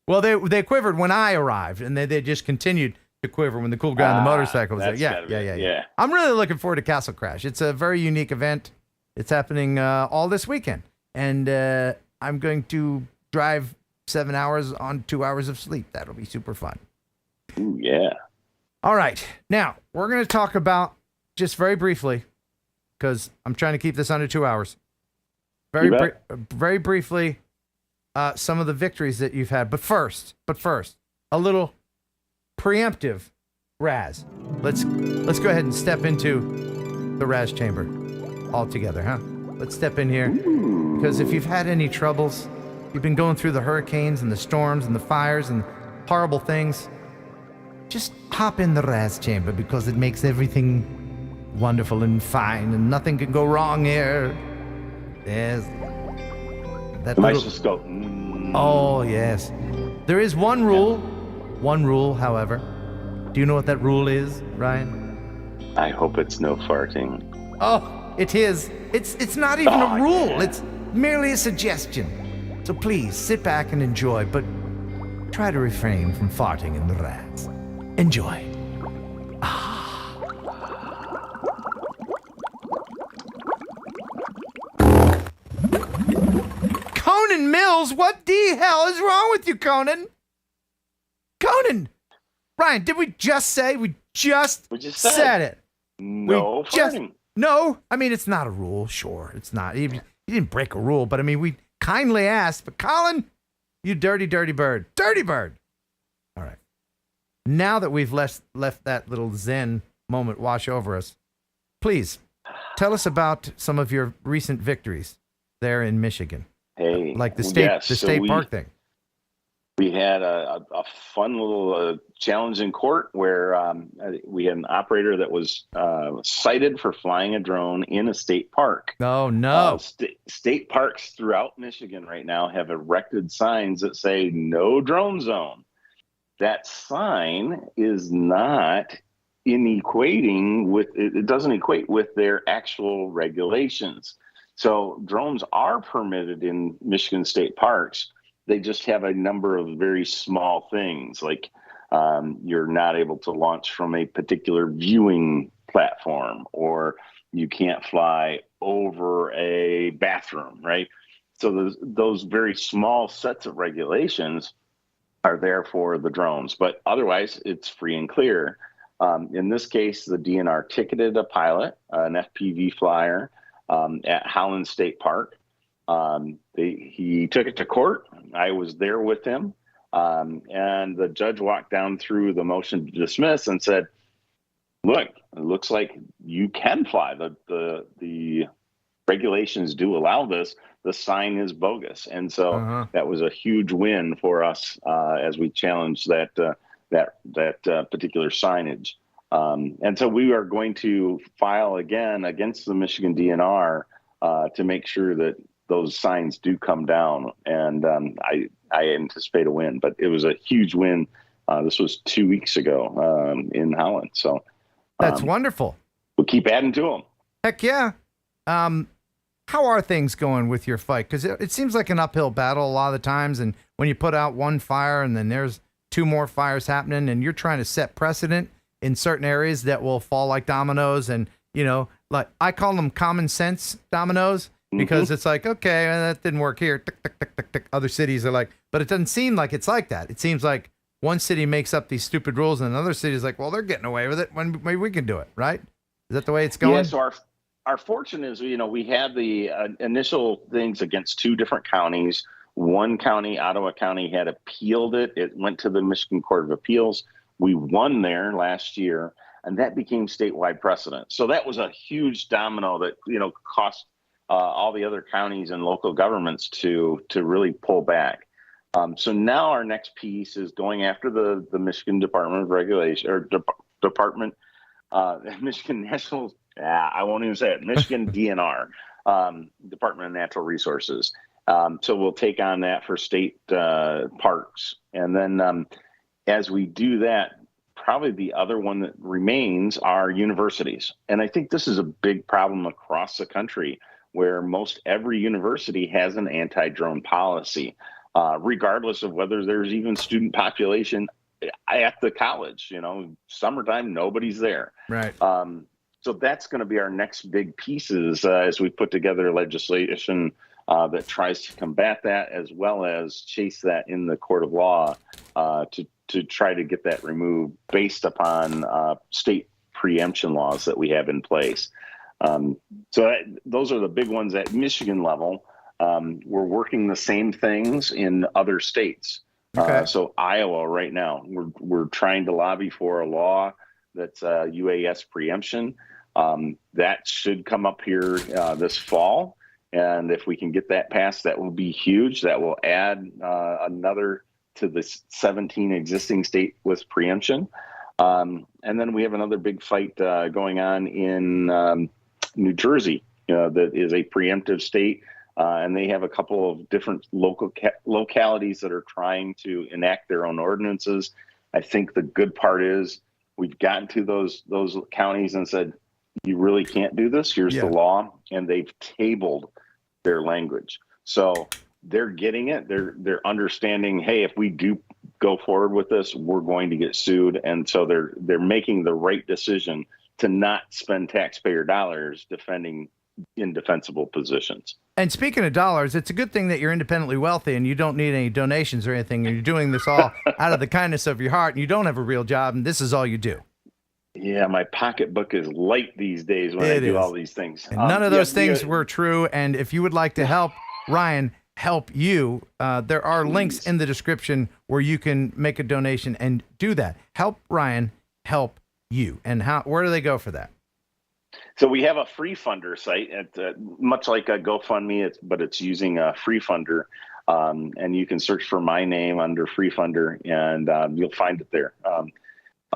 Well, they quivered when I arrived, and they just continued to quiver when the cool guy on the motorcycle was there. Yeah. I'm really looking forward to Castle Crash. It's a very unique event. It's happening all this weekend, and I'm going to drive 7 hours on 2 hours of sleep. That'll be super fun. Ooh, yeah. All right. Now, we're going to talk about, just very briefly, because I'm trying to keep this under 2 hours, very briefly, some of the victories that you've had. But first, a little preemptive RAS. Let's go ahead and step into the RAS chamber all together, huh? Let's step in here, because if you've had any troubles, you've been going through the hurricanes and the storms and the fires and horrible things, just hop in the RAS chamber, because it makes everything wonderful and fine, and nothing can go wrong here. There's that microscope. Oh, yes. There is one rule, however. Do you know what that rule is, Ryan? I hope it's no farting. Oh, it is. It's not even a rule. Yeah. It's merely a suggestion. So please, sit back and enjoy, but try to refrain from farting in the RAS. Enjoy. Conan Mills, what the hell is wrong with you, Conan? Conan! Ryan, did we just say? We just said it. No farting. No, I mean, it's not a rule. Sure, it's not. You didn't break a rule, but I mean, we kindly asked. But Colin, you dirty, dirty bird. Dirty bird. All right. Now that we've left that little Zen moment wash over us, please tell us about some of your recent victories there in Michigan. Hey, like the state park thing. We had a fun little challenge in court where we had an operator that was cited for flying a drone in a state park. Oh, no. State parks throughout Michigan right now have erected signs that say no drone zone. That sign is not it doesn't equate with their actual regulations. So drones are permitted in Michigan state parks. They just have a number of very small things, like you're not able to launch from a particular viewing platform, or you can't fly over a bathroom, right? So those very small sets of regulations are there for the drones, but otherwise it's free and clear. In this case, the DNR ticketed a pilot, an FPV flyer, at Howland State Park. He took it to court. I was there with him, and the judge walked down through the motion to dismiss and said, look, it looks like you can fly. The regulations do allow this. The sign is bogus. And so that was a huge win for us as we challenged that particular signage. And so we are going to file again against the Michigan DNR to make sure that those signs do come down. And I anticipate a win, but it was a huge win. This was 2 weeks ago in Holland. So that's wonderful. We'll keep adding to them. Heck yeah. How are things going with your fight? Because it seems like an uphill battle a lot of the times. And when you put out one fire and then there's 2 more fires happening and you're trying to set precedent in certain areas that will fall like dominoes. And, you know, like I call them common sense dominoes because it's like, okay, that didn't work here. Tick, tick, tick, tick, tick. Other cities are like, but it doesn't seem like it's like that. It seems like one city makes up these stupid rules and another city is like, well, they're getting away with it when maybe we can do it. Right. Is that the way it's going? Yeah, so our fortune is, you know, we had the initial things against 2 different counties. One county, Ottawa County, had appealed it. It went to the Michigan Court of Appeals. We won there last year, and that became statewide precedent. So that was a huge domino that, you know, cost all the other counties and local governments to really pull back. So now our next piece is going after the Michigan Department of Regulation or Michigan National. I won't even say it. Michigan DNR, Department of Natural Resources. So we'll take on that for state parks. And then as we do that, probably the other one that remains are universities. And I think this is a big problem across the country where most every university has an anti-drone policy, regardless of whether there's even student population at the college. You know, summertime, nobody's there. Right. So that's going to be our next big pieces as we put together legislation that tries to combat that, as well as chase that in the court of law to try to get that removed based upon state preemption laws that we have in place. Those are the big ones at Michigan level. We're working the same things in other states. Okay. So Iowa right now, we're trying to lobby for a law that's UAS preemption. That should come up here this fall. And if we can get that passed, that will be huge. That will add another to the 17 existing state with preemption. And then we have another big fight going on in New Jersey, that is a preemptive state. And they have a couple of different localities that are trying to enact their own ordinances. I think the good part is we've gotten to those counties and said, you really can't do this. Here's the law. And they've tabled their language. So they're getting it. They're understanding, hey, if we do go forward with this, we're going to get sued. And so they're making the right decision to not spend taxpayer dollars defending indefensible positions. And speaking of dollars, it's a good thing that you're independently wealthy and you don't need any donations or anything. And you're doing this all out of the kindness of your heart and you don't have a real job and this is all you do. Yeah, my pocketbook is light these days when I do all these things. And none of those things were true. And if you would like to help Ryan help you, there are links in the description where you can make a donation and do that. Help Ryan help you. And where do they go for that? So we have a free funder site, much like a GoFundMe, but it's using a free funder. And you can search for my name under free funder and you'll find it there.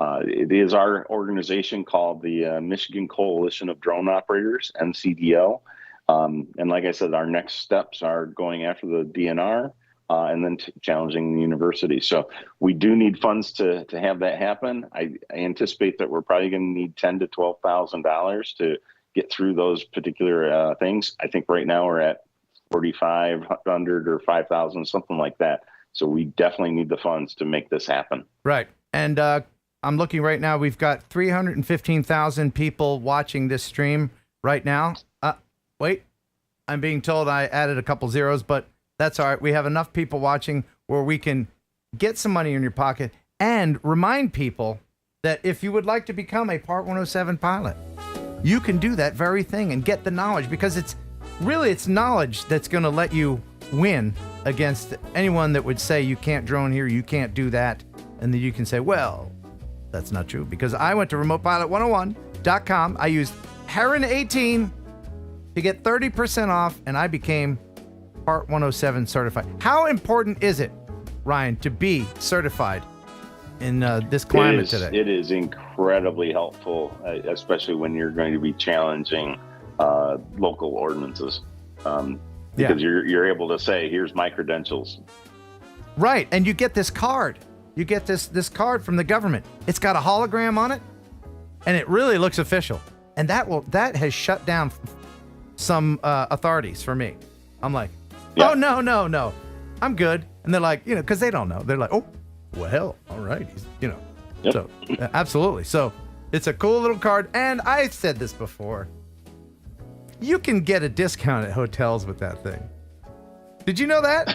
It is our organization called the Michigan Coalition of Drone Operators, MCDO. And like I said, our next steps are going after the DNR and then challenging the university. So we do need funds to have that happen. I anticipate that we're probably going to need $10,000 to $12,000 to get through those particular things. I think right now we're at 4,500 or 5,000, something like that. So we definitely need the funds to make this happen. Right. And I'm looking right now. We've got 315,000 people watching this stream right now. Wait, I'm being told I added a couple zeros, but that's all right. We have enough people watching where we can get some money in your pocket and remind people that if you would like to become a Part 107 pilot, you can do that very thing and get the knowledge, because it's knowledge that's going to let you win against anyone that would say you can't drone here, you can't do that, and then you can say, well, that's not true, because I went to remotepilot101.com. I used Heron 18 to get 30% off, and I became Part 107 certified. How important is it, Ryan, to be certified in this climate today? It is incredibly helpful, especially when you're going to be challenging local ordinances, because you're able to say, here's my credentials. Right, and you get this card. You get this card from the government. It's got a hologram on it, and it really looks official. And that has shut down some authorities for me. I'm like, oh, no, I'm good. And they're like, because they don't know. They're like, oh, well, all right. So absolutely. So it's a cool little card. And I said this before. You can get a discount at hotels with that thing. Did you know that?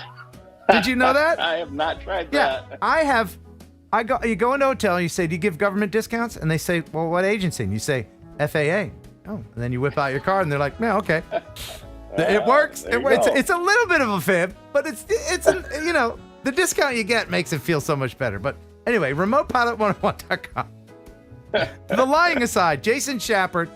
Did you know that? I have not tried that. Yeah, I have. You go into a hotel and you say, do you give government discounts? And they say, well, what agency? And you say, FAA. Oh, and then you whip out your card and they're like, no, okay. It works. It's a little bit of a fib, but it's the discount you get makes it feel so much better. But anyway, remotepilot101.com. The lying aside, Jason Shepard,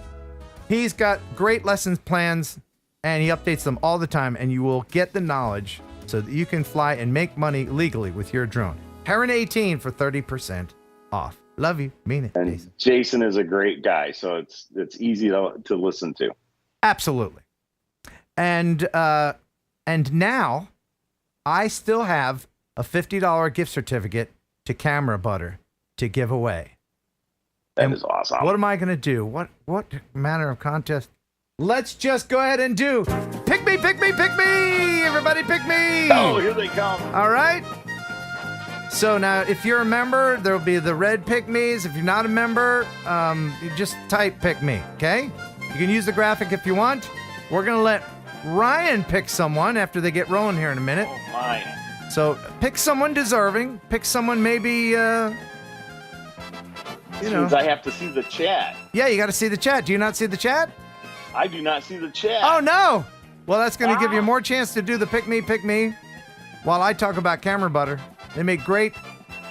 he's got great lessons plans and he updates them all the time, and you will get the knowledge so that you can fly and make money legally with your drone. Heron 18 for 30% off. Love you. Mean it. And Jason is a great guy, so it's easy to listen to. Absolutely. And now I still have a $50 gift certificate to Camera Butter to give away. That is awesome. What am I going to do? What manner of contest? Let's just go ahead and do pick me, pick me, pick me. Everybody pick me. Oh, here they come. All right. So now, if you're a member, there'll be the red pick me's. If you're not a member, you just type pick me, okay? You can use the graphic if you want. We're going to let Ryan pick someone after they get rolling here in a minute. Oh, my. So pick someone deserving. Pick someone maybe, Means I have to see the chat. Yeah, you got to see the chat. Do you not see the chat? I do not see the chat. Oh, no. Well, that's going to give you more chance to do the pick me while I talk about Camera Butter. They make great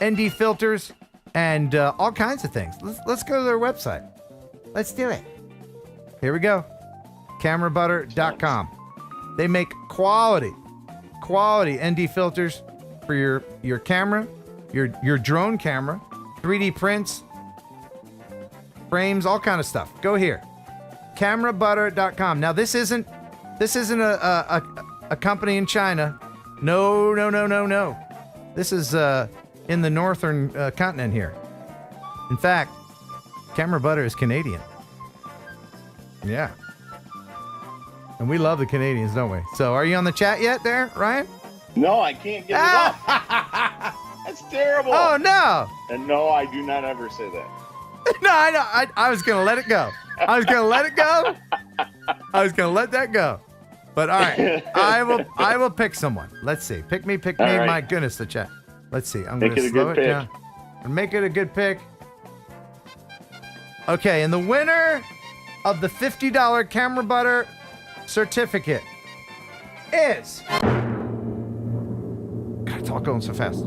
ND filters and all kinds of things. Let's go to their website. Let's do it. Here we go. CameraButter.com. They make quality ND filters for your camera, your drone camera, 3D prints, frames, all kind of stuff. Go here. CameraButter.com. Now this isn't a company in China. No. This is in the northern continent here. In fact, Camera Butter is Canadian. Yeah. And we love the Canadians, don't we? So are you on the chat yet there, Ryan? No, I can't get it up. That's terrible. Oh, no. And no, I do not ever say that. No, I know. I was going to let it go. I was going to let it go. I was going to let that go. But all right, I will pick someone. Let's see. Pick me. Right. My goodness, the chat. Let's see. I'm going to slow it down. And make it a good pick. Okay, and the winner of the $50 Camera Butter certificate is... God, it's all going so fast.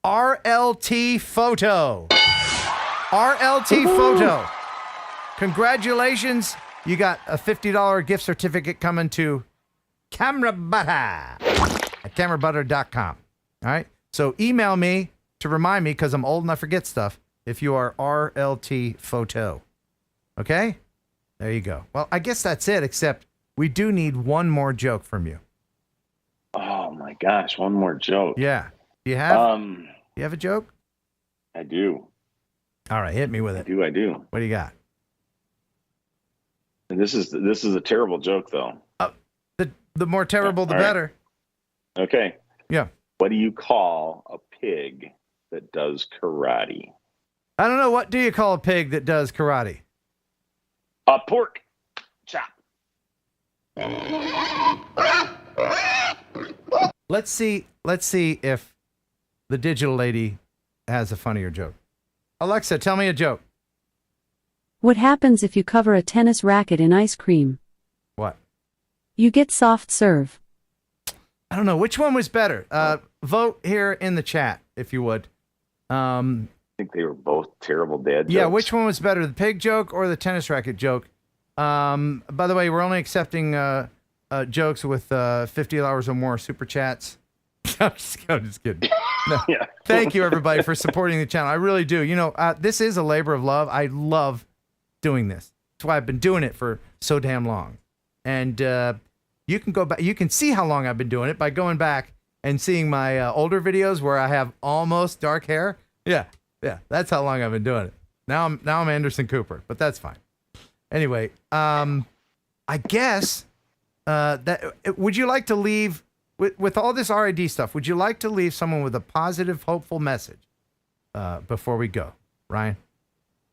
RLT Photo. RLT Photo. Congratulations. You got a $50 gift certificate coming to Camera Butter at camerabutter.com. All right. So email me to remind me, because I'm old and I forget stuff, if you are RLT Photo. Okay? There you go. Well, I guess that's it, except we do need one more joke from you. Oh, my gosh. One more joke. Yeah. You have? You have a joke? I do. All right. Hit me with it. I do. What do you got? And this is a terrible joke, though. The more terrible, the better. Okay. Yeah. What do you call a pig that does karate? I don't know. What do you call a pig that does karate? A pork chop. Let's see if the digital lady has a funnier joke. Alexa, tell me a joke. What happens if you cover a tennis racket in ice cream? What? You get soft serve. I don't know. Which one was better? Vote here in the chat, if you would. I think they were both terrible dad jokes. Yeah, which one was better, the pig joke or the tennis racket joke? By the way, we're only accepting jokes with $50 or more super chats. I'm just kidding. No. Yeah. Thank you, everybody, for supporting the channel. I really do. You know, this is a labor of love. I love doing this. That's why I've been doing it for so damn long. And you can go back. You can see how long I've been doing it by going back and seeing my older videos where I have almost dark hair. Yeah, that's how long I've been doing it. Now I'm Anderson Cooper, but that's fine. Anyway, I guess would you like to leave with all this RID stuff? Would you like to leave someone with a positive, hopeful message before we go, Ryan?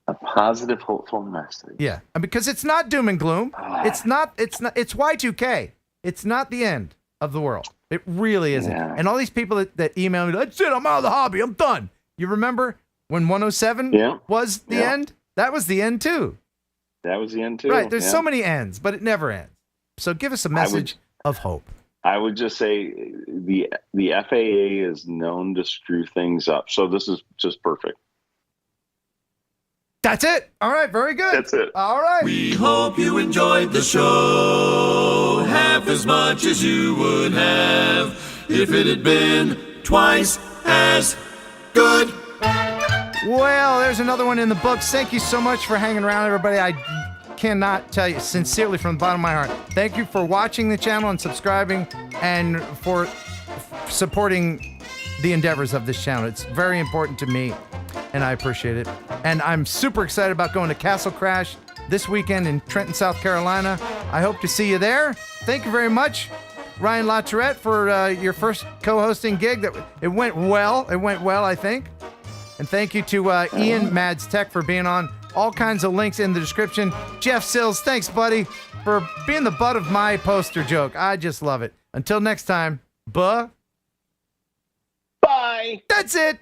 A positive, hopeful message. Yeah, because it's not doom and gloom. It's Y2K. It's not the end of the world. It really isn't. Yeah. And all these people that email me, that's it, I'm out of the hobby, I'm done. You remember when 107 was the end? That was the end too. That was the end too. Right, there's so many ends, but it never ends. So give us a message of hope. I would just say the FAA is known to screw things up. So this is just perfect. That's it. All right, very good. That's it. All right. We hope you enjoyed the show half as much as you would have if it had been twice as good. Well, there's another one in the books. Thank you so much for hanging around, everybody. I cannot tell you sincerely from the bottom of my heart. Thank you for watching the channel and subscribing and for supporting the endeavors of this channel. It's very important to me, and I appreciate it. And I'm super excited about going to Castle Crash this weekend in Trenton, South Carolina. I hope to see you there. Thank you very much, Ryan LaTourette, for your first co-hosting gig. It went well. It went well, I think. And thank you to Ian MadsTech for being on. All kinds of links in the description. Jeff Sills, thanks, buddy, for being the butt of my poster joke. I just love it. Until next time, bye. That's it.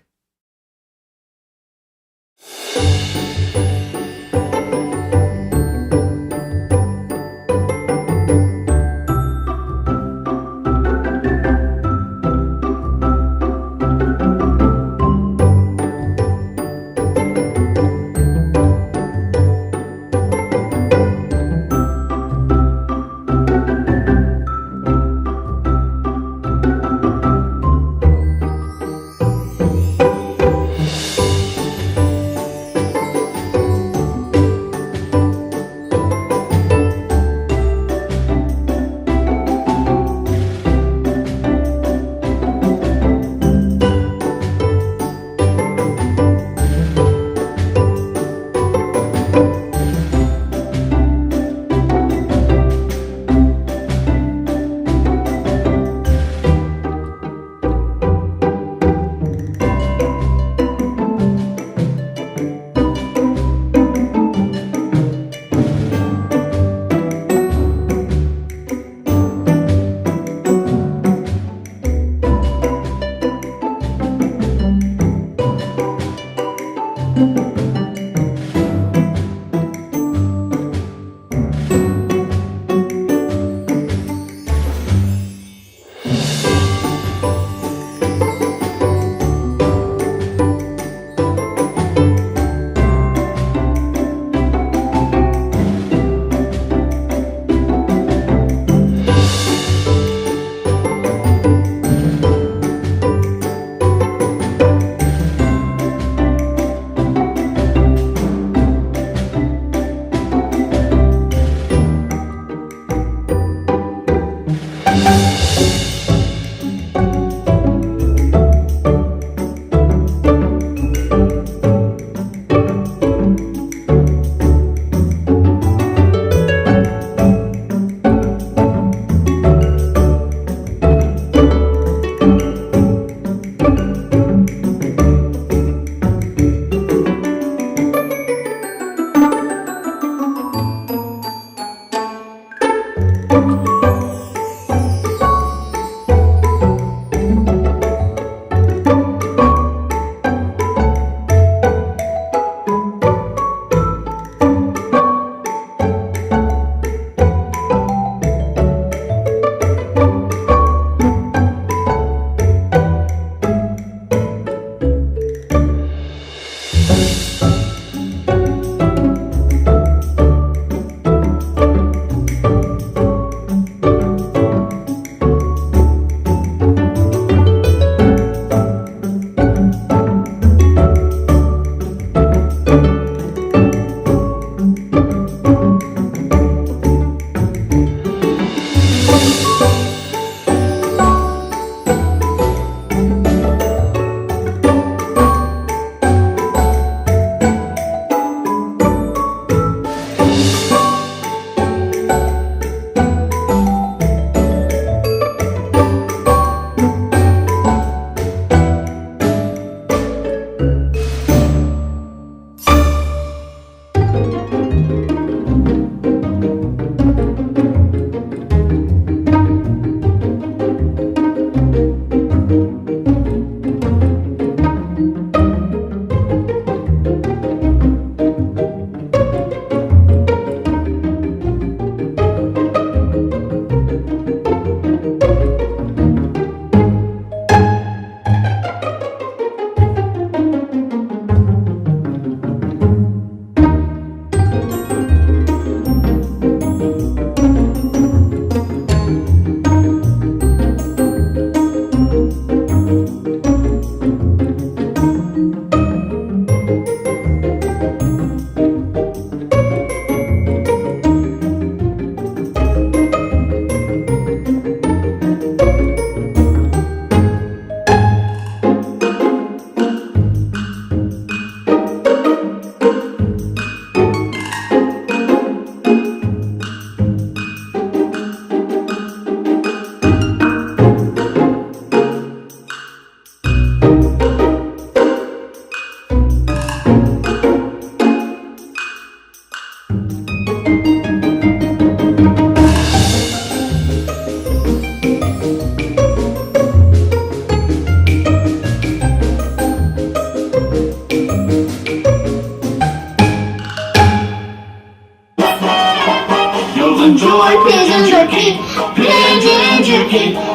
enjoy pigeon jerky,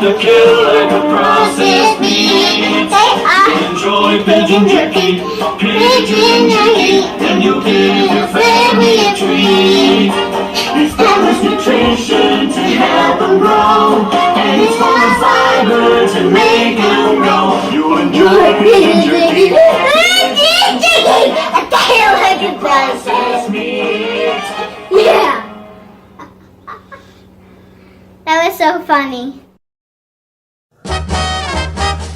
the killer who processed meat. Enjoy pigeon jerky, and you'll give your family a treat. It's balanced nutrition to help them grow, and it's full of fiber to make them grow. You'll enjoy pigeon jerky, a killer who processed meat. Yeah. That was so funny.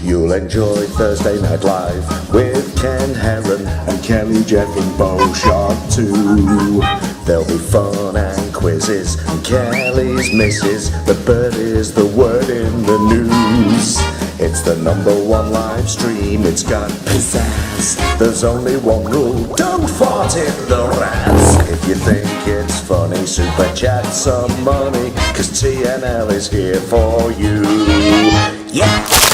You'll enjoy Thursday Night Live with Ken Heron and Kelly, Jeff and Bullshot too. There'll be fun and quizzes and Kelly's misses. The bird is the word in the news. It's the #1 live stream, it's got pizzazz. There's only one rule, don't fart in the rats. If you think it's funny, super chat some money, 'cause TNL is here for you. Yeah!